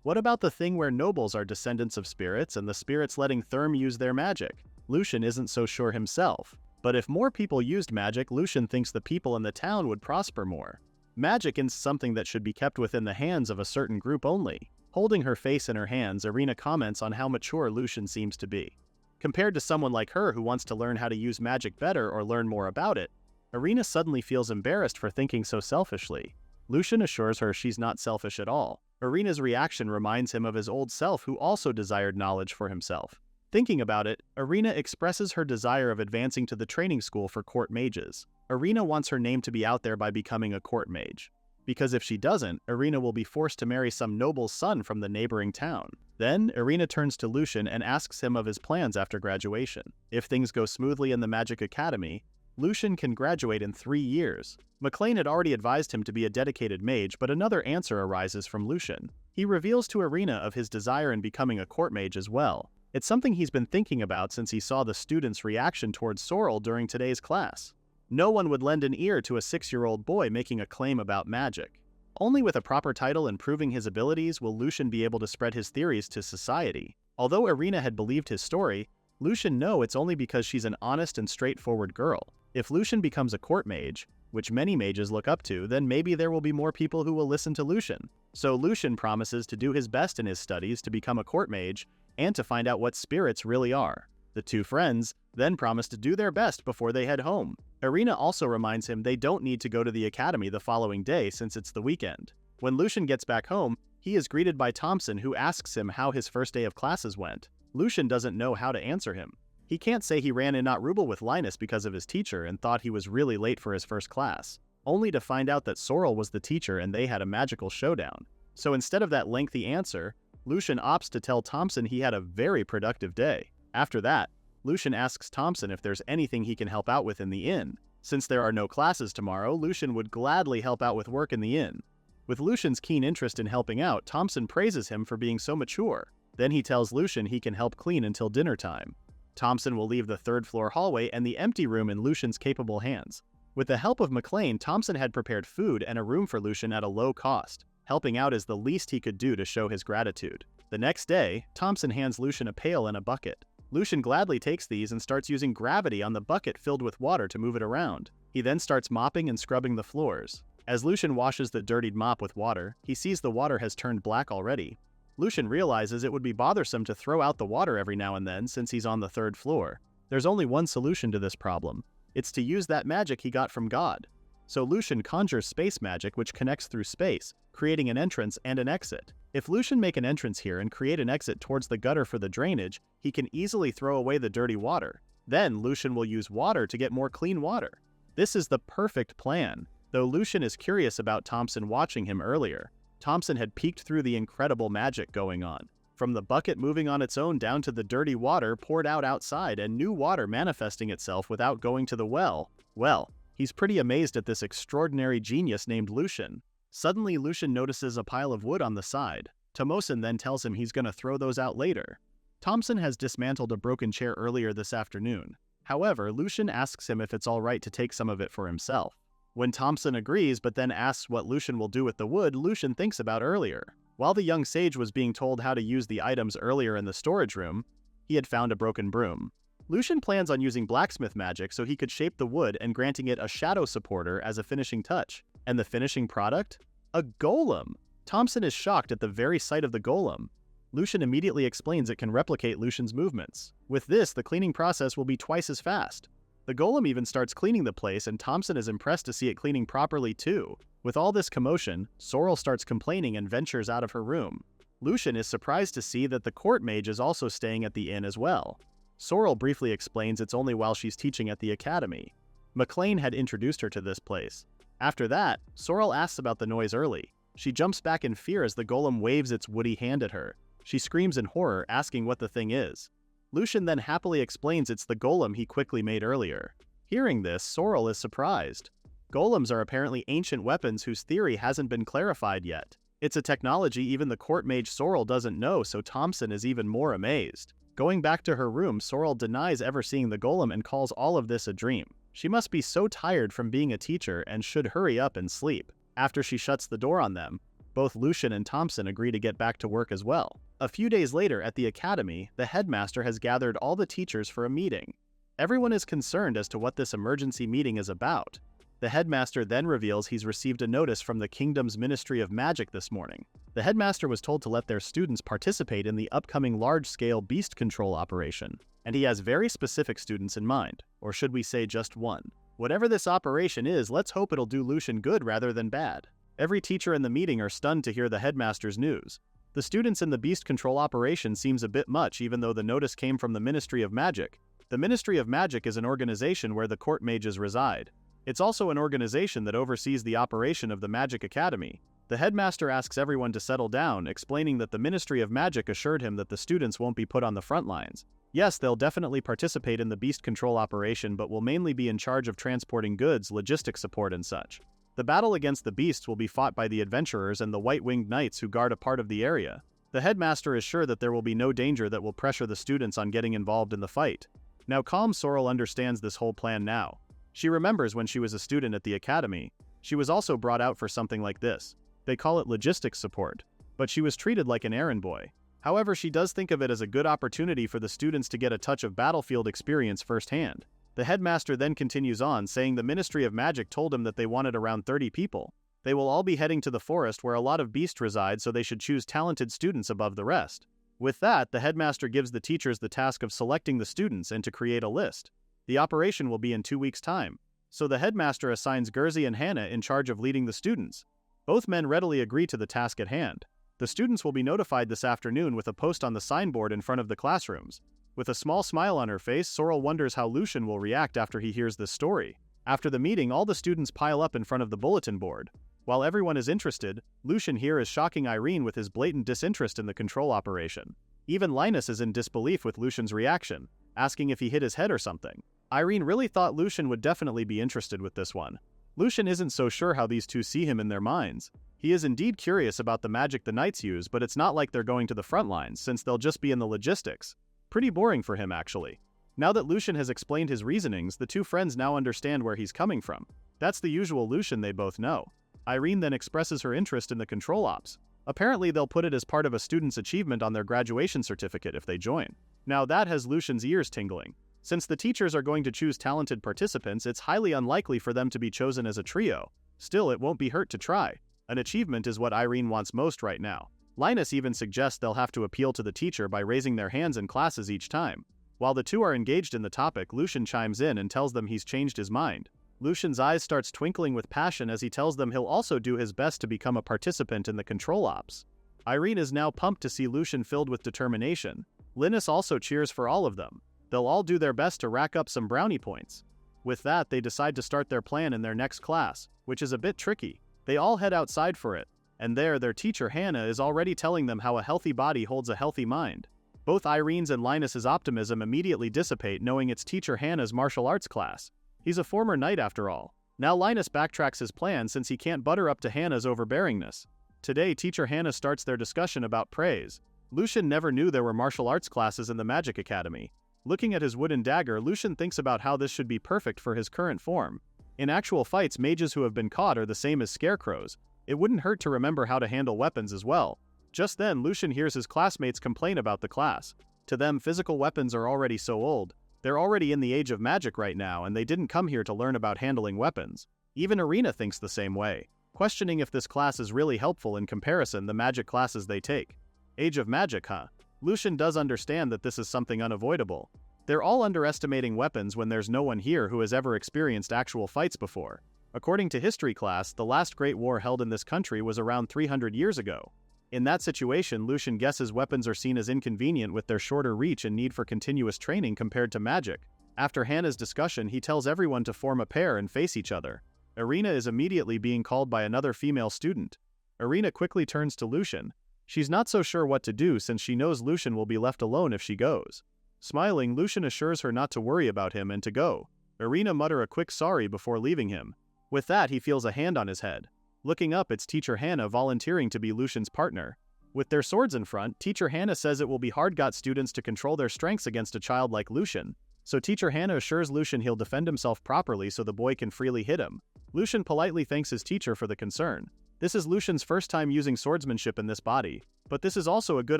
What about the thing where nobles are descendants of spirits and the spirits letting Therm use their magic? Lucien isn't so sure himself. But if more people used magic, Lucien thinks the people in the town would prosper more. Magic is something that should be kept within the hands of a certain group only. Holding her face in her hands, Irina comments on how mature Lucien seems to be. Compared to someone like her who wants to learn how to use magic better or learn more about it, Irina suddenly feels embarrassed for thinking so selfishly. Lucien assures her she's not selfish at all. Irina's reaction reminds him of his old self who also desired knowledge for himself. Thinking about it, Irina expresses her desire of advancing to the training school for court mages. Irina wants her name to be out there by becoming a court mage. Because if she doesn't, Irina will be forced to marry some noble's son from the neighboring town. Then, Irina turns to Lucien and asks him of his plans after graduation. If things go smoothly in the Magic Academy, Lucien can graduate in 3 years. McLean had already advised him to be a dedicated mage, but another answer arises from Lucien. He reveals to Irina of his desire in becoming a court mage as well. It's something he's been thinking about since he saw the students' reaction towards sorcerer during today's class. No one would lend an ear to a 6-year-old boy making a claim about magic. Only with a proper title and proving his abilities will Lucien be able to spread his theories to society. Although Irina had believed his story, Lucien knows it's only because she's an honest and straightforward girl. If Lucien becomes a court mage, which many mages look up to, then maybe there will be more people who will listen to Lucien. So Lucien promises to do his best in his studies to become a court mage and to find out what spirits really are. The two friends then promise to do their best before they head home. Irina also reminds him they don't need to go to the academy the following day since it's the weekend. When Lucien gets back home, he is greeted by Thompson, who asks him how his first day of classes went. Lucien doesn't know how to answer him. He can't say he ran in not Rubel with Linus because of his teacher and thought he was really late for his first class, only to find out that Sorrel was the teacher and they had a magical showdown. So instead of that lengthy answer, Lucien opts to tell Thompson he had a very productive day. After that, Lucien asks Thompson if there's anything he can help out with in the inn. Since there are no classes tomorrow, Lucien would gladly help out with work in the inn. With Lucien's keen interest in helping out, Thompson praises him for being so mature. Then he tells Lucien he can help clean until dinner time. Thompson will leave the third-floor hallway and the empty room in Lucien's capable hands. With the help of McLean, Thompson had prepared food and a room for Lucien at a low cost. Helping out is the least he could do to show his gratitude. The next day, Thompson hands Lucien a pail and a bucket. Lucien gladly takes these and starts using gravity on the bucket filled with water to move it around. He then starts mopping and scrubbing the floors. As Lucien washes the dirtied mop with water, he sees the water has turned black already. Lucien realizes it would be bothersome to throw out the water every now and then since he's on the 3rd floor. There's only one solution to this problem. It's to use that magic he got from God. So Lucien conjures space magic which connects through space, creating an entrance and an exit. If Lucien make an entrance here and create an exit towards the gutter for the drainage, he can easily throw away the dirty water. Then Lucien will use water to get more clean water. This is the perfect plan, though Lucien is curious about Thompson watching him earlier. Thompson had peeked through the incredible magic going on. From the bucket moving on its own down to the dirty water poured out outside and new water manifesting itself without going to the well. Well, he's pretty amazed at this extraordinary genius named Lucien. Suddenly, Lucien notices a pile of wood on the side. Tomosin then tells him he's gonna throw those out later. Thompson has dismantled a broken chair earlier this afternoon. However, Lucien asks him if it's alright to take some of it for himself. When Thompson agrees but then asks what Lucien will do with the wood, Lucien thinks about earlier. While the young sage was being told how to use the items earlier in the storage room, he had found a broken broom. Lucien plans on using blacksmith magic so he could shape the wood and granting it a shadow supporter as a finishing touch. And the finishing product? A golem! Thompson is shocked at the very sight of the golem. Lucien immediately explains it can replicate Lucien's movements. With this, the cleaning process will be twice as fast. The golem even starts cleaning the place, and Thompson is impressed to see it cleaning properly too. With all this commotion, Sorrel starts complaining and ventures out of her room. Lucien is surprised to see that the court mage is also staying at the inn as well. Sorrel briefly explains it's only while she's teaching at the academy. McLean had introduced her to this place. After that, Sorrel asks about the noise early. She jumps back in fear as the golem waves its woody hand at her. She screams in horror, asking what the thing is. Lucien then happily explains it's the golem he quickly made earlier. Hearing this, Sorrel is surprised. Golems are apparently ancient weapons whose theory hasn't been clarified yet. It's a technology even the court mage Sorrel doesn't know, so Thompson is even more amazed. Going back to her room, Sorrel denies ever seeing the golem and calls all of this a dream. She must be so tired from being a teacher and should hurry up and sleep. After she shuts the door on them, both Lucien and Thompson agree to get back to work as well. A few days later at the academy, the headmaster has gathered all the teachers for a meeting. Everyone is concerned as to what this emergency meeting is about. The headmaster then reveals he's received a notice from the kingdom's Ministry of Magic this morning. The headmaster was told to let their students participate in the upcoming large-scale beast control operation, and he has very specific students in mind, or should we say just one. Whatever this operation is, let's hope it'll do Lucien good rather than bad. Every teacher in the meeting are stunned to hear the headmaster's news. The students in the beast control operation seems a bit much even though the notice came from the Ministry of Magic. The Ministry of Magic is an organization where the court mages reside. It's also an organization that oversees the operation of the Magic Academy. The headmaster asks everyone to settle down, explaining that the Ministry of Magic assured him that the students won't be put on the front lines. Yes, they'll definitely participate in the beast control operation, but will mainly be in charge of transporting goods, logistic support and such. The battle against the beasts will be fought by the adventurers and the white-winged knights who guard a part of the area. The headmaster is sure that there will be no danger that will pressure the students on getting involved in the fight. Now calm Sorrel understands this whole plan now. She remembers when she was a student at the academy, she was also brought out for something like this. They call it logistics support, but she was treated like an errand boy. However, she does think of it as a good opportunity for the students to get a touch of battlefield experience firsthand. The headmaster then continues on, saying the Ministry of Magic told him that they wanted around 30 people. They will all be heading to the forest where a lot of beasts reside, so they should choose talented students above the rest. With that, the headmaster gives the teachers the task of selecting the students and to create a list. The operation will be in 2 weeks' time, so the headmaster assigns Gersey and Hannah in charge of leading the students. Both men readily agree to the task at hand. The students will be notified this afternoon with a post on the signboard in front of the classrooms. With a small smile on her face, Sorrel wonders how Lucien will react after he hears this story. After the meeting, all the students pile up in front of the bulletin board. While everyone is interested, Lucien here is shocking Irene with his blatant disinterest in the control operation. Even Linus is in disbelief with Lucien's reaction, asking if he hit his head or something. Irene really thought Lucien would definitely be interested with this one. Lucien isn't so sure how these two see him in their minds. He is indeed curious about the magic the knights use, but it's not like they're going to the front lines, since they'll just be in the logistics. Pretty boring for him, actually. Now that Lucien has explained his reasonings, the two friends now understand where he's coming from. That's the usual Lucien they both know. Irene then expresses her interest in the control ops. Apparently they'll put it as part of a student's achievement on their graduation certificate if they join. Now that has Lucien's ears tingling. Since the teachers are going to choose talented participants, it's highly unlikely for them to be chosen as a trio. Still, it won't be hurt to try. An achievement is what Irene wants most right now. Linus even suggests they'll have to appeal to the teacher by raising their hands in classes each time. While the two are engaged in the topic, Lucien chimes in and tells them he's changed his mind. Lucien's eyes starts twinkling with passion as he tells them he'll also do his best to become a participant in the control ops. Irene is now pumped to see Lucien filled with determination. Linus also cheers for all of them. They'll all do their best to rack up some brownie points. With that, they decide to start their plan in their next class, which is a bit tricky. They all head outside for it, and there their teacher Hannah is already telling them how a healthy body holds a healthy mind. Both Irene's and Linus's optimism immediately dissipate knowing it's teacher Hannah's martial arts class. He's a former knight after all. Now Linus backtracks his plan since he can't butter up to Hannah's overbearingness. Today, teacher Hannah starts their discussion about praise. Lucien never knew there were martial arts classes in the Magic Academy. Looking at his wooden dagger, Lucien thinks about how this should be perfect for his current form. In actual fights, mages who have been caught are the same as scarecrows. It wouldn't hurt to remember how to handle weapons as well. Just then, Lucien hears his classmates complain about the class. To them, physical weapons are already so old. They're already in the age of magic right now, and they didn't come here to learn about handling weapons. Even Irina thinks the same way, questioning if this class is really helpful in comparison the magic classes they take. Age of magic, huh? Lucien does understand that this is something unavoidable. They're all underestimating weapons when there's no one here who has ever experienced actual fights before. According to history class, the last great war held in this country was around 300 years ago. In that situation, Lucien guesses weapons are seen as inconvenient with their shorter reach and need for continuous training compared to magic. After Hannah's discussion, he tells everyone to form a pair and face each other. Irina is immediately being called by another female student. Irina quickly turns to Lucien. She's not so sure what to do since she knows Lucien will be left alone if she goes. Smiling, Lucien assures her not to worry about him and to go. Irina mutters a quick sorry before leaving him. With that, he feels a hand on his head. Looking up, it's Teacher Hannah volunteering to be Lucien's partner. With their swords in front, Teacher Hannah says it will be hard got students to control their strengths against a child like Lucien. So Teacher Hannah assures Lucien he'll defend himself properly so the boy can freely hit him. Lucien politely thanks his teacher for the concern. This is Lucien's first time using swordsmanship in this body, but this is also a good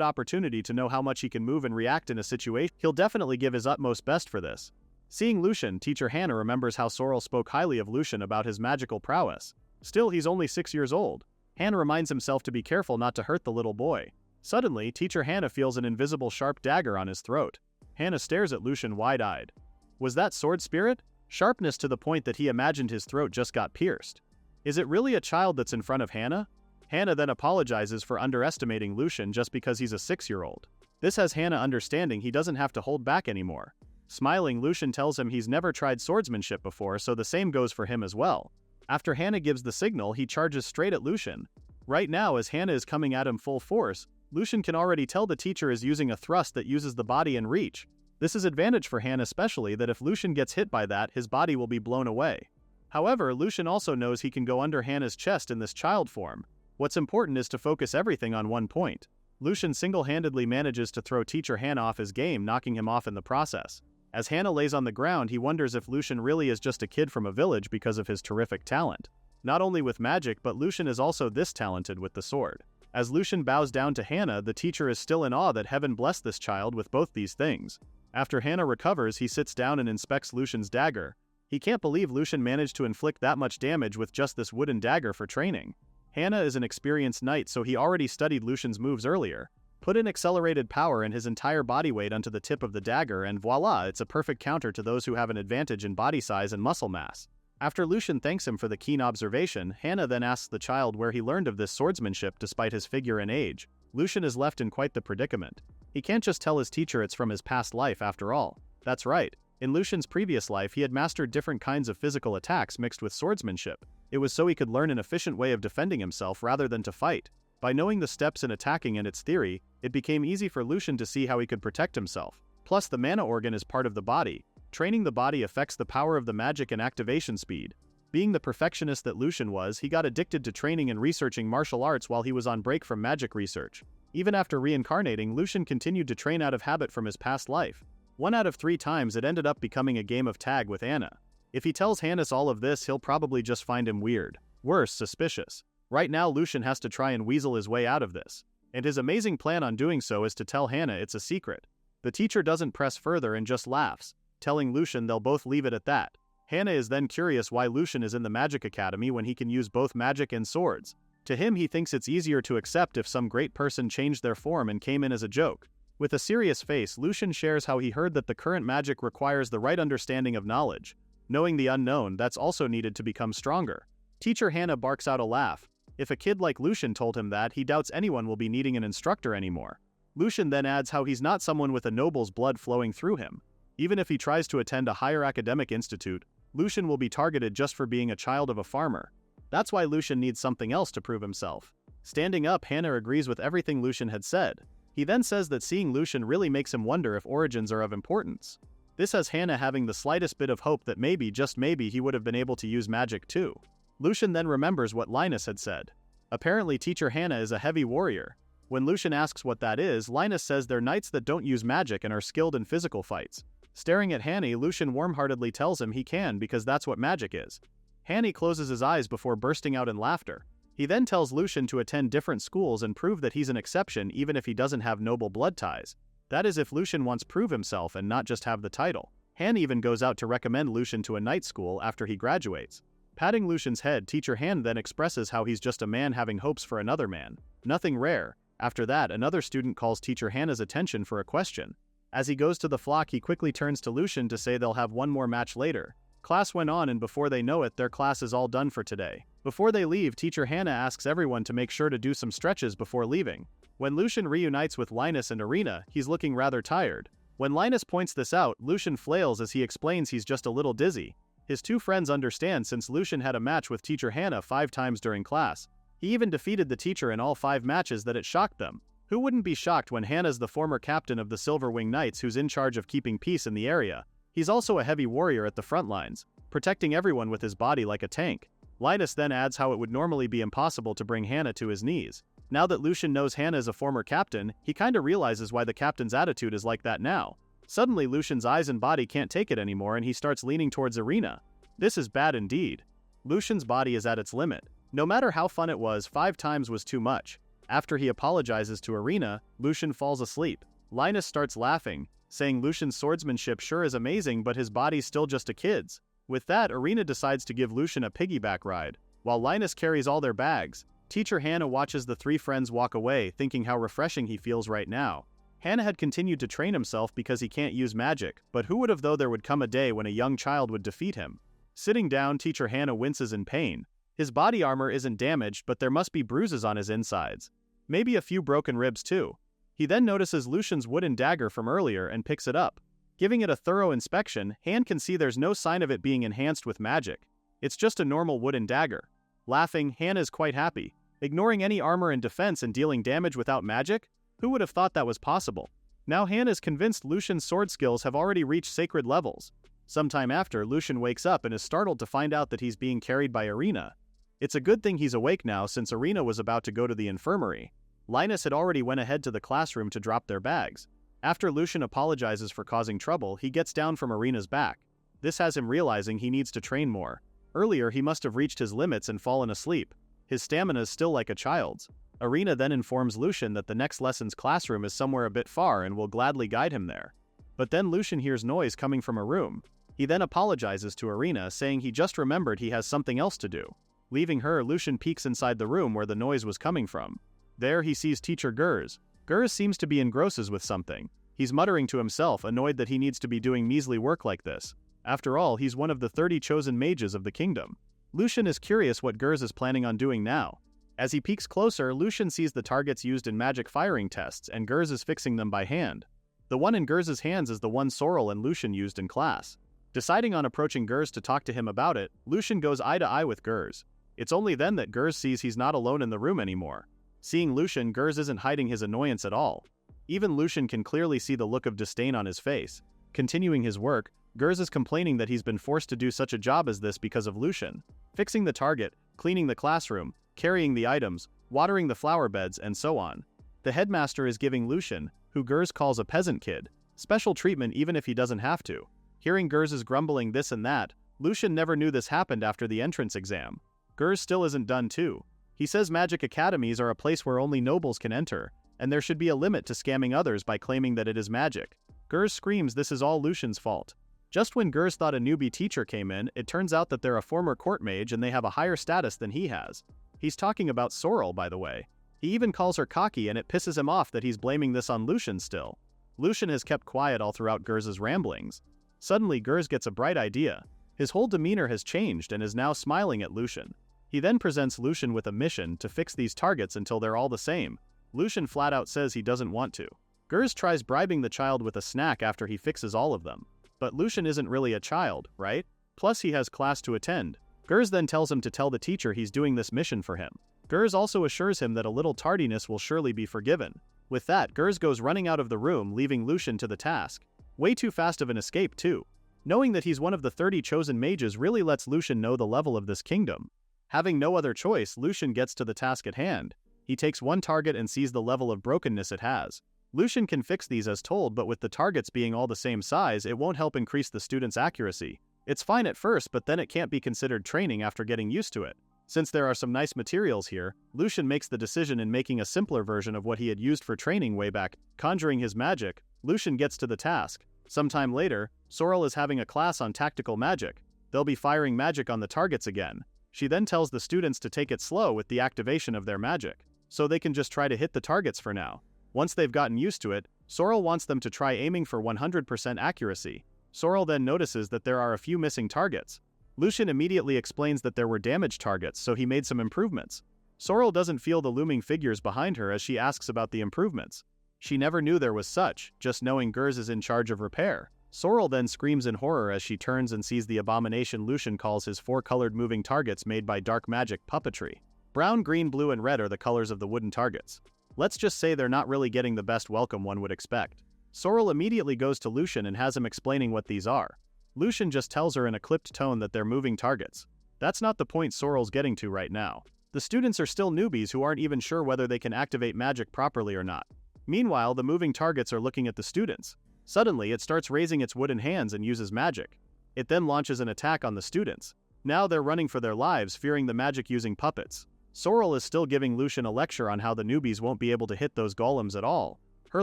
opportunity to know how much he can move and react in a situation. He'll definitely give his utmost best for this. Seeing Lucien, Teacher Hannah remembers how Sorrel spoke highly of Lucien about his magical prowess. Still, he's only 6 years old. Hannah reminds himself to be careful not to hurt the little boy. Suddenly, Teacher Hannah feels an invisible sharp dagger on his throat. Hannah stares at Lucien wide-eyed. Was that sword spirit? Sharpness to the point that he imagined his throat just got pierced. Is it really a child that's in front of Hannah? Hannah then apologizes for underestimating Lucien just because he's a 6-year-old. This has Hannah understanding he doesn't have to hold back anymore. Smiling, Lucien tells him he's never tried swordsmanship before, so the same goes for him as well. After Hannah gives the signal, he charges straight at Lucien. Right now, as Hannah is coming at him full force, Lucien can already tell the teacher is using a thrust that uses the body and reach. This is advantage for Hannah, especially that if Lucien gets hit by that, his body will be blown away. However, Lucien also knows he can go under Hannah's chest in this child form. What's important is to focus everything on one point. Lucien single-handedly manages to throw Teacher Hannah off his game, knocking him off in the process. As Hannah lays on the ground, he wonders if Lucien really is just a kid from a village because of his terrific talent. Not only with magic, but Lucien is also this talented with the sword. As Lucien bows down to Hannah, the teacher is still in awe that heaven blessed this child with both these things. After Hannah recovers, he sits down and inspects Lucien's dagger. He can't believe Lucien managed to inflict that much damage with just this wooden dagger for training. Hannah is an experienced knight, so he already studied Lucien's moves earlier. Put in accelerated power and his entire body weight onto the tip of the dagger, and voila, it's a perfect counter to those who have an advantage in body size and muscle mass. After Lucien thanks him for the keen observation, Hannah then asks the child where he learned of this swordsmanship despite his figure and age. Lucien is left in quite the predicament. He can't just tell his teacher it's from his past life after all. That's right. In Lucien's previous life, he had mastered different kinds of physical attacks mixed with swordsmanship. It was so he could learn an efficient way of defending himself rather than to fight. By knowing the steps in attacking and its theory, it became easy for Lucien to see how he could protect himself. Plus, the mana organ is part of the body. Training the body affects the power of the magic and activation speed. Being the perfectionist that Lucien was, he got addicted to training and researching martial arts while he was on break from magic research. Even after reincarnating, Lucien continued to train out of habit from his past life. 1 out of 3 times it ended up becoming a game of tag with Anna. If he tells Hannah all of this, he'll probably just find him weird. Worse, suspicious. Right now, Lucien has to try and weasel his way out of this. And his amazing plan on doing so is to tell Hannah it's a secret. The teacher doesn't press further and just laughs, telling Lucien they'll both leave it at that. Hannah is then curious why Lucien is in the Magic Academy when he can use both magic and swords. To him, he thinks it's easier to accept if some great person changed their form and came in as a joke. With a serious face, Lucien shares how he heard that the current magic requires the right understanding of knowledge. Knowing the unknown, that's also needed to become stronger. Teacher Hannah barks out a laugh. If a kid like Lucien told him that, he doubts anyone will be needing an instructor anymore. Lucien then adds how he's not someone with a noble's blood flowing through him. Even if he tries to attend a higher academic institute, Lucien will be targeted just for being a child of a farmer. That's why Lucien needs something else to prove himself. Standing up, Hannah agrees with everything Lucien had said. He then says that seeing Lucien really makes him wonder if origins are of importance. This has Hannah having the slightest bit of hope that maybe, just maybe, he would have been able to use magic too. Lucien then remembers what Linus had said. Apparently, Teacher Hannah is a heavy warrior. When Lucien asks what that is, Linus says they're knights that don't use magic and are skilled in physical fights. Staring at Hannah, Lucien warm-heartedly tells him he can because that's what magic is. Hannah closes his eyes before bursting out in laughter. He then tells Lucien to attend different schools and prove that he's an exception even if he doesn't have noble blood ties. That is if Lucien wants to prove himself and not just have the title. Hannah even goes out to recommend Lucien to a night school after he graduates. Patting Lucien's head, Teacher Hannah then expresses how he's just a man having hopes for another man. Nothing rare. After that, another student calls Teacher Hannah's attention for a question. As he goes to the flock, he quickly turns to Lucien to say they'll have one more match later. Class went on, and before they know it, their class is all done for today. Before they leave, Teacher Hannah asks everyone to make sure to do some stretches before leaving. When Lucien reunites with Linus and Irina, he's looking rather tired. When Linus points this out, Lucien flails as he explains he's just a little dizzy. His two friends understand since Lucien had a match with teacher Hannah 5 times during class. He even defeated the teacher in all 5 matches that it shocked them. Who wouldn't be shocked when Hannah's the former captain of the Silver Wing Knights who's in charge of keeping peace in the area? He's also a heavy warrior at the front lines, protecting everyone with his body like a tank. Linus then adds how it would normally be impossible to bring Hannah to his knees. Now that Lucien knows Hannah is a former captain, he kinda realizes why the captain's attitude is like that now. Suddenly Lucien's eyes and body can't take it anymore and he starts leaning towards Irina. This is bad indeed. Lucien's body is at its limit. No matter how fun it was, 5 times was too much. After he apologizes to Irina, Lucien falls asleep. Linus starts laughing, saying Lucien's swordsmanship sure is amazing but his body's still just a kid's. With that, Irina decides to give Lucien a piggyback ride. While Linus carries all their bags, teacher Hannah watches the 3 friends walk away, thinking how refreshing he feels right now. Hannah had continued to train himself because he can't use magic, but who would have thought there would come a day when a young child would defeat him? Sitting down, teacher Hannah winces in pain. His body armor isn't damaged, but there must be bruises on his insides. Maybe a few broken ribs too. He then notices Lucien's wooden dagger from earlier and picks it up. Giving it a thorough inspection, Han can see there's no sign of it being enhanced with magic. It's just a normal wooden dagger. Laughing, Han is quite happy. Ignoring any armor and defense and dealing damage without magic? Who would have thought that was possible? Now Han is convinced Lucien's sword skills have already reached sacred levels. Sometime after, Lucien wakes up and is startled to find out that he's being carried by Irina. It's a good thing he's awake now since Irina was about to go to the infirmary. Linus had already went ahead to the classroom to drop their bags. After Lucien apologizes for causing trouble, he gets down from Irina's back. This has him realizing he needs to train more. Earlier he must have reached his limits and fallen asleep. His stamina is still like a child's. Irina then informs Lucien that the next lesson's classroom is somewhere a bit far and will gladly guide him there. But then Lucien hears noise coming from a room. He then apologizes to Irina, saying he just remembered he has something else to do. Leaving her, Lucien peeks inside the room where the noise was coming from. There he sees teacher Gers. Gers seems to be engrossed with something. He's muttering to himself, annoyed that he needs to be doing measly work like this. After all, he's one of the 30 chosen mages of the kingdom. Lucien is curious what Gers is planning on doing now. As he peeks closer, Lucien sees the targets used in magic firing tests and Gers is fixing them by hand. The one in Gers' hands is the one Sorrel and Lucien used in class. Deciding on approaching Gers to talk to him about it, Lucien goes eye to eye with Gers. It's only then that Gers sees he's not alone in the room anymore. Seeing Lucien, Gers isn't hiding his annoyance at all. Even Lucien can clearly see the look of disdain on his face. Continuing his work, Gers is complaining that he's been forced to do such a job as this because of Lucien. Fixing the target, cleaning the classroom, carrying the items, watering the flower beds, and so on. The headmaster is giving Lucien, who Gers calls a peasant kid, special treatment even if he doesn't have to. Hearing Gers grumbling this and that, Lucien never knew this happened after the entrance exam. Gers still isn't done too. He says magic academies are a place where only nobles can enter, and there should be a limit to scamming others by claiming that it is magic. Gers screams this is all Lucien's fault. Just when Gers thought a newbie teacher came in, it turns out that they're a former court mage and they have a higher status than he has. He's talking about Sorrel, by the way. He even calls her cocky and it pisses him off that he's blaming this on Lucien still. Lucien has kept quiet all throughout Gers' ramblings. Suddenly Gers gets a bright idea. His whole demeanor has changed and is now smiling at Lucien. He then presents Lucien with a mission to fix these targets until they're all the same. Lucien flat out says he doesn't want to. Gers tries bribing the child with a snack after he fixes all of them. But Lucien isn't really a child, right? Plus he has class to attend. Gers then tells him to tell the teacher he's doing this mission for him. Gers also assures him that a little tardiness will surely be forgiven. With that, Gers goes running out of the room, leaving Lucien to the task. Way too fast of an escape too. Knowing that he's one of the 30 chosen mages really lets Lucien know the level of this kingdom. Having no other choice, Lucien gets to the task at hand. He takes one target and sees the level of brokenness it has. Lucien can fix these as told, but with the targets being all the same size, it won't help increase the student's accuracy. It's fine at first, but then it can't be considered training after getting used to it. Since there are some nice materials here, Lucien makes the decision in making a simpler version of what he had used for training way back. Conjuring his magic, Lucien gets to the task. Sometime later, Sorrel is having a class on tactical magic. They'll be firing magic on the targets again. She then tells the students to take it slow with the activation of their magic, so they can just try to hit the targets for now. Once they've gotten used to it, Sorrel wants them to try aiming for 100% accuracy. Sorrel then notices that there are a few missing targets. Lucien immediately explains that there were damaged targets, so he made some improvements. Sorrel doesn't feel the looming figures behind her as she asks about the improvements. She never knew there was such, just knowing Gers is in charge of repair. Sorrel then screams in horror as she turns and sees the abomination Lucien calls his four-colored moving targets made by dark magic puppetry. Brown, green, blue, and red are the colors of the wooden targets. Let's just say they're not really getting the best welcome one would expect. Sorrel immediately goes to Lucien and has him explaining what these are. Lucien just tells her in a clipped tone that they're moving targets. That's not the point Sorrel's getting to right now. The students are still newbies who aren't even sure whether they can activate magic properly or not. Meanwhile, the moving targets are looking at the students. Suddenly, it starts raising its wooden hands and uses magic. It then launches an attack on the students. Now they're running for their lives, fearing the magic-using puppets. Sorrel is still giving Lucien a lecture on how the newbies won't be able to hit those golems at all. Her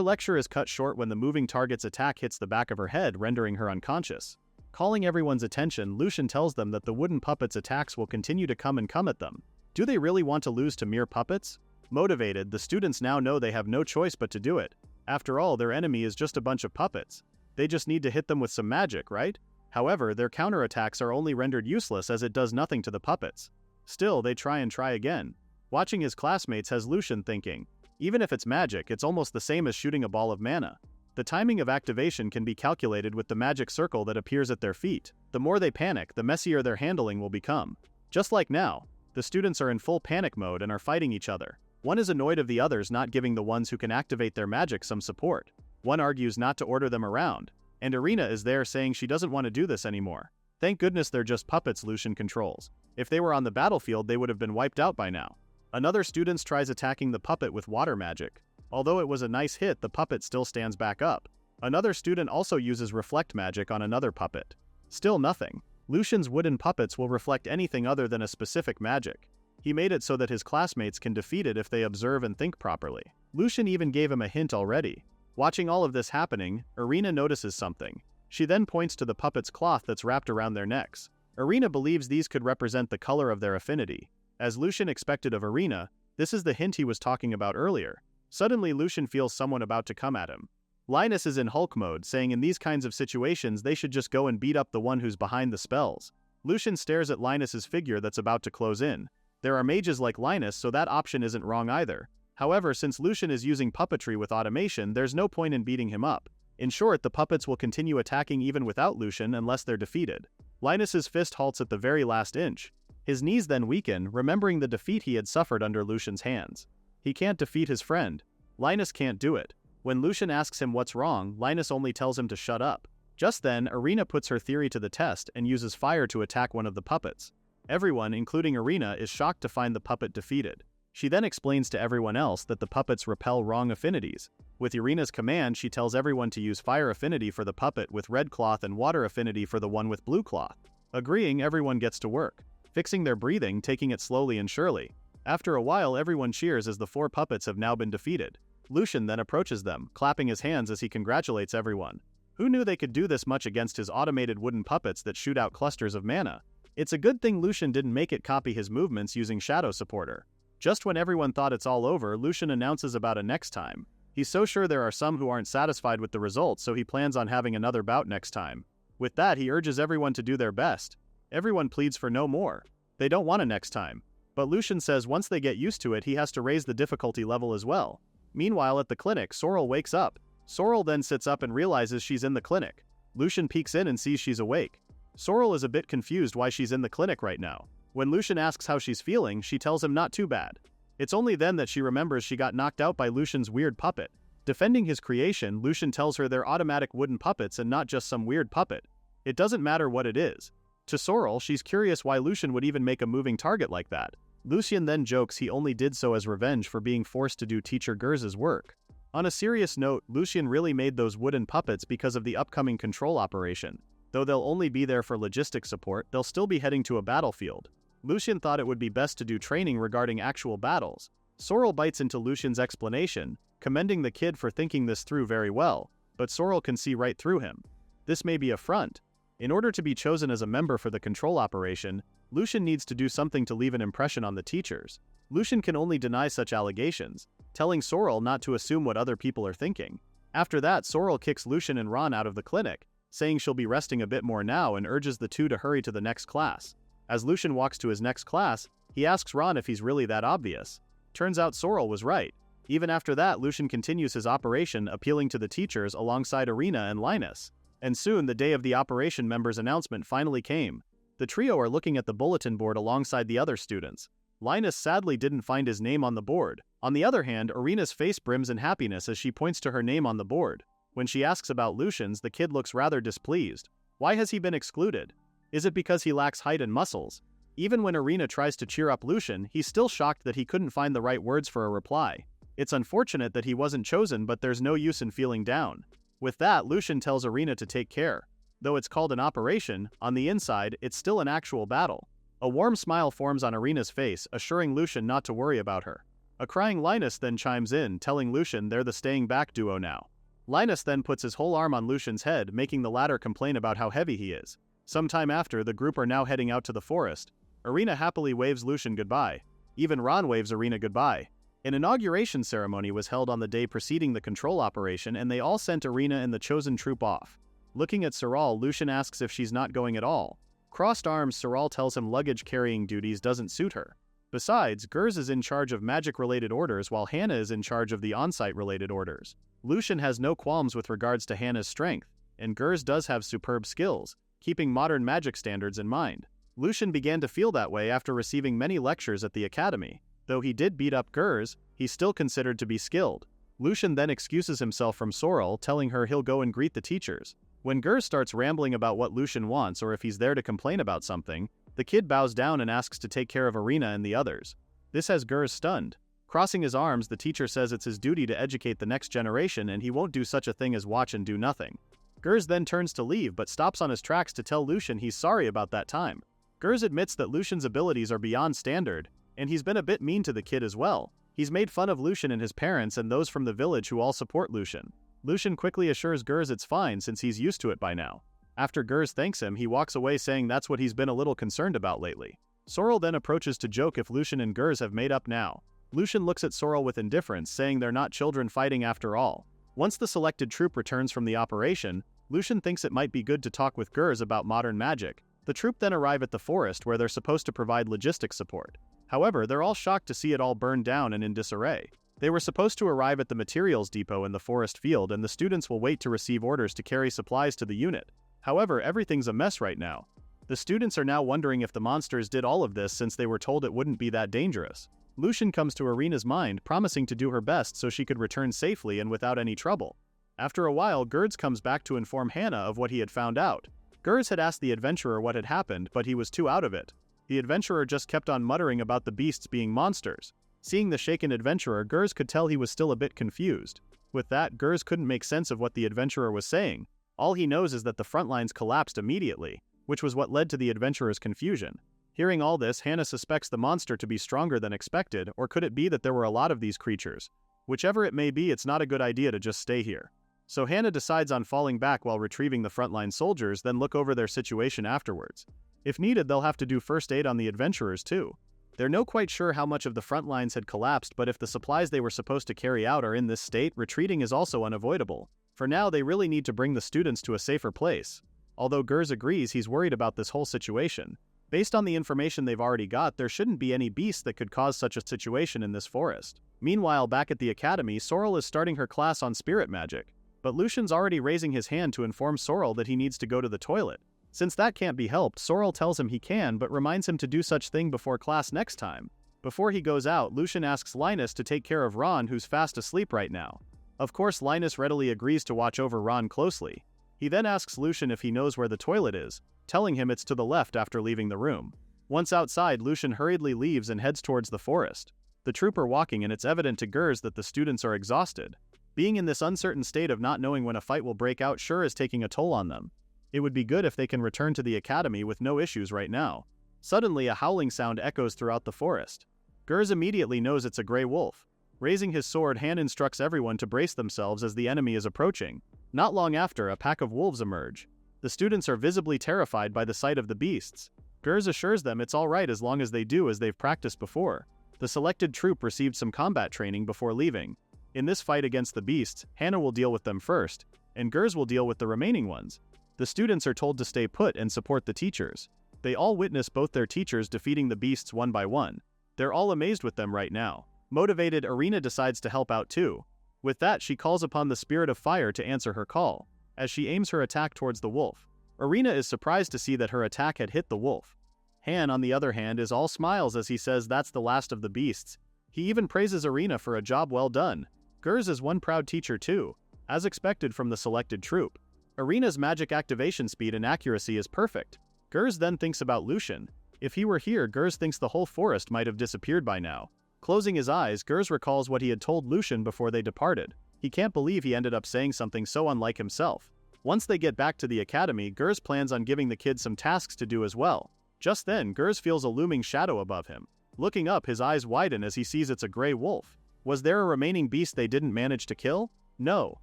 lecture is cut short when the moving target's attack hits the back of her head, rendering her unconscious. Calling everyone's attention, Lucien tells them that the wooden puppets' attacks will continue to come at them. Do they really want to lose to mere puppets? Motivated, the students now know they have no choice but to do it. After all, their enemy is just a bunch of puppets. They just need to hit them with some magic, right? However, their counterattacks are only rendered useless as it does nothing to the puppets. Still, they try again. Watching his classmates has Lucien thinking, even if it's magic, it's almost the same as shooting a ball of mana. The timing of activation can be calculated with the magic circle that appears at their feet. The more they panic, the messier their handling will become. Just like now, the students are in full panic mode and are fighting each other. One is annoyed of the others not giving the ones who can activate their magic some support. One argues not to order them around, and Irina is there saying she doesn't want to do this anymore. Thank goodness they're just puppets Lucien controls. If they were on the battlefield, they would have been wiped out by now. Another student tries attacking the puppet with water magic. Although it was a nice hit, the puppet still stands back up. Another student also uses reflect magic on another puppet. Still nothing. Lucien's wooden puppets will reflect anything other than a specific magic. He made it so that his classmates can defeat it if they observe and think properly. Lucien even gave him a hint already. Watching all of this happening, Irina notices something. She then points to the puppet's cloth that's wrapped around their necks. Irina believes these could represent the color of their affinity. As Lucien expected of Irina, this is the hint he was talking about earlier. Suddenly, Lucien feels someone about to come at him. Linus is in Hulk mode, saying in these kinds of situations they should just go and beat up the one who's behind the spells. Lucien stares at Linus's figure that's about to close in. There are mages like Linus, so that option isn't wrong either. However, since Lucien is using puppetry with automation, there's no point in beating him up. In short, the puppets will continue attacking even without Lucien unless they're defeated. Linus's fist halts at the very last inch. His knees then weaken, remembering the defeat he had suffered under Lucien's hands. He can't defeat his friend. Linus can't do it. When Lucien asks him what's wrong, Linus only tells him to shut up. Just then, Irina puts her theory to the test and uses fire to attack one of the puppets. Everyone, including Irina, is shocked to find the puppet defeated. She then explains to everyone else that the puppets repel wrong affinities. With Irina's command, she tells everyone to use fire affinity for the puppet with red cloth and water affinity for the one with blue cloth. Agreeing, everyone gets to work, fixing their breathing, taking it slowly and surely. After a while, everyone cheers as the four puppets have now been defeated. Lucien then approaches them, clapping his hands as he congratulates everyone. Who knew they could do this much against his automated wooden puppets that shoot out clusters of mana? It's a good thing Lucien didn't make it copy his movements using Shadow Supporter. Just when everyone thought it's all over, Lucien announces about a next time. He's so sure there are some who aren't satisfied with the results, so he plans on having another bout next time. With that, he urges everyone to do their best. Everyone pleads for no more. They don't want a next time. But Lucien says once they get used to it, he has to raise the difficulty level as well. Meanwhile, at the clinic, Sorrel wakes up. Sorrel then sits up and realizes she's in the clinic. Lucien peeks in and sees she's awake. Sorrel is a bit confused why she's in the clinic right now. When Lucien asks how she's feeling, she tells him not too bad. It's only then that she remembers she got knocked out by Lucien's weird puppet. Defending his creation, Lucien tells her they're automatic wooden puppets and not just some weird puppet. It doesn't matter what it is. To Sorrel, she's curious why Lucien would even make a moving target like that. Lucien then jokes he only did so as revenge for being forced to do teacher Gerz's work. On a serious note, Lucien really made those wooden puppets because of the upcoming control operation. Though they'll only be there for logistic support, they'll still be heading to a battlefield. Lucien thought it would be best to do training regarding actual battles. Sorrel bites into Lucien's explanation, commending the kid for thinking this through very well, but Sorrel can see right through him. This may be a front. In order to be chosen as a member for the control operation, Lucien needs to do something to leave an impression on the teachers. Lucien can only deny such allegations, telling Sorrel not to assume what other people are thinking. After that, Sorrel kicks Lucien and Ron out of the clinic, saying she'll be resting a bit more now and urges the two to hurry to the next class. As Lucien walks to his next class, he asks Ron if he's really that obvious. Turns out Sorrel was right. Even after that, Lucien continues his operation, appealing to the teachers alongside Irina and Linus. And soon the day of the operation member's announcement finally came. The trio are looking at the bulletin board alongside the other students. Linus sadly didn't find his name on the board. On the other hand, Irina's face brims in happiness as she points to her name on the board. When she asks about Lucian's, the kid looks rather displeased. Why has he been excluded? Is it because he lacks height and muscles? Even when Irina tries to cheer up Lucian, he's still shocked that he couldn't find the right words for a reply. It's unfortunate that he wasn't chosen, but there's no use in feeling down. With that, Lucien tells Irina to take care. Though it's called an operation, on the inside, it's still an actual battle. A warm smile forms on Irina's face, assuring Lucien not to worry about her. A crying Linus then chimes in, telling Lucien they're the staying back duo now. Linus then puts his whole arm on Lucian's head, making the latter complain about how heavy he is. Sometime after, the group are now heading out to the forest. Irina happily waves Lucien goodbye. Even Ron waves Irina goodbye. An inauguration ceremony was held on the day preceding the control operation, and they all sent Irina and the chosen troop off. Looking at Soral, Lucien asks if she's not going at all. Crossed arms, Soral tells him luggage-carrying duties doesn't suit her. Besides, Gers is in charge of magic-related orders while Hannah is in charge of the on-site-related orders. Lucien has no qualms with regards to Hannah's strength, and Gers does have superb skills, keeping modern magic standards in mind. Lucien began to feel that way after receiving many lectures at the academy. Though he did beat up Gers, he's still considered to be skilled. Lucien then excuses himself from Soral, telling her he'll go and greet the teachers. When Gers starts rambling about what Lucien wants or if he's there to complain about something, the kid bows down and asks to take care of Irina and the others. This has Gers stunned. Crossing his arms, the teacher says it's his duty to educate the next generation and he won't do such a thing as watch and do nothing. Gers then turns to leave but stops on his tracks to tell Lucien he's sorry about that time. Gers admits that Lucien's abilities are beyond standard, and he's been a bit mean to the kid as well. He's made fun of Lucien and his parents and those from the village who all support Lucien. Lucien quickly assures Gers it's fine since he's used to it by now. After Gers thanks him, he walks away saying that's what he's been a little concerned about lately. Soral then approaches to joke if Lucien and Gers have made up now. Lucien looks at Soral with indifference, saying they're not children fighting after all. Once the selected troop returns from the operation, Lucien thinks it might be good to talk with Gers about modern magic. The troop then arrive at the forest where they're supposed to provide logistic support. However, they're all shocked to see it all burned down and in disarray. They were supposed to arrive at the materials depot in the forest field and the students will wait to receive orders to carry supplies to the unit. However, everything's a mess right now. The students are now wondering if the monsters did all of this since they were told it wouldn't be that dangerous. Lucien comes to Irina's mind, promising to do her best so she could return safely and without any trouble. After a while, Gers comes back to inform Hannah of what he had found out. Gers had asked the adventurer what had happened, but he was too out of it. The adventurer just kept on muttering about the beasts being monsters. Seeing the shaken adventurer, Gers could tell he was still a bit confused. With that, Gers couldn't make sense of what the adventurer was saying. All he knows is that the front lines collapsed immediately, which was what led to the adventurer's confusion. Hearing all this, Hannah suspects the monster to be stronger than expected, or could it be that there were a lot of these creatures? Whichever it may be, it's not a good idea to just stay here. So Hannah decides on falling back while retrieving the frontline soldiers, then look over their situation afterwards. If needed, they'll have to do first aid on the adventurers too. They're not quite sure how much of the front lines had collapsed, but if the supplies they were supposed to carry out are in this state, retreating is also unavoidable. For now, they really need to bring the students to a safer place. Although Gers agrees, he's worried about this whole situation. Based on the information they've already got, there shouldn't be any beast that could cause such a situation in this forest. Meanwhile, back at the academy, Soral is starting her class on spirit magic. But Lucien's already raising his hand to inform Soral that he needs to go to the toilet. Since that can't be helped, Soral tells him he can but reminds him to do such thing before class next time. Before he goes out, Lucien asks Linus to take care of Ron, who's fast asleep right now. Of course, Linus readily agrees to watch over Ron closely. He then asks Lucien if he knows where the toilet is, telling him it's to the left after leaving the room. Once outside, Lucien hurriedly leaves and heads towards the forest. The troop are walking and it's evident to Gers that the students are exhausted. Being in this uncertain state of not knowing when a fight will break out sure is taking a toll on them. It would be good if they can return to the academy with no issues right now. Suddenly, a howling sound echoes throughout the forest. Gers immediately knows it's a gray wolf. Raising his sword, Han instructs everyone to brace themselves as the enemy is approaching. Not long after, a pack of wolves emerge. The students are visibly terrified by the sight of the beasts. Gers assures them it's alright as long as they do as they've practiced before. The selected troop received some combat training before leaving. In this fight against the beasts, Hannah will deal with them first, and Gers will deal with the remaining ones. The students are told to stay put and support the teachers. They all witness both their teachers defeating the beasts one by one. They're all amazed with them right now. Motivated, Irina decides to help out too. With that, she calls upon the spirit of fire to answer her call. as she aims her attack towards the wolf. Irina is surprised to see that her attack had hit the wolf. Han, on the other hand, is all smiles as he says that's the last of the beasts. He even praises Irina for a job well done. Gers is one proud teacher too, as expected from the selected troop. Irina's magic activation speed and accuracy is perfect. Gers then thinks about Lucien. If he were here, Gers thinks the whole forest might have disappeared by now. Closing his eyes, Gers recalls what he had told Lucien before they departed. He can't believe he ended up saying something so unlike himself. Once they get back to the academy, Gers plans on giving the kids some tasks to do as well. Just then, Gers feels a looming shadow above him. Looking up, his eyes widen as he sees it's a gray wolf. Was there a remaining beast they didn't manage to kill? No.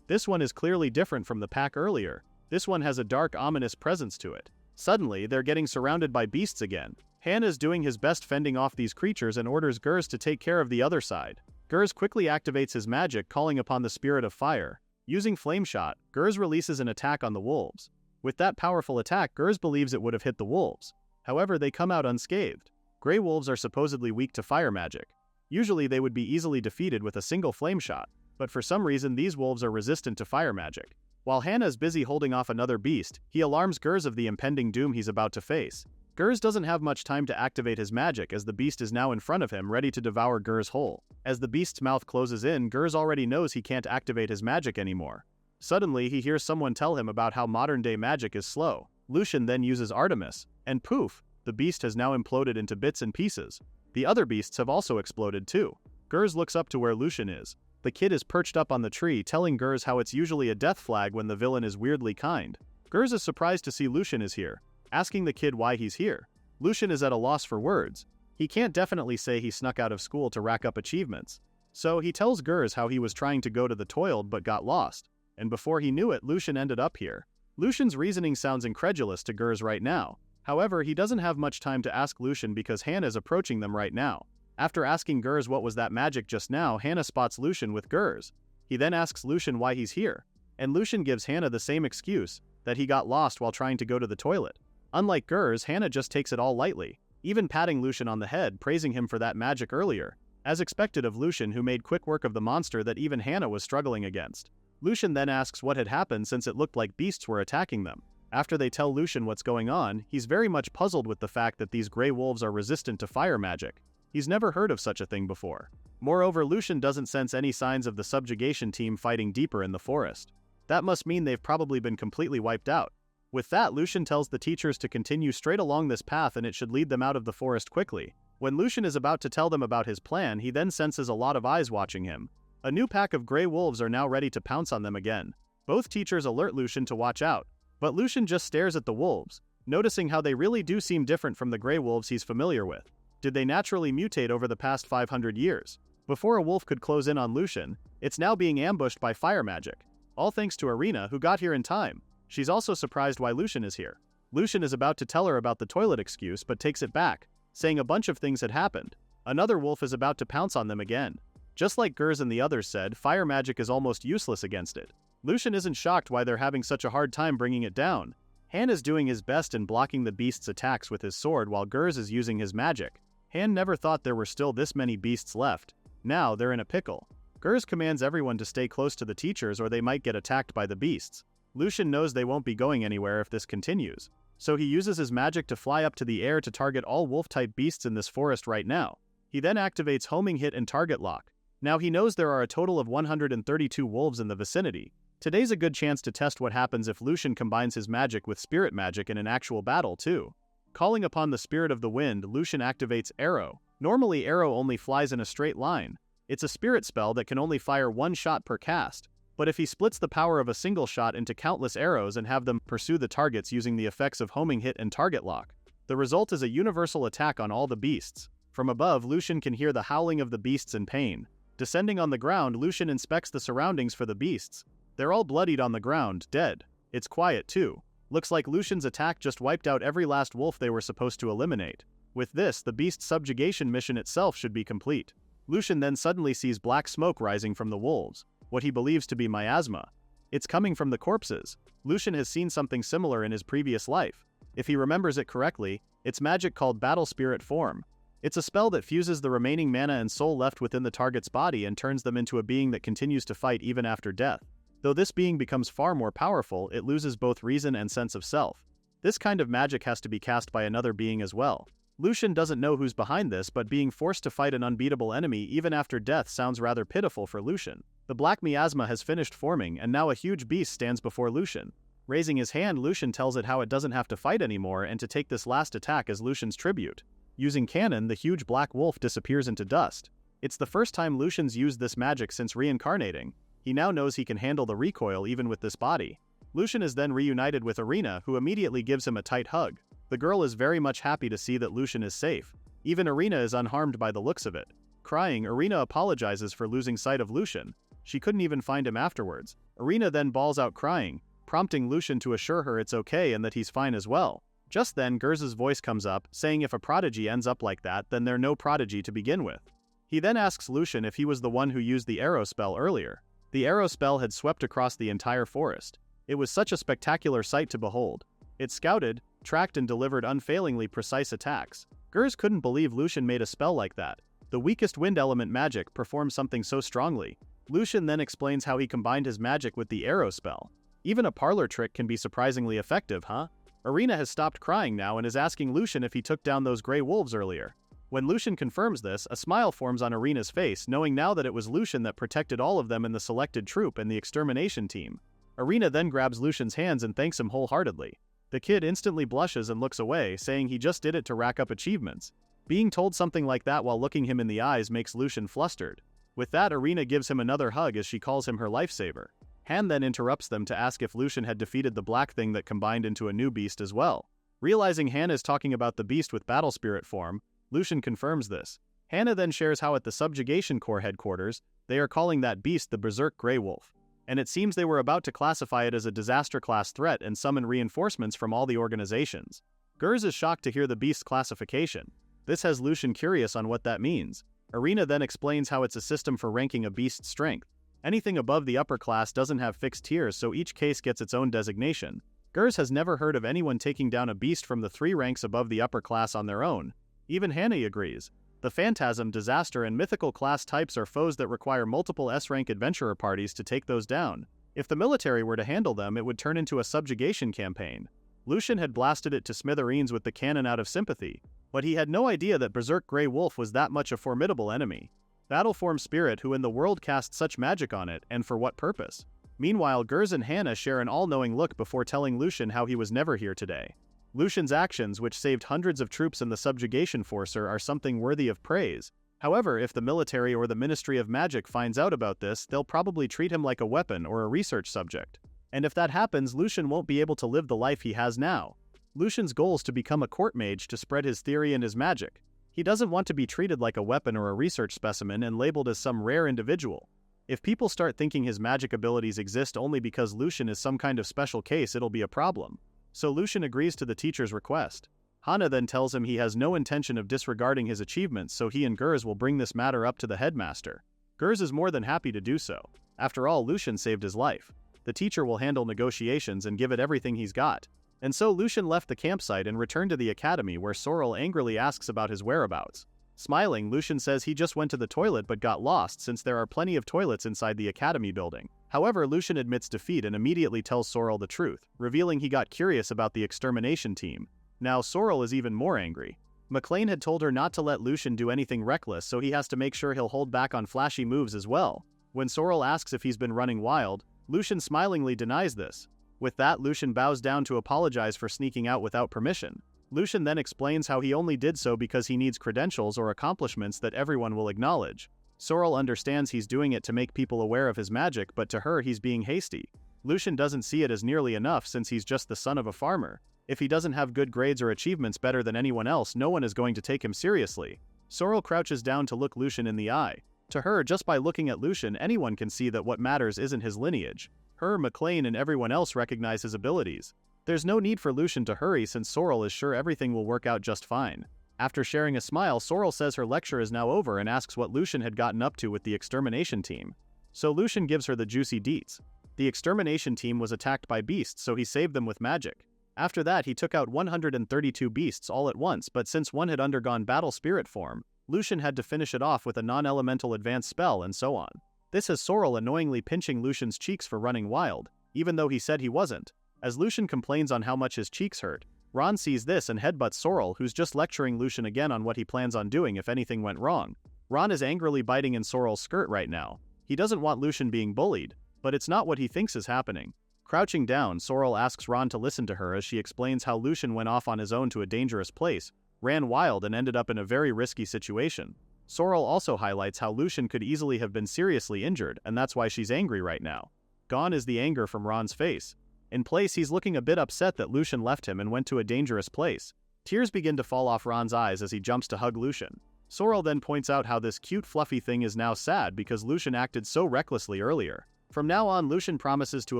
This one is clearly different from the pack earlier. This one has a dark, ominous presence to it. Suddenly, they're getting surrounded by beasts again. Han is doing his best fending off these creatures and orders Gers to take care of the other side. Gers quickly activates his magic, calling upon the spirit of fire. Using Flame Shot, Gers releases an attack on the wolves. With that powerful attack, Gers believes it would have hit the wolves. However, they come out unscathed. Gray wolves are supposedly weak to fire magic. Usually they would be easily defeated with a single Flame Shot, but for some reason these wolves are resistant to fire magic. While Hannah is busy holding off another beast, he alarms Gers of the impending doom he's about to face. Gers doesn't have much time to activate his magic as the beast is now in front of him, ready to devour Gers whole. As the beast's mouth closes in, Gers already knows he can't activate his magic anymore. Suddenly, he hears someone tell him about how modern-day magic is slow. Lucien then uses Artemis, and poof, the beast has now imploded into bits and pieces. The other beasts have also exploded too. Gers looks up to where Lucien is. The kid is perched up on the tree, telling Gers how it's usually a death flag when the villain is weirdly kind. Gers is surprised to see Lucien is here, asking the kid why he's here. Lucien is at a loss for words. He can't definitely say he snuck out of school to rack up achievements. So he tells Gers how he was trying to go to the toilet but got lost, and before he knew it, Lucien ended up here. Lucien's reasoning sounds incredulous to Gers right now. However, he doesn't have much time to ask Lucien because Hannah is approaching them right now. After asking Gers what was that magic just now, Hannah spots Lucien with Gers. He then asks Lucien why he's here, and Lucien gives Hannah the same excuse, that he got lost while trying to go to the toilet. Unlike Gers, Hannah just takes it all lightly, even patting Lucien on the head, praising him for that magic earlier, as expected of Lucien, who made quick work of the monster that even Hannah was struggling against. Lucien then asks what had happened since it looked like beasts were attacking them. After they tell Lucien what's going on, he's very much puzzled with the fact that these gray wolves are resistant to fire magic. He's never heard of such a thing before. Moreover, Lucien doesn't sense any signs of the subjugation team fighting deeper in the forest. That must mean they've probably been completely wiped out. With that, Lucien tells the teachers to continue straight along this path and it should lead them out of the forest quickly. When Lucien is about to tell them about his plan, he then senses a lot of eyes watching him. A new pack of gray wolves are now ready to pounce on them again. Both teachers alert Lucien to watch out, but Lucien just stares at the wolves, noticing how they really do seem different from the gray wolves he's familiar with. Did they naturally mutate over the past 500 years? Before a wolf could close in on Lucien, it's now being ambushed by fire magic. All thanks to Irina, who got here in time. She's also surprised why Lucien is here. Lucien is about to tell her about the toilet excuse but takes it back, saying a bunch of things had happened. Another wolf is about to pounce on them again. Just like Gers and the others said, fire magic is almost useless against it. Lucien isn't shocked why they're having such a hard time bringing it down. Han is doing his best in blocking the beast's attacks with his sword while Gers is using his magic. Han never thought there were still this many beasts left. Now they're in a pickle. Gers commands everyone to stay close to the teachers or they might get attacked by the beasts. Lucien knows they won't be going anywhere if this continues, so he uses his magic to fly up to the air to target all wolf-type beasts in this forest right now. He then activates homing hit and target lock. Now he knows there are a total of 132 wolves in the vicinity. Today's a good chance to test what happens if Lucien combines his magic with spirit magic in an actual battle too. Calling upon the spirit of the wind, Lucien activates Arrow. Normally Arrow only flies in a straight line. It's a spirit spell that can only fire one shot per cast, but if he splits the power of a single shot into countless arrows and have them pursue the targets using the effects of homing hit and target lock, the result is a universal attack on all the beasts. From above, Lucien can hear the howling of the beasts in pain. Descending on the ground, Lucien inspects the surroundings for the beasts. They're all bloodied on the ground, dead. It's quiet too. Looks like Lucien's attack just wiped out every last wolf they were supposed to eliminate. With this, the beast subjugation mission itself should be complete. Lucien then suddenly sees black smoke rising from the wolves, what he believes to be miasma. It's coming from the corpses. Lucien has seen something similar in his previous life. If he remembers it correctly, it's magic called Battle Spirit Form. It's a spell that fuses the remaining mana and soul left within the target's body and turns them into a being that continues to fight even after death. Though this being becomes far more powerful, it loses both reason and sense of self. This kind of magic has to be cast by another being as well. Lucien doesn't know who's behind this, but being forced to fight an unbeatable enemy even after death sounds rather pitiful for Lucien. The black miasma has finished forming, and now a huge beast stands before Lucien. Raising his hand, Lucien tells it how it doesn't have to fight anymore and to take this last attack as Lucien's tribute. Using cannon, the huge black wolf disappears into dust. It's the first time Lucien's used this magic since reincarnating. He now knows he can handle the recoil even with this body. Lucien is then reunited with Irina, who immediately gives him a tight hug. The girl is very much happy to see that Lucien is safe. Even Irina is unharmed by the looks of it. Crying, Irina apologizes for losing sight of Lucien. She couldn't even find him afterwards. Irina then bawls out crying, prompting Lucien to assure her it's okay and that he's fine as well. Just then, Gerz's voice comes up, saying if a prodigy ends up like that, then they're no prodigy to begin with. He then asks Lucien if he was the one who used the arrow spell earlier. The arrow spell had swept across the entire forest. It was such a spectacular sight to behold. It scouted, tracked and delivered unfailingly precise attacks. Gerz couldn't believe Lucien made a spell like that. The weakest wind element magic performed something so strongly. Lucien then explains how he combined his magic with the arrow spell. Even a parlor trick can be surprisingly effective, huh? Irina has stopped crying now and is asking Lucien if he took down those gray wolves earlier. When Lucien confirms this, a smile forms on Irina's face, knowing now that it was Lucien that protected all of them in the selected troop and the extermination team. Irina then grabs Lucien's hands and thanks him wholeheartedly. The kid instantly blushes and looks away, saying he just did it to rack up achievements. Being told something like that while looking him in the eyes makes Lucien flustered. With that, Irina gives him another hug as she calls him her lifesaver. Han then interrupts them to ask if Lucien had defeated the black thing that combined into a new beast as well. Realizing Han is talking about the beast with battle spirit form, Lucien confirms this. Hannah then shares how at the Subjugation Corps headquarters, they are calling that beast the Berserk Grey Wolf. And it seems they were about to classify it as a disaster class threat and summon reinforcements from all the organizations. Gerz is shocked to hear the beast's classification. This has Lucien curious on what that means. Irina then explains how it's a system for ranking a beast's strength. Anything above the upper class doesn't have fixed tiers, so each case gets its own designation. Gerz has never heard of anyone taking down a beast from the 3 ranks above the upper class on their own. Even Hannah agrees. The Phantasm, Disaster, and Mythical class types are foes that require multiple S-rank adventurer parties to take those down. If the military were to handle them, it would turn into a subjugation campaign. Lucien had blasted it to smithereens with the cannon out of sympathy, but he had no idea that Berserk Grey Wolf was that much a formidable enemy. Battleform Spirit, who in the world cast such magic on it, and for what purpose? Meanwhile, Gerz and Hannah share an all-knowing look before telling Lucien how he was never here today. Lucien's actions, which saved hundreds of troops in the subjugation forcer, are something worthy of praise. However, if the military or the Ministry of Magic finds out about this, they'll probably treat him like a weapon or a research subject. And if that happens, Lucien won't be able to live the life he has now. Lucien's goal is to become a court mage to spread his theory and his magic. He doesn't want to be treated like a weapon or a research specimen and labeled as some rare individual. If people start thinking his magic abilities exist only because Lucien is some kind of special case, it'll be a problem. So Lucien agrees to the teacher's request. Hannah then tells him he has no intention of disregarding his achievements, so he and Gerz will bring this matter up to the headmaster. Gerz is more than happy to do so. After all, Lucien saved his life. The teacher will handle negotiations and give it everything he's got. And so Lucien left the campsite and returned to the academy, where Sorrel angrily asks about his whereabouts. Smiling, Lucien says he just went to the toilet but got lost, since there are plenty of toilets inside the academy building. However, Lucien admits defeat and immediately tells Sorrel the truth, revealing he got curious about the extermination team. Now Sorrel is even more angry. McLean had told her not to let Lucien do anything reckless, so he has to make sure he'll hold back on flashy moves as well. When Sorrel asks if he's been running wild, Lucien smilingly denies this. With that, Lucien bows down to apologize for sneaking out without permission. Lucien then explains how he only did so because he needs credentials or accomplishments that everyone will acknowledge. Sorrel understands he's doing it to make people aware of his magic, but to her he's being hasty. Lucien doesn't see it as nearly enough since he's just the son of a farmer. If he doesn't have good grades or achievements better than anyone else, no one is going to take him seriously. Sorrel crouches down to look Lucien in the eye. To her, just by looking at Lucien, anyone can see that what matters isn't his lineage. Her, McLean, and everyone else recognize his abilities. There's no need for Lucien to hurry since Sorrel is sure everything will work out just fine. After sharing a smile, Sorrel says her lecture is now over and asks what Lucien had gotten up to with the extermination team. So Lucien gives her the juicy deets. The extermination team was attacked by beasts, so he saved them with magic. After that, he took out 132 beasts all at once, but since one had undergone battle spirit form, Lucien had to finish it off with a non-elemental advanced spell and so on. This has Sorrel annoyingly pinching Lucien's cheeks for running wild, even though he said he wasn't. As Lucien complains on how much his cheeks hurt, Ron sees this and headbutts Sorrel, who's just lecturing Lucien again on what he plans on doing if anything went wrong. Ron is angrily biting in Sorrel's skirt right now. He doesn't want Lucien being bullied, but it's not what he thinks is happening. Crouching down, Sorrel asks Ron to listen to her as she explains how Lucien went off on his own to a dangerous place, ran wild and ended up in a very risky situation. Sorrel also highlights how Lucien could easily have been seriously injured, and that's why she's angry right now. Gone is the anger from Ron's face. In place, he's looking a bit upset that Lucien left him and went to a dangerous place. Tears begin to fall off Ron's eyes as he jumps to hug Lucien. Sorrel then points out how this cute fluffy thing is now sad because Lucien acted so recklessly earlier. From now on, Lucien promises to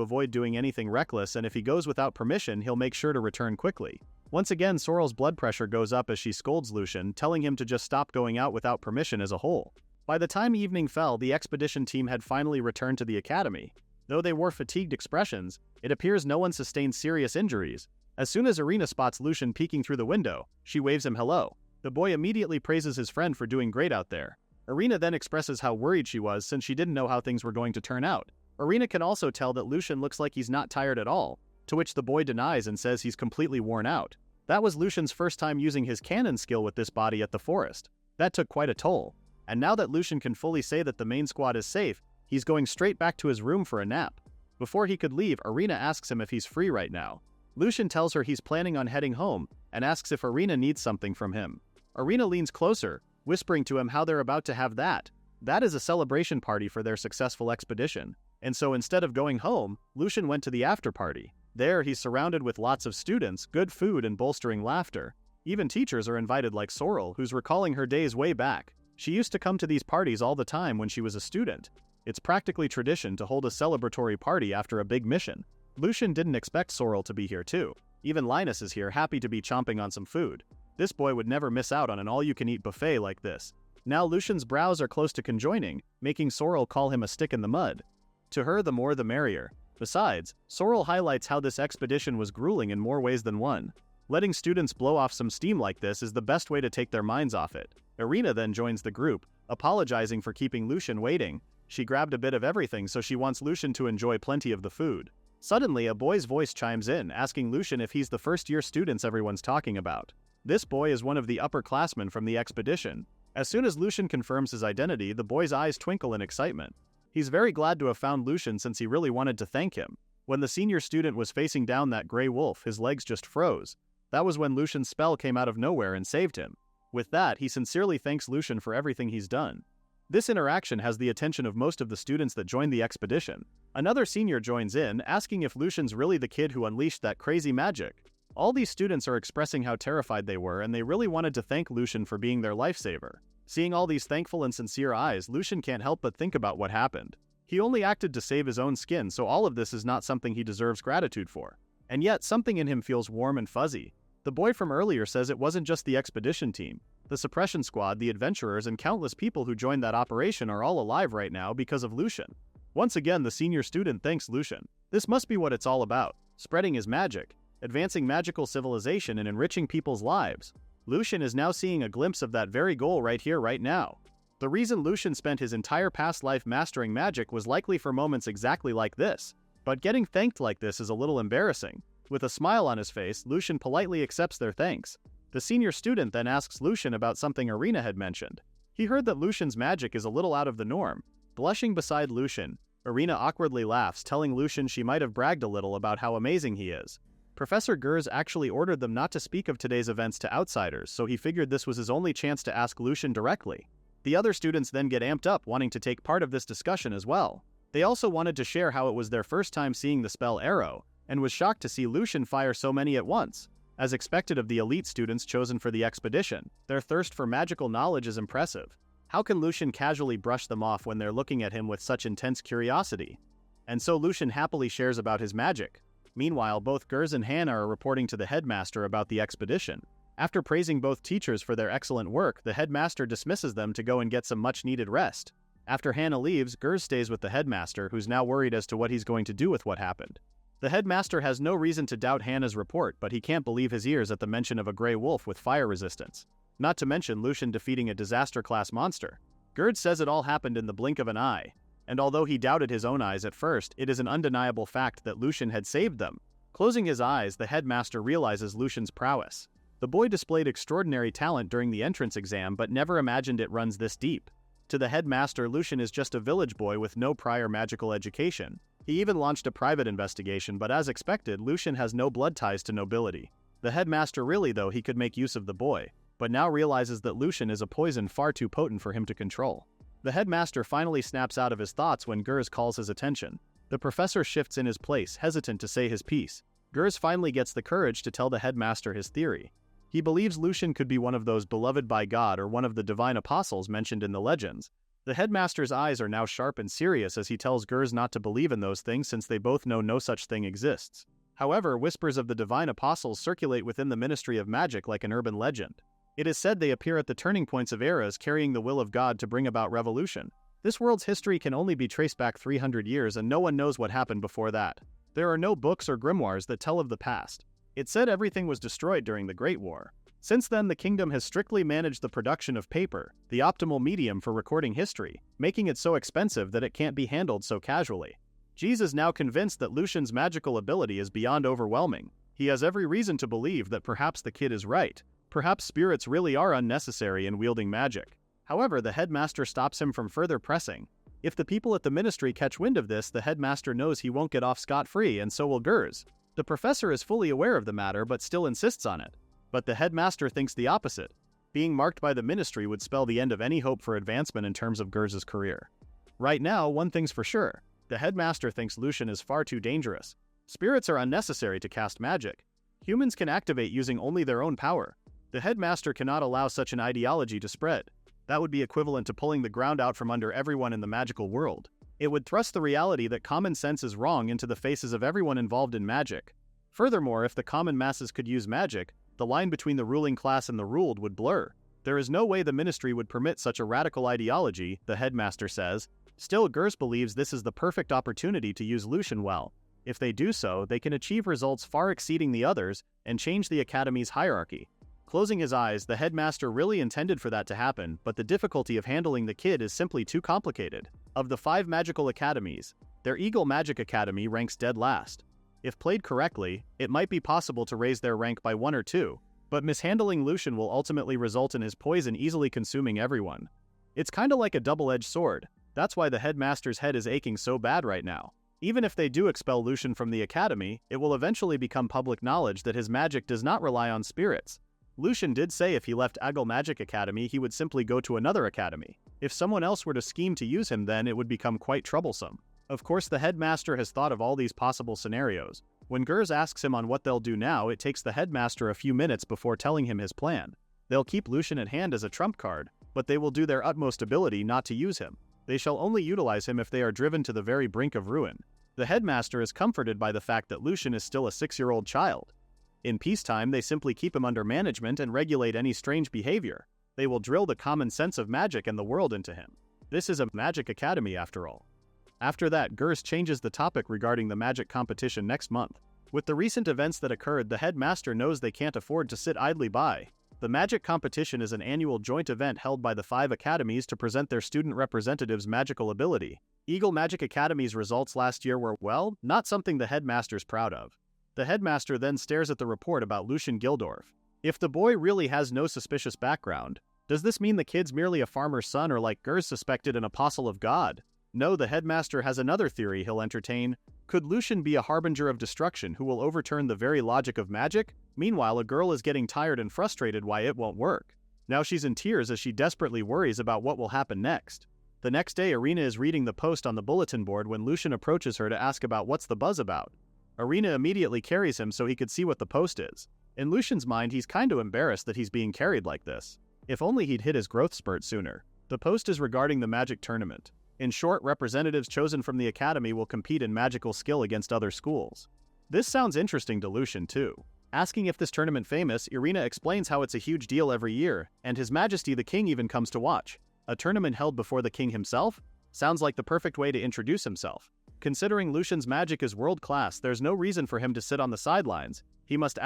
avoid doing anything reckless, and if he goes without permission, he'll make sure to return quickly. Once again, Sorrel's blood pressure goes up as she scolds Lucien, telling him to just stop going out without permission as a whole. By the time evening fell, the expedition team had finally returned to the academy. Though they wore fatigued expressions, it appears no one sustained serious injuries. As soon as Irina spots Lucien peeking through the window, she waves him hello. The boy immediately praises his friend for doing great out there. Irina then expresses how worried she was since she didn't know how things were going to turn out. Irina can also tell that Lucien looks like he's not tired at all, to which the boy denies and says he's completely worn out. That was Lucien's first time using his cannon skill with this body at the forest. That took quite a toll. And now that Lucien can fully say that the main squad is safe, he's going straight back to his room for a nap. Before he could leave, Irina asks him if he's free right now. Lucien tells her he's planning on heading home and asks if Irina needs something from him. Irina leans closer, whispering to him how they're about to have that. That is a celebration party for their successful expedition. And so instead of going home, Lucien went to the after party. There, he's surrounded with lots of students, good food, and bolstering laughter. Even teachers are invited like Sorrel, who's recalling her days way back. She used to come to these parties all the time when she was a student. It's practically tradition to hold a celebratory party after a big mission. Lucien didn't expect Sorrel to be here too. Even Linus is here, happy to be chomping on some food. This boy would never miss out on an all-you-can-eat buffet like this. Now Lucien's brows are close to conjoining, making Sorrel call him a stick in the mud. To her, the more the merrier. Besides, Sorrel highlights how this expedition was grueling in more ways than one. Letting students blow off some steam like this is the best way to take their minds off it. Irina then joins the group, apologizing for keeping Lucien waiting. She grabbed a bit of everything, so she wants Lucien to enjoy plenty of the food. Suddenly, a boy's voice chimes in, asking Lucien if he's the first-year students everyone's talking about. This boy is one of the upperclassmen from the expedition. As soon as Lucien confirms his identity, the boy's eyes twinkle in excitement. He's very glad to have found Lucien since he really wanted to thank him. When the senior student was facing down that gray wolf, his legs just froze. That was when Lucien's spell came out of nowhere and saved him. With that, he sincerely thanks Lucien for everything he's done. This interaction has the attention of most of the students that joined the expedition. Another senior joins in, asking if Lucien's really the kid who unleashed that crazy magic. All these students are expressing how terrified they were, and they really wanted to thank Lucien for being their lifesaver. Seeing all these thankful and sincere eyes, Lucien can't help but think about what happened. He only acted to save his own skin, so all of this is not something he deserves gratitude for. And yet, something in him feels warm and fuzzy. The boy from earlier says it wasn't just the expedition team. The suppression squad, the adventurers, and countless people who joined that operation are all alive right now because of Lucien. Once again, the senior student thanks Lucien. This must be what it's all about. Spreading his magic, advancing magical civilization, and enriching people's lives. Lucien is now seeing a glimpse of that very goal right here, right now. The reason Lucien spent his entire past life mastering magic was likely for moments exactly like this. But getting thanked like this is a little embarrassing. With a smile on his face, Lucien politely accepts their thanks. The senior student then asks Lucien about something Irina had mentioned. He heard that Lucien's magic is a little out of the norm. Blushing beside Lucien, Irina awkwardly laughs, telling Lucien she might have bragged a little about how amazing he is. Professor Gers actually ordered them not to speak of today's events to outsiders, so he figured this was his only chance to ask Lucien directly. The other students then get amped up, wanting to take part of this discussion as well. They also wanted to share how it was their first time seeing the spell Arrow, and was shocked to see Lucien fire so many at once. As expected of the elite students chosen for the expedition, their thirst for magical knowledge is impressive. How can Lucien casually brush them off when they're looking at him with such intense curiosity? And so Lucien happily shares about his magic. Meanwhile, both Gers and Hannah are reporting to the headmaster about the expedition. After praising both teachers for their excellent work, the headmaster dismisses them to go and get some much-needed rest. After Hannah leaves, Gers stays with the headmaster, who's now worried as to what he's going to do with what happened. The headmaster has no reason to doubt Hannah's report, but he can't believe his ears at the mention of a gray wolf with fire resistance. Not to mention Lucien defeating a disaster-class monster. Gerd says it all happened in the blink of an eye. and although he doubted his own eyes at first, it is an undeniable fact that Lucien had saved them. Closing his eyes, the headmaster realizes Lucien's prowess. The boy displayed extraordinary talent during the entrance exam but never imagined it runs this deep. To the headmaster, Lucien is just a village boy with no prior magical education. He even launched a private investigation, but as expected, Lucien has no blood ties to nobility. The headmaster really, though, he could make use of the boy, but now realizes that Lucien is a poison far too potent for him to control. The headmaster finally snaps out of his thoughts when Gers calls his attention. The professor shifts in his place, hesitant to say his piece. Gers finally gets the courage to tell the headmaster his theory. He believes Lucien could be one of those beloved by God or one of the divine apostles mentioned in the legends. The headmaster's eyes are now sharp and serious as he tells Gers not to believe in those things since they both know no such thing exists. However, whispers of the divine apostles circulate within the Ministry of Magic like an urban legend. It is said they appear at the turning points of eras carrying the will of God to bring about revolution. This world's history can only be traced back 300 years and no one knows what happened before that. There are no books or grimoires that tell of the past. It said everything was destroyed during the Great War. Since then, the kingdom has strictly managed the production of paper, the optimal medium for recording history, making it so expensive that it can't be handled so casually. Jeez is now convinced that Lucien's magical ability is beyond overwhelming. He has every reason to believe that perhaps the kid is right. Perhaps spirits really are unnecessary in wielding magic. However, the headmaster stops him from further pressing. If the people at the ministry catch wind of this, the headmaster knows he won't get off scot-free, and so will Gers. The professor is fully aware of the matter but still insists on it. But the headmaster thinks the opposite. Being marked by the ministry would spell the end of any hope for advancement in terms of Gers's career. Right now, one thing's for sure. The headmaster thinks Lucien is far too dangerous. Spirits are unnecessary to cast magic. Humans can activate using only their own power. The headmaster cannot allow such an ideology to spread. That would be equivalent to pulling the ground out from under everyone in the magical world. It would thrust the reality that common sense is wrong into the faces of everyone involved in magic. Furthermore, if the common masses could use magic, the line between the ruling class and the ruled would blur. There is no way the ministry would permit such a radical ideology, the headmaster says. Still, Gers believes this is the perfect opportunity to use Lucien well. If they do so, they can achieve results far exceeding the others and change the academy's hierarchy. Closing his eyes, the headmaster really intended for that to happen, but the difficulty of handling the kid is simply too complicated. Of the 5 magical academies, their Eagle Magic Academy ranks dead last. If played correctly, it might be possible to raise their rank by 1 or 2, but mishandling Lucien will ultimately result in his poison easily consuming everyone. It's kinda like a double-edged sword. That's why the headmaster's head is aching so bad right now. Even if they do expel Lucien from the academy, it will eventually become public knowledge that his magic does not rely on spirits. Lucien did say if he left Eagle Magic Academy he would simply go to another academy. If someone else were to scheme to use him, then it would become quite troublesome. Of course, the headmaster has thought of all these possible scenarios. When Gers asks him on what they'll do now, it takes the headmaster a few minutes before telling him his plan. They'll keep Lucien at hand as a trump card, but they will do their utmost ability not to use him. They shall only utilize him if they are driven to the very brink of ruin. The headmaster is comforted by the fact that Lucien is still a 6-year-old child. In peacetime, they simply keep him under management and regulate any strange behavior. They will drill the common sense of magic and the world into him. This is a magic academy after all. After that, Gers changes the topic regarding the magic competition next month. With the recent events that occurred, the headmaster knows they can't afford to sit idly by. The magic competition is an annual joint event held by the 5 academies to present their student representatives' magical ability. Eagle Magic Academy's results last year were, well, not something the headmaster's proud of. The headmaster then stares at the report about Lucien Gildorf. If the boy really has no suspicious background, does this mean the kid's merely a farmer's son or, like Gers suspected, an apostle of God? No, the headmaster has another theory he'll entertain. Could Lucien be a harbinger of destruction who will overturn the very logic of magic? Meanwhile, a girl is getting tired and frustrated why it won't work. Now she's in tears as she desperately worries about what will happen next. The next day, Irina is reading the post on the bulletin board when Lucien approaches her to ask about what's the buzz about. Irina immediately carries him so he could see what the post is. In Lucien's mind, he's kinda embarrassed that he's being carried like this. If only he'd hit his growth spurt sooner. The post is regarding the magic tournament. In short, representatives chosen from the academy will compete in magical skill against other schools. This sounds interesting to Lucien too. Asking if this tournament famous, Irina explains how it's a huge deal every year, and His Majesty the King even comes to watch. A tournament held before the king himself? Sounds like the perfect way to introduce himself. Considering Lucien's magic is world-class, there's no reason for him to sit on the sidelines. He must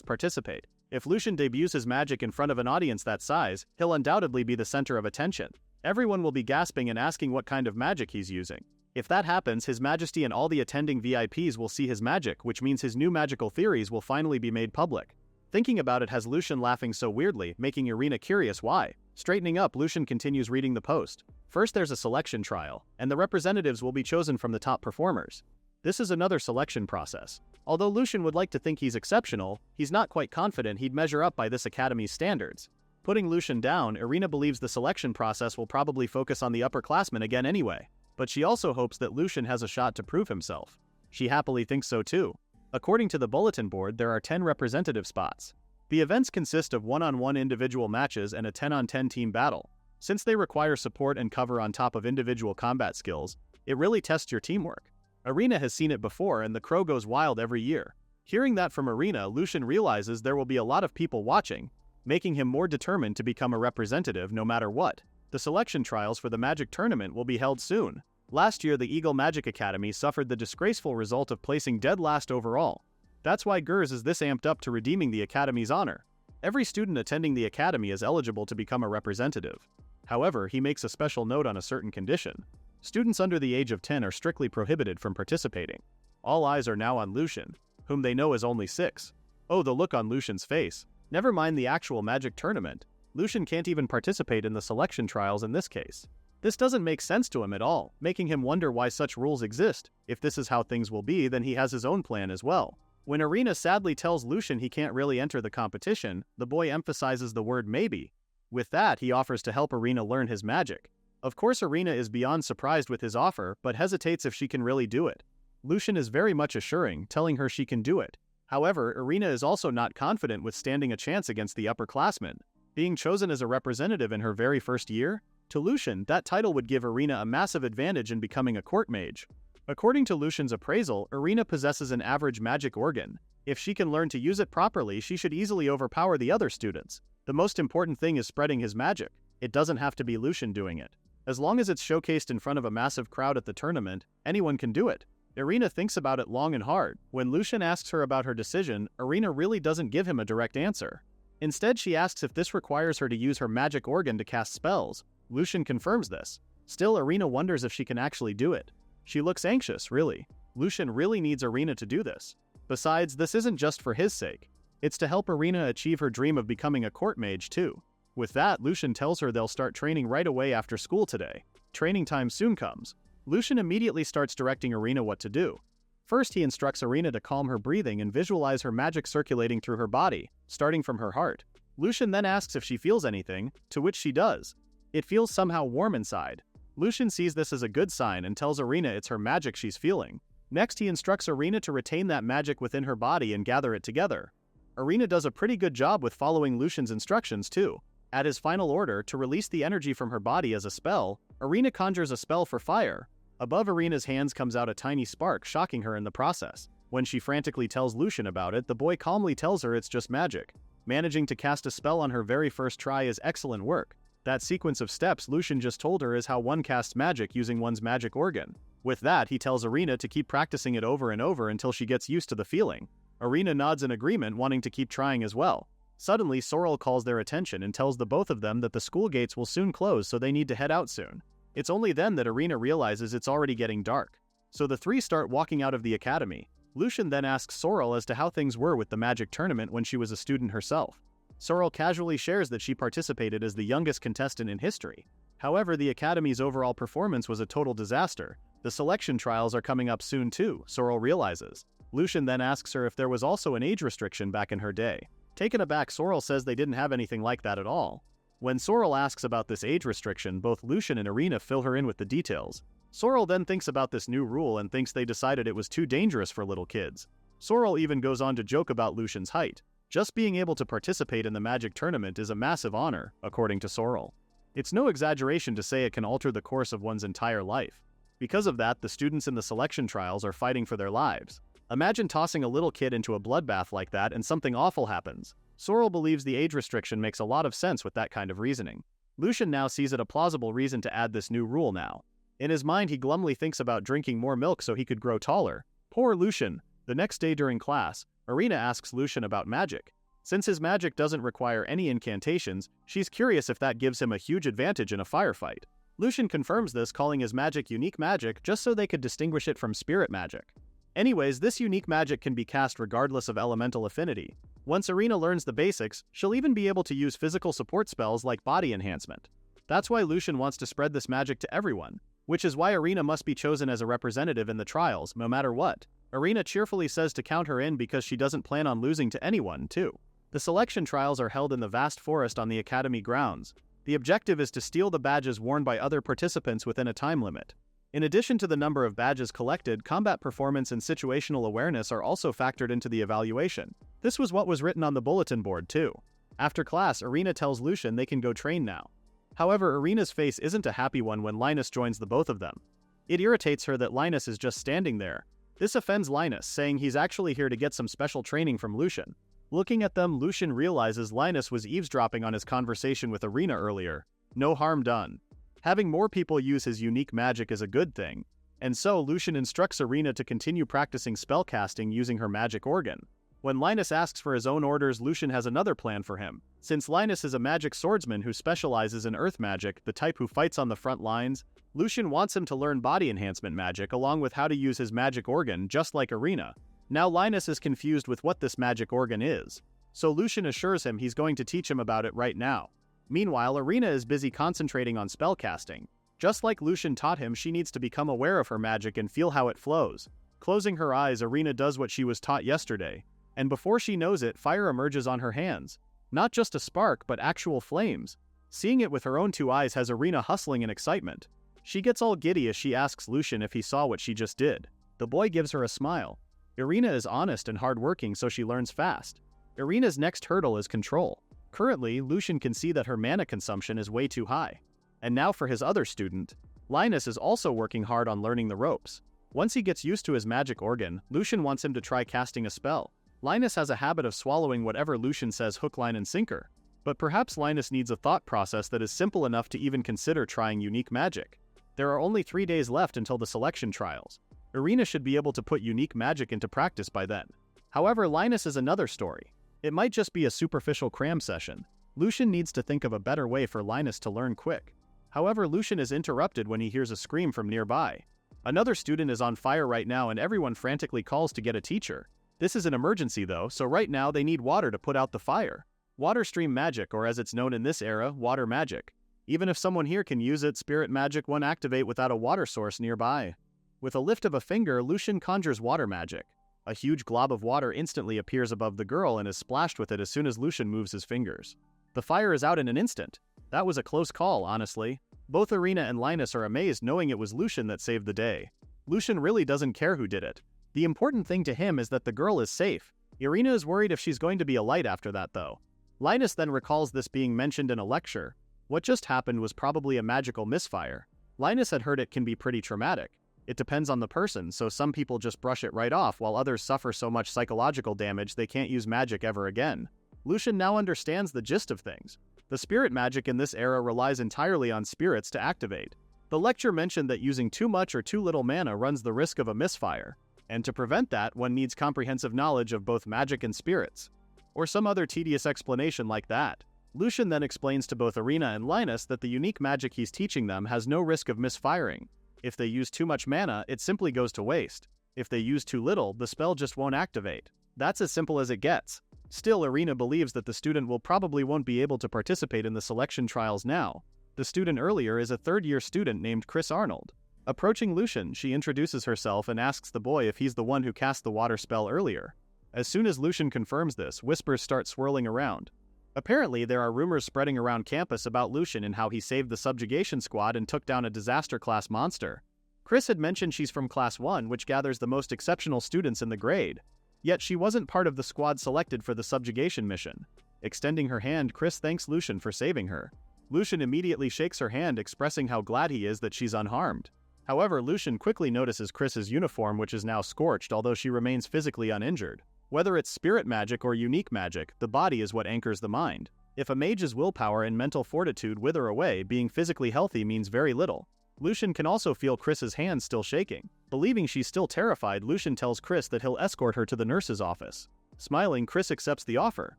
participate. If Lucien debuts his magic in front of an audience that size, he'll undoubtedly be the center of attention. Everyone will be gasping and asking what kind of magic he's using. If that happens, His Majesty and all the attending VIPs will see his magic, which means his new magical theories will finally be made public. Thinking about it has Lucien laughing so weirdly, making Irina curious why. Straightening up, Lucien continues reading the post. First there's a selection trial, and the representatives will be chosen from the top performers. This is another selection process. Although Lucien would like to think he's exceptional, he's not quite confident he'd measure up by this academy's standards. Putting Lucien down, Irina believes the selection process will probably focus on the upperclassmen again anyway. But she also hopes that Lucien has a shot to prove himself. She happily thinks so too. According to the bulletin board, there are 10 representative spots. The events consist of one-on-one individual matches and a 10-on-10 team battle. Since they require support and cover on top of individual combat skills, it really tests your teamwork. Irina has seen it before, and the crow goes wild every year. Hearing that from Irina, Lucien realizes there will be a lot of people watching, making him more determined to become a representative no matter what. The selection trials for the Magic Tournament will be held soon. Last year, the Eagle Magic Academy suffered the disgraceful result of placing dead last overall. That's why Gers is this amped up to redeeming the Academy's honor. Every student attending the Academy is eligible to become a representative. However, he makes a special note on a certain condition. Students under the age of 10 are strictly prohibited from participating. All eyes are now on Lucien, whom they know is only 6. Oh, the look on Lucien's face. Never mind the actual Magic Tournament. Lucien can't even participate in the selection trials in this case. This doesn't make sense to him at all, making him wonder why such rules exist. If this is how things will be, then he has his own plan as well. When Irina sadly tells Lucien he can't really enter the competition, the boy emphasizes the word maybe. With that, he offers to help Irina learn his magic. Of course, Irina is beyond surprised with his offer, but hesitates if she can really do it. Lucien is very much assuring, telling her she can do it. However, Irina is also not confident with standing a chance against the upperclassmen. Being chosen as a representative in her very first year? To Lucien, that title would give Irina a massive advantage in becoming a court mage. According to Lucien's appraisal, Irina possesses an average magic organ. If she can learn to use it properly, she should easily overpower the other students. The most important thing is spreading his magic. It doesn't have to be Lucien doing it. As long as it's showcased in front of a massive crowd at the tournament, anyone can do it. Irina thinks about it long and hard. When Lucien asks her about her decision, Irina really doesn't give him a direct answer. Instead, she asks if this requires her to use her magic organ to cast spells. Lucien confirms this. Still, Irina wonders if she can actually do it. She looks anxious, really. Lucien really needs Irina to do this. Besides, this isn't just for his sake. It's to help Irina achieve her dream of becoming a court mage too. With that, Lucien tells her they'll start training right away after school today. Training time soon comes. Lucien immediately starts directing Irina what to do. First, he instructs Irina to calm her breathing and visualize her magic circulating through her body, starting from her heart. Lucien then asks if she feels anything, to which she does. It feels somehow warm inside. Lucien sees this as a good sign and tells Irina it's her magic she's feeling. Next, he instructs Irina to retain that magic within her body and gather it together. Irina does a pretty good job with following Lucien's instructions too. At his final order, to release the energy from her body as a spell, Irina conjures a spell for fire. Above Irina's hands comes out a tiny spark, shocking her in the process. When she frantically tells Lucien about it, the boy calmly tells her it's just magic. Managing to cast a spell on her very first try is excellent work. That sequence of steps Lucien just told her is how one casts magic using one's magic organ. With that, he tells Irina to keep practicing it over and over until she gets used to the feeling. Irina nods in agreement, wanting to keep trying as well. Suddenly, Sorrel calls their attention and tells the both of them that the school gates will soon close, so they need to head out soon. It's only then that Irina realizes it's already getting dark. So the three start walking out of the academy. Lucien then asks Sorrel as to how things were with the magic tournament when she was a student herself. Sorrel casually shares that she participated as the youngest contestant in history. However, the academy's overall performance was a total disaster. The selection trials are coming up soon too, Sorrel realizes. Lucien then asks her if there was also an age restriction back in her day. Taken aback, Sorrel says they didn't have anything like that at all. When Sorrel asks about this age restriction, both Lucien and Irina fill her in with the details. Sorrel then thinks about this new rule and thinks they decided it was too dangerous for little kids. Sorrel even goes on to joke about Lucien's height. Just being able to participate in the magic tournament is a massive honor, according to Sorrel. It's no exaggeration to say it can alter the course of one's entire life. Because of that, the students in the selection trials are fighting for their lives. Imagine tossing a little kid into a bloodbath like that and something awful happens. Sorrel believes the age restriction makes a lot of sense with that kind of reasoning. Lucien now sees it a plausible reason to add this new rule now. In his mind, he glumly thinks about drinking more milk so he could grow taller. Poor Lucien. The next day during class, Irina asks Lucien about magic. Since his magic doesn't require any incantations, she's curious if that gives him a huge advantage in a firefight. Lucien confirms this, calling his magic unique magic just so they could distinguish it from spirit magic. Anyways, this unique magic can be cast regardless of elemental affinity. Once Irina learns the basics, she'll even be able to use physical support spells like body enhancement. That's why Lucien wants to spread this magic to everyone, which is why Irina must be chosen as a representative in the trials, no matter what. Irina cheerfully says to count her in because she doesn't plan on losing to anyone, too. The selection trials are held in the vast forest on the academy grounds. The objective is to steal the badges worn by other participants within a time limit. In addition to the number of badges collected, combat performance and situational awareness are also factored into the evaluation. This was what was written on the bulletin board, too. After class, Irina tells Lucien they can go train now. However, Irina's face isn't a happy one when Linus joins the both of them. It irritates her that Linus is just standing there. This offends Linus, saying he's actually here to get some special training from Lucien. Looking at them, Lucien realizes Linus was eavesdropping on his conversation with Irina earlier. No harm done. Having more people use his unique magic is a good thing, and so Lucien instructs Irina to continue practicing spellcasting using her magic organ. When Linus asks for his own orders, Lucien has another plan for him. Since Linus is a magic swordsman who specializes in earth magic, the type who fights on the front lines, Lucien wants him to learn body enhancement magic along with how to use his magic organ, just like Irina. Now Linus is confused with what this magic organ is, so Lucien assures him he's going to teach him about it right now. Meanwhile, Irina is busy concentrating on spellcasting. Just like Lucien taught him, she needs to become aware of her magic and feel how it flows. Closing her eyes, Irina does what she was taught yesterday, and before she knows it, fire emerges on her hands. Not just a spark, but actual flames. Seeing it with her own two eyes has Irina hustling in excitement. She gets all giddy as she asks Lucien if he saw what she just did. The boy gives her a smile. Irina is honest and hardworking, so she learns fast. Irina's next hurdle is control. Currently, Lucien can see that her mana consumption is way too high. And now for his other student. Linus is also working hard on learning the ropes. Once he gets used to his magic organ, Lucien wants him to try casting a spell. Linus has a habit of swallowing whatever Lucien says hook, line, and sinker. But perhaps Linus needs a thought process that is simple enough to even consider trying unique magic. There are only 3 days left until the selection trials. Irina should be able to put unique magic into practice by then. However, Linus is another story. It might just be a superficial cram session. Lucien needs to think of a better way for Linus to learn quick. However, Lucien is interrupted when he hears a scream from nearby. Another student is on fire right now and everyone frantically calls to get a teacher. This is an emergency though, so right now they need water to put out the fire. Water stream magic, or as it's known in this era, water magic. Even if someone here can use it, spirit magic won't activate without a water source nearby. With a lift of a finger, Lucien conjures water magic. A huge glob of water instantly appears above the girl and is splashed with it as soon as Lucien moves his fingers. The fire is out in an instant. That was a close call, honestly. Both Irina and Linus are amazed knowing it was Lucien that saved the day. Lucien really doesn't care who did it. The important thing to him is that the girl is safe. Irina is worried if she's going to be a light after that though. Linus then recalls this being mentioned in a lecture. What just happened was probably a magical misfire. Linus had heard it can be pretty traumatic. It depends on the person, so some people just brush it right off while others suffer so much psychological damage they can't use magic ever again. Lucien now understands the gist of things. The spirit magic in this era relies entirely on spirits to activate. The lecture mentioned that using too much or too little mana runs the risk of a misfire, and to prevent that, one needs comprehensive knowledge of both magic and spirits. Or some other tedious explanation like that. Lucien then explains to both Irina and Linus that the unique magic he's teaching them has no risk of misfiring. If they use too much mana, it simply goes to waste. If they use too little, the spell just won't activate. That's as simple as it gets. Still, Irina believes that the student probably won't be able to participate in the selection trials now. The student earlier is a third-year student named Chris Arnold. Approaching Lucien, she introduces herself and asks the boy if he's the one who cast the water spell earlier. As soon as Lucien confirms this, whispers start swirling around. Apparently, there are rumors spreading around campus about Lucien and how he saved the subjugation squad and took down a disaster-class monster. Chris had mentioned she's from Class 1, which gathers the most exceptional students in the grade. Yet she wasn't part of the squad selected for the subjugation mission. Extending her hand, Chris thanks Lucien for saving her. Lucien immediately shakes her hand, expressing how glad he is that she's unharmed. However, Lucien quickly notices Chris's uniform, which is now scorched, although she remains physically uninjured. Whether it's spirit magic or unique magic, the body is what anchors the mind. If a mage's willpower and mental fortitude wither away, being physically healthy means very little. Lucien can also feel Chris's hands still shaking. Believing she's still terrified, Lucien tells Chris that he'll escort her to the nurse's office. Smiling, Chris accepts the offer,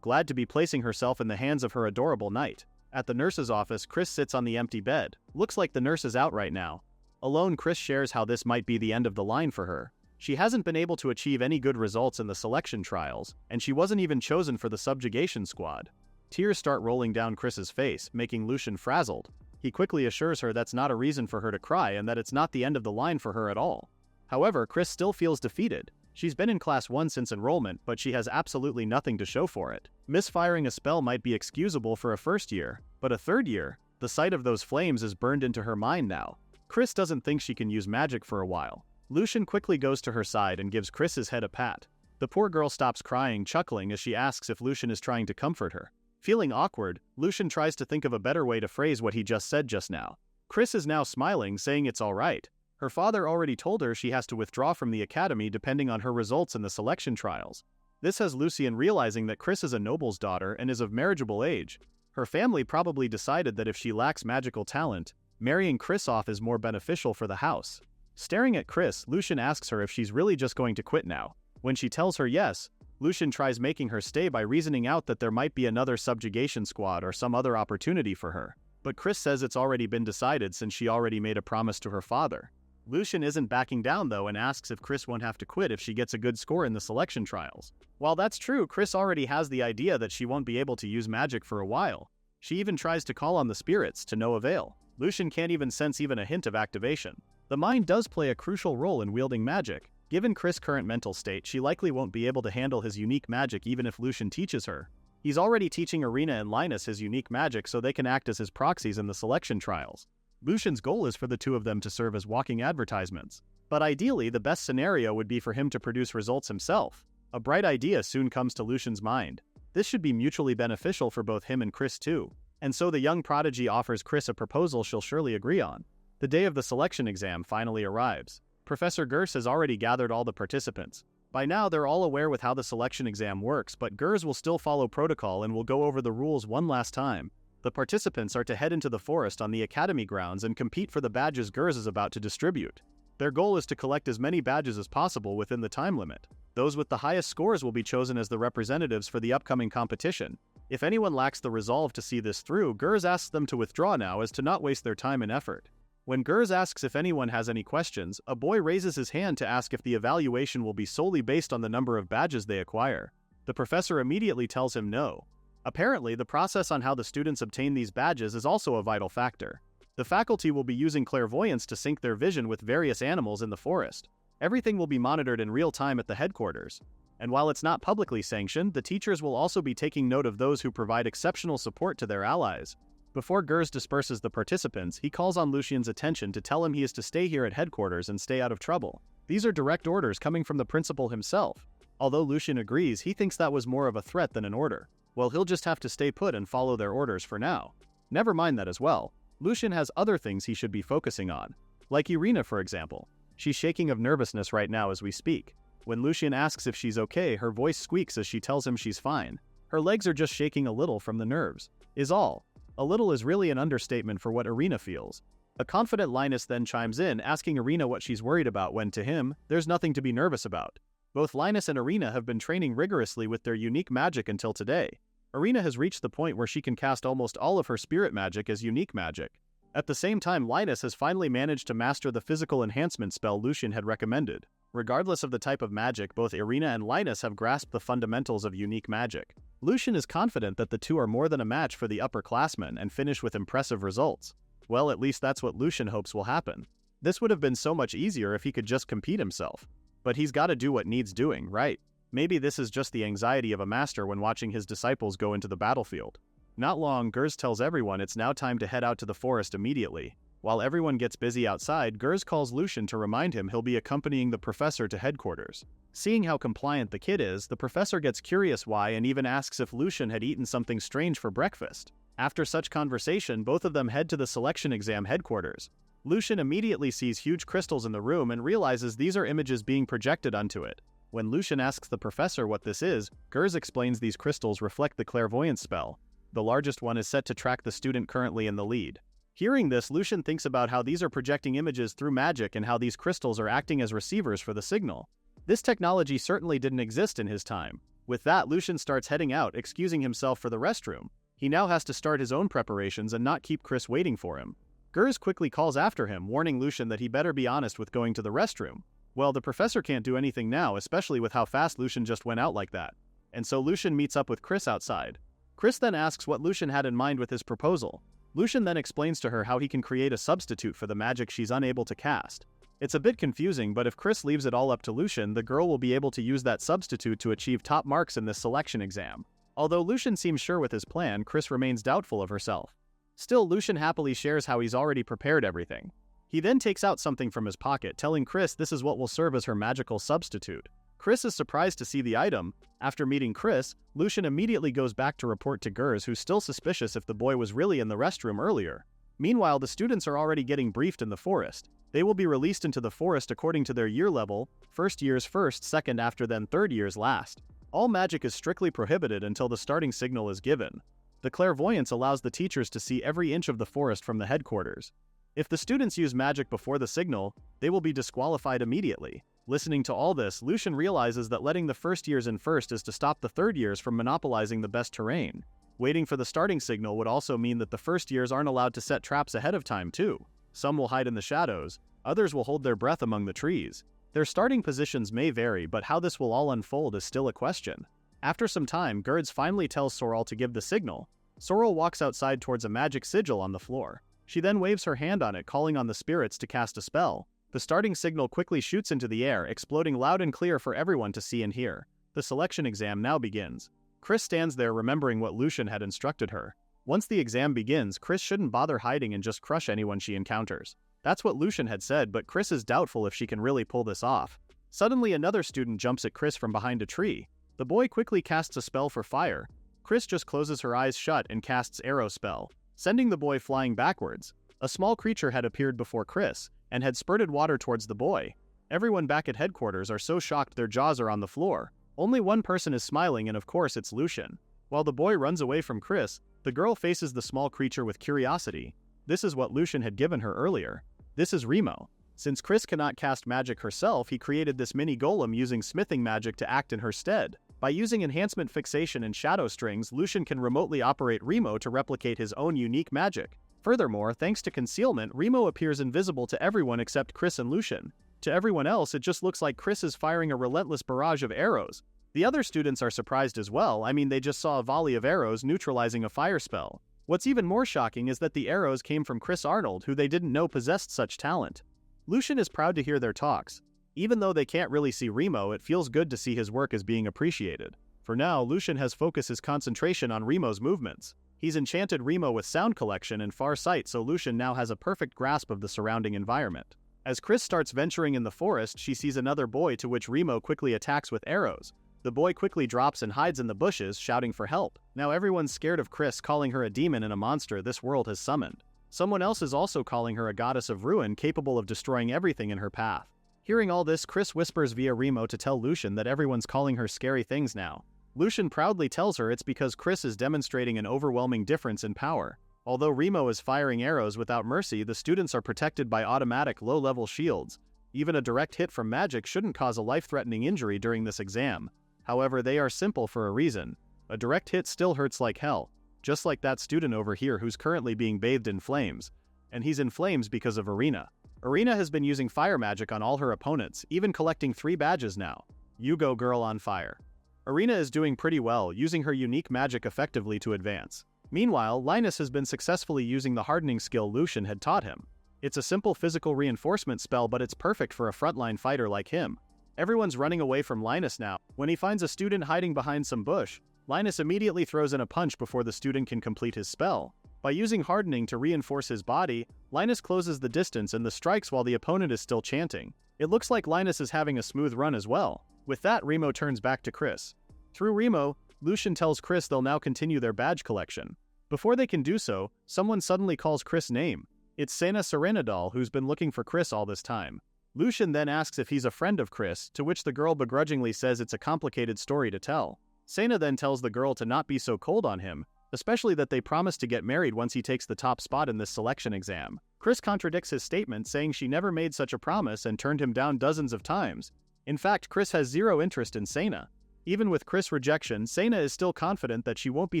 glad to be placing herself in the hands of her adorable knight. At the nurse's office, Chris sits on the empty bed. Looks like the nurse is out right now. Alone, Chris shares how this might be the end of the line for her. She hasn't been able to achieve any good results in the selection trials, and she wasn't even chosen for the subjugation squad. Tears start rolling down Chris's face, making Lucien frazzled. He quickly assures her that's not a reason for her to cry and that it's not the end of the line for her at all. However, Chris still feels defeated. She's been in Class 1 since enrollment, but she has absolutely nothing to show for it. Misfiring a spell might be excusable for a first year, but a third year? The sight of those flames is burned into her mind now. Chris doesn't think she can use magic for a while. Lucien quickly goes to her side and gives Chris's head a pat. The poor girl stops crying, chuckling as she asks if Lucien is trying to comfort her. Feeling awkward, Lucien tries to think of a better way to phrase what he just said just now. Chris is now smiling, saying it's alright. Her father already told her she has to withdraw from the academy depending on her results in the selection trials. This has Lucien realizing that Chris is a noble's daughter and is of marriageable age. Her family probably decided that if she lacks magical talent, marrying Chris off is more beneficial for the house. Staring at Chris, Lucien asks her if she's really just going to quit now. When she tells her yes, Lucien tries making her stay by reasoning out that there might be another subjugation squad or some other opportunity for her. But Chris says it's already been decided since she already made a promise to her father. Lucien isn't backing down though and asks if Chris won't have to quit if she gets a good score in the selection trials. While that's true, Chris already has the idea that she won't be able to use magic for a while. She even tries to call on the spirits, to no avail. Lucien can't even sense even a hint of activation. The mind does play a crucial role in wielding magic. Given Chris' current mental state, she likely won't be able to handle his unique magic even if Lucien teaches her. He's already teaching Irina and Linus his unique magic so they can act as his proxies in the selection trials. Lucien's goal is for the two of them to serve as walking advertisements. But ideally, the best scenario would be for him to produce results himself. A bright idea soon comes to Lucien's mind. This should be mutually beneficial for both him and Chris too. And so the young prodigy offers Chris a proposal she'll surely agree on. The day of the selection exam finally arrives. Professor Gers has already gathered all the participants. By now they're all aware with how the selection exam works, but Gers will still follow protocol and will go over the rules one last time. The participants are to head into the forest on the academy grounds and compete for the badges Gers is about to distribute. Their goal is to collect as many badges as possible within the time limit. Those with the highest scores will be chosen as the representatives for the upcoming competition. If anyone lacks the resolve to see this through, Gers asks them to withdraw now as to not waste their time and effort. When Gers asks if anyone has any questions, a boy raises his hand to ask if the evaluation will be solely based on the number of badges they acquire. The professor immediately tells him no. Apparently, the process on how the students obtain these badges is also a vital factor. The faculty will be using clairvoyance to sync their vision with various animals in the forest. Everything will be monitored in real time at the headquarters. And while it's not publicly sanctioned, the teachers will also be taking note of those who provide exceptional support to their allies. Before Gers disperses the participants, he calls on Lucien's attention to tell him he is to stay here at headquarters and stay out of trouble. These are direct orders coming from the principal himself. Although Lucien agrees, he thinks that was more of a threat than an order. Well, he'll just have to stay put and follow their orders for now. Never mind that as well. Lucien has other things he should be focusing on. Like Irina, for example. She's shaking of nervousness right now as we speak. When Lucien asks if she's okay, her voice squeaks as she tells him she's fine. Her legs are just shaking a little from the nerves. Is all. A little is really an understatement for what Irina feels. A confident Linus then chimes in, asking Irina what she's worried about when, to him, there's nothing to be nervous about. Both Linus and Irina have been training rigorously with their unique magic until today. Irina has reached the point where she can cast almost all of her spirit magic as unique magic. At the same time, Linus has finally managed to master the physical enhancement spell Lucien had recommended. Regardless of the type of magic, both Irina and Linus have grasped the fundamentals of unique magic. Lucien is confident that the two are more than a match for the upperclassmen and finish with impressive results. Well, at least that's what Lucien hopes will happen. This would have been so much easier if he could just compete himself. But he's got to do what needs doing, right? Maybe this is just the anxiety of a master when watching his disciples go into the battlefield. Not long, Gers tells everyone it's now time to head out to the forest immediately. While everyone gets busy outside, Gers calls Lucien to remind him he'll be accompanying the professor to headquarters. Seeing how compliant the kid is, the professor gets curious why and even asks if Lucien had eaten something strange for breakfast. After such conversation, both of them head to the selection exam headquarters. Lucien immediately sees huge crystals in the room and realizes these are images being projected onto it. When Lucien asks the professor what this is, Gers explains these crystals reflect the clairvoyance spell. The largest one is set to track the student currently in the lead. Hearing this, Lucien thinks about how these are projecting images through magic and how these crystals are acting as receivers for the signal. This technology certainly didn't exist in his time. With that, Lucien starts heading out, excusing himself for the restroom. He now has to start his own preparations and not keep Chris waiting for him. Gers quickly calls after him, warning Lucien that he better be honest with going to the restroom. Well, the professor can't do anything now, especially with how fast Lucien just went out like that. And so Lucien meets up with Chris outside. Chris then asks what Lucien had in mind with his proposal. Lucien then explains to her how he can create a substitute for the magic she's unable to cast. It's a bit confusing, but if Chris leaves it all up to Lucien, the girl will be able to use that substitute to achieve top marks in this selection exam. Although Lucien seems sure with his plan, Chris remains doubtful of herself. Still, Lucien happily shares how he's already prepared everything. He then takes out something from his pocket, telling Chris this is what will serve as her magical substitute. Chris is surprised to see the item. After meeting Chris, Lucien immediately goes back to report to Gers, who's still suspicious if the boy was really in the restroom earlier. Meanwhile, the students are already getting briefed in the forest. They will be released into the forest according to their year level, first years first, second after, then third years last. All magic is strictly prohibited until the starting signal is given. The clairvoyance allows the teachers to see every inch of the forest from the headquarters. If the students use magic before the signal, they will be disqualified immediately. Listening to all this, Lucien realizes that letting the first years in first is to stop the third years from monopolizing the best terrain. Waiting for the starting signal would also mean that the first years aren't allowed to set traps ahead of time too. Some will hide in the shadows, others will hold their breath among the trees. Their starting positions may vary, but how this will all unfold is still a question. After some time, Gers finally tells Sorrel to give the signal. Sorrel walks outside towards a magic sigil on the floor. She then waves her hand on it, calling on the spirits to cast a spell. The starting signal quickly shoots into the air, exploding loud and clear for everyone to see and hear. The selection exam now begins. Chris stands there remembering what Lucien had instructed her. Once the exam begins, Chris shouldn't bother hiding and just crush anyone she encounters. That's what Lucien had said, but Chris is doubtful if she can really pull this off. Suddenly, another student jumps at Chris from behind a tree. The boy quickly casts a spell for fire. Chris just closes her eyes shut and casts arrow spell, sending the boy flying backwards. A small creature had appeared before Chris and had spurted water towards the boy. Everyone back at headquarters are so shocked their jaws are on the floor. Only one person is smiling, and of course it's Lucien. While the boy runs away from Chris, the girl faces the small creature with curiosity. This is what Lucien had given her earlier. This is Remo. Since Chris cannot cast magic herself, he created this mini golem using smithing magic to act in her stead. By using enhancement fixation and shadow strings, Lucien can remotely operate Remo to replicate his own unique magic. Furthermore, thanks to concealment, Remo appears invisible to everyone except Chris and Lucien. To everyone else, it just looks like Chris is firing a relentless barrage of arrows. The other students are surprised as well. They just saw a volley of arrows neutralizing a fire spell. What's even more shocking is that the arrows came from Chris Arnold, who they didn't know possessed such talent. Lucien is proud to hear their talks. Even though they can't really see Remo, it feels good to see his work as being appreciated. For now, Lucien has focused his concentration on Remo's movements. He's enchanted Remo with sound collection and far sight, so Lucien now has a perfect grasp of the surrounding environment. As Chris starts venturing in the forest, she sees another boy, to which Remo quickly attacks with arrows. The boy quickly drops and hides in the bushes, shouting for help. Now everyone's scared of Chris, calling her a demon and a monster this world has summoned. Someone else is also calling her a goddess of ruin, capable of destroying everything in her path. Hearing all this, Chris whispers via Remo to tell Lucien that everyone's calling her scary things now. Lucien proudly tells her it's because Chris is demonstrating an overwhelming difference in power. Although Remo is firing arrows without mercy, the students are protected by automatic low-level shields. Even a direct hit from magic shouldn't cause a life-threatening injury during this exam. However, they are simple for a reason. A direct hit still hurts like hell, just like that student over here who's currently being bathed in flames. And he's in flames because of Arena. Arena has been using fire magic on all her opponents, even collecting 3 badges now. You go, girl, on fire. Arena is doing pretty well, using her unique magic effectively to advance. Meanwhile, Linus has been successfully using the hardening skill Lucien had taught him. It's a simple physical reinforcement spell, but it's perfect for a frontline fighter like him. Everyone's running away from Linus now. When he finds a student hiding behind some bush, Linus immediately throws in a punch before the student can complete his spell. By using hardening to reinforce his body, Linus closes the distance and the strikes while the opponent is still chanting. It looks like Linus is having a smooth run as well. With that, Remo turns back to Chris. Through Remo, Lucien tells Chris they'll now continue their badge collection. Before they can do so, someone suddenly calls Chris' name. It's Sena Serenadal, who's been looking for Chris all this time. Lucien then asks if he's a friend of Chris, to which the girl begrudgingly says it's a complicated story to tell. Sena then tells the girl to not be so cold on him, especially that they promise to get married once he takes the top spot in this selection exam. Chris contradicts his statement, saying she never made such a promise and turned him down dozens of times. In fact, Chris has zero interest in Sena. Even with Chris' rejection, Sena is still confident that she won't be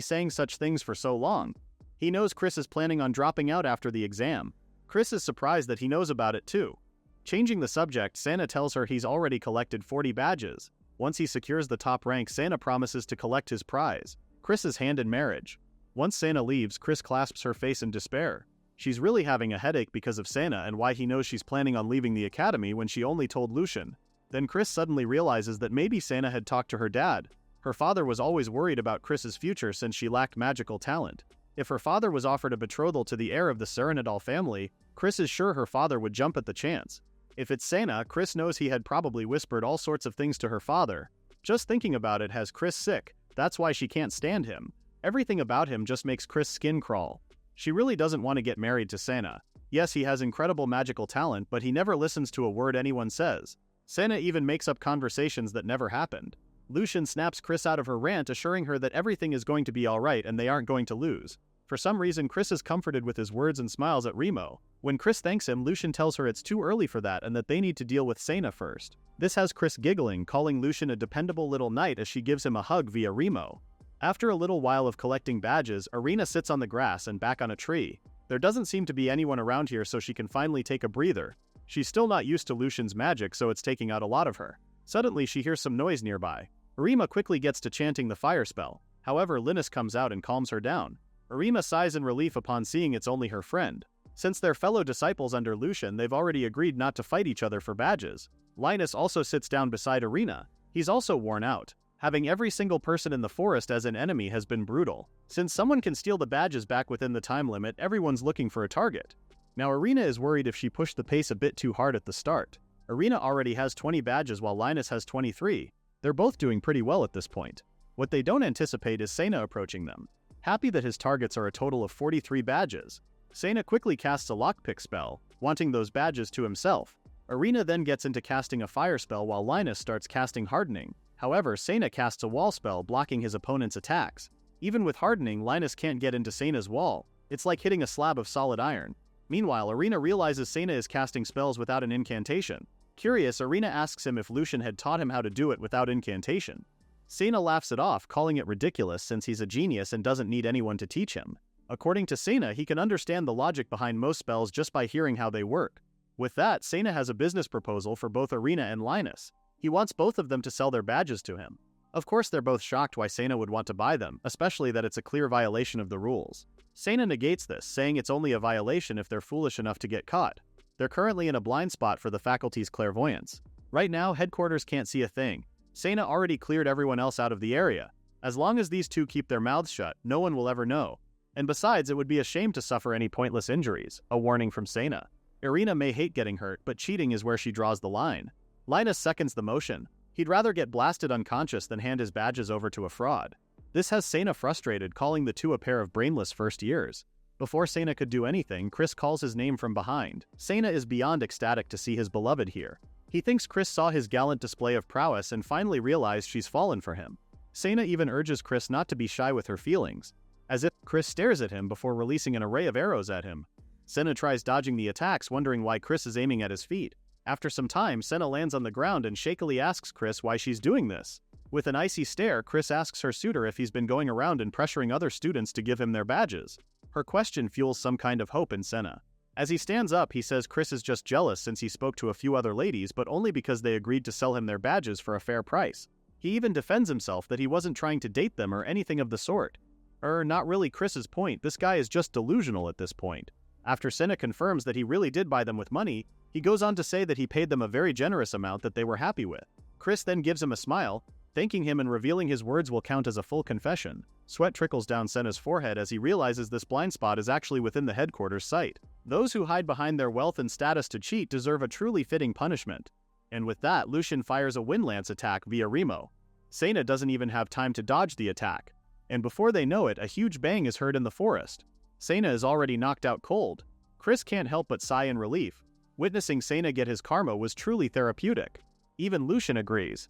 saying such things for so long. He knows Chris is planning on dropping out after the exam. Chris is surprised that he knows about it too. Changing the subject, Sena tells her he's already collected 40 badges. Once he secures the top rank, Sena promises to collect his prize, Chris's hand in marriage. Once Sena leaves, Chris clasps her face in despair. She's really having a headache because of Sena and why he knows she's planning on leaving the academy when she only told Lucien. Then Chris suddenly realizes that maybe Sena had talked to her dad. Her father was always worried about Chris's future since she lacked magical talent. If her father was offered a betrothal to the heir of the Serenadal family, Chris is sure her father would jump at the chance. If it's Sena, Chris knows he had probably whispered all sorts of things to her father. Just thinking about it has Chris sick, that's why she can't stand him. Everything about him just makes Chris' skin crawl. She really doesn't want to get married to Sena. Yes, he has incredible magical talent, but he never listens to a word anyone says. Sena even makes up conversations that never happened. Lucien snaps Chris out of her rant, assuring her that everything is going to be alright and they aren't going to lose. For some reason, Chris is comforted with his words and smiles at Remo. When Chris thanks him, Lucien tells her it's too early for that and that they need to deal with Sena first. This has Chris giggling, calling Lucien a dependable little knight as she gives him a hug via Remo. After a little while of collecting badges, Irina sits on the grass and back on a tree. There doesn't seem to be anyone around here, so she can finally take a breather. She's still not used to Lucien's magic, so it's taking out a lot of her. Suddenly, she hears some noise nearby. Irina quickly gets to chanting the fire spell. However, Linus comes out and calms her down. Irina sighs in relief upon seeing it's only her friend. Since they're fellow disciples under Lucien, they've already agreed not to fight each other for badges. Linus also sits down beside Irina. He's also worn out. Having every single person in the forest as an enemy has been brutal. Since someone can steal the badges back within the time limit, everyone's looking for a target. Now Irina is worried if she pushed the pace a bit too hard at the start. Irina already has 20 badges while Linus has 23. They're both doing pretty well at this point. What they don't anticipate is Sena approaching them. Happy that his targets are a total of 43 badges, Sena quickly casts a lockpick spell, wanting those badges to himself. Irina then gets into casting a fire spell while Linus starts casting hardening. However, Sena casts a wall spell blocking his opponent's attacks. Even with hardening, Linus can't get into Sena's wall. It's like hitting a slab of solid iron. Meanwhile, Irina realizes Sena is casting spells without an incantation. Curious, Irina asks him if Lucien had taught him how to do it without incantation. Sena laughs it off, calling it ridiculous since he's a genius and doesn't need anyone to teach him. According to Sena, he can understand the logic behind most spells just by hearing how they work. With that, Sena has a business proposal for both Irina and Linus. He wants both of them to sell their badges to him. Of course, they're both shocked why Sena would want to buy them, especially that it's a clear violation of the rules. Sena negates this, saying it's only a violation if they're foolish enough to get caught. They're currently in a blind spot for the faculty's clairvoyance. Right now, headquarters can't see a thing. Sena already cleared everyone else out of the area. As long as these two keep their mouths shut, no one will ever know. And besides, it would be a shame to suffer any pointless injuries, a warning from Sena. Irina may hate getting hurt, but cheating is where she draws the line. Linus seconds the motion. He'd rather get blasted unconscious than hand his badges over to a fraud. This has Sena frustrated, calling the two a pair of brainless first years. Before Sena could do anything, Chris calls his name from behind. Sena is beyond ecstatic to see his beloved here. He thinks Chris saw his gallant display of prowess and finally realized she's fallen for him. Sena even urges Chris not to be shy with her feelings, as if Chris stares at him before releasing an array of arrows at him. Sena tries dodging the attacks, wondering why Chris is aiming at his feet. After some time, Sena lands on the ground and shakily asks Chris why she's doing this. With an icy stare, Chris asks her suitor if he's been going around and pressuring other students to give him their badges. Her question fuels some kind of hope in Sena. As he stands up, he says Chris is just jealous since he spoke to a few other ladies, but only because they agreed to sell him their badges for a fair price. He even defends himself that he wasn't trying to date them or anything of the sort. Not really Chris's point, this guy is just delusional at this point. After Sena confirms that he really did buy them with money, he goes on to say that he paid them a very generous amount that they were happy with. Chris then gives him a smile, thanking him and revealing his words will count as a full confession. Sweat trickles down Sena's forehead as he realizes this blind spot is actually within the headquarters site. Those who hide behind their wealth and status to cheat deserve a truly fitting punishment. And with that, Lucien fires a wind lance attack via Remo. Sena doesn't even have time to dodge the attack. And before they know it, a huge bang is heard in the forest. Sena is already knocked out cold. Chris can't help but sigh in relief. Witnessing Sena get his karma was truly therapeutic. Even Lucien agrees.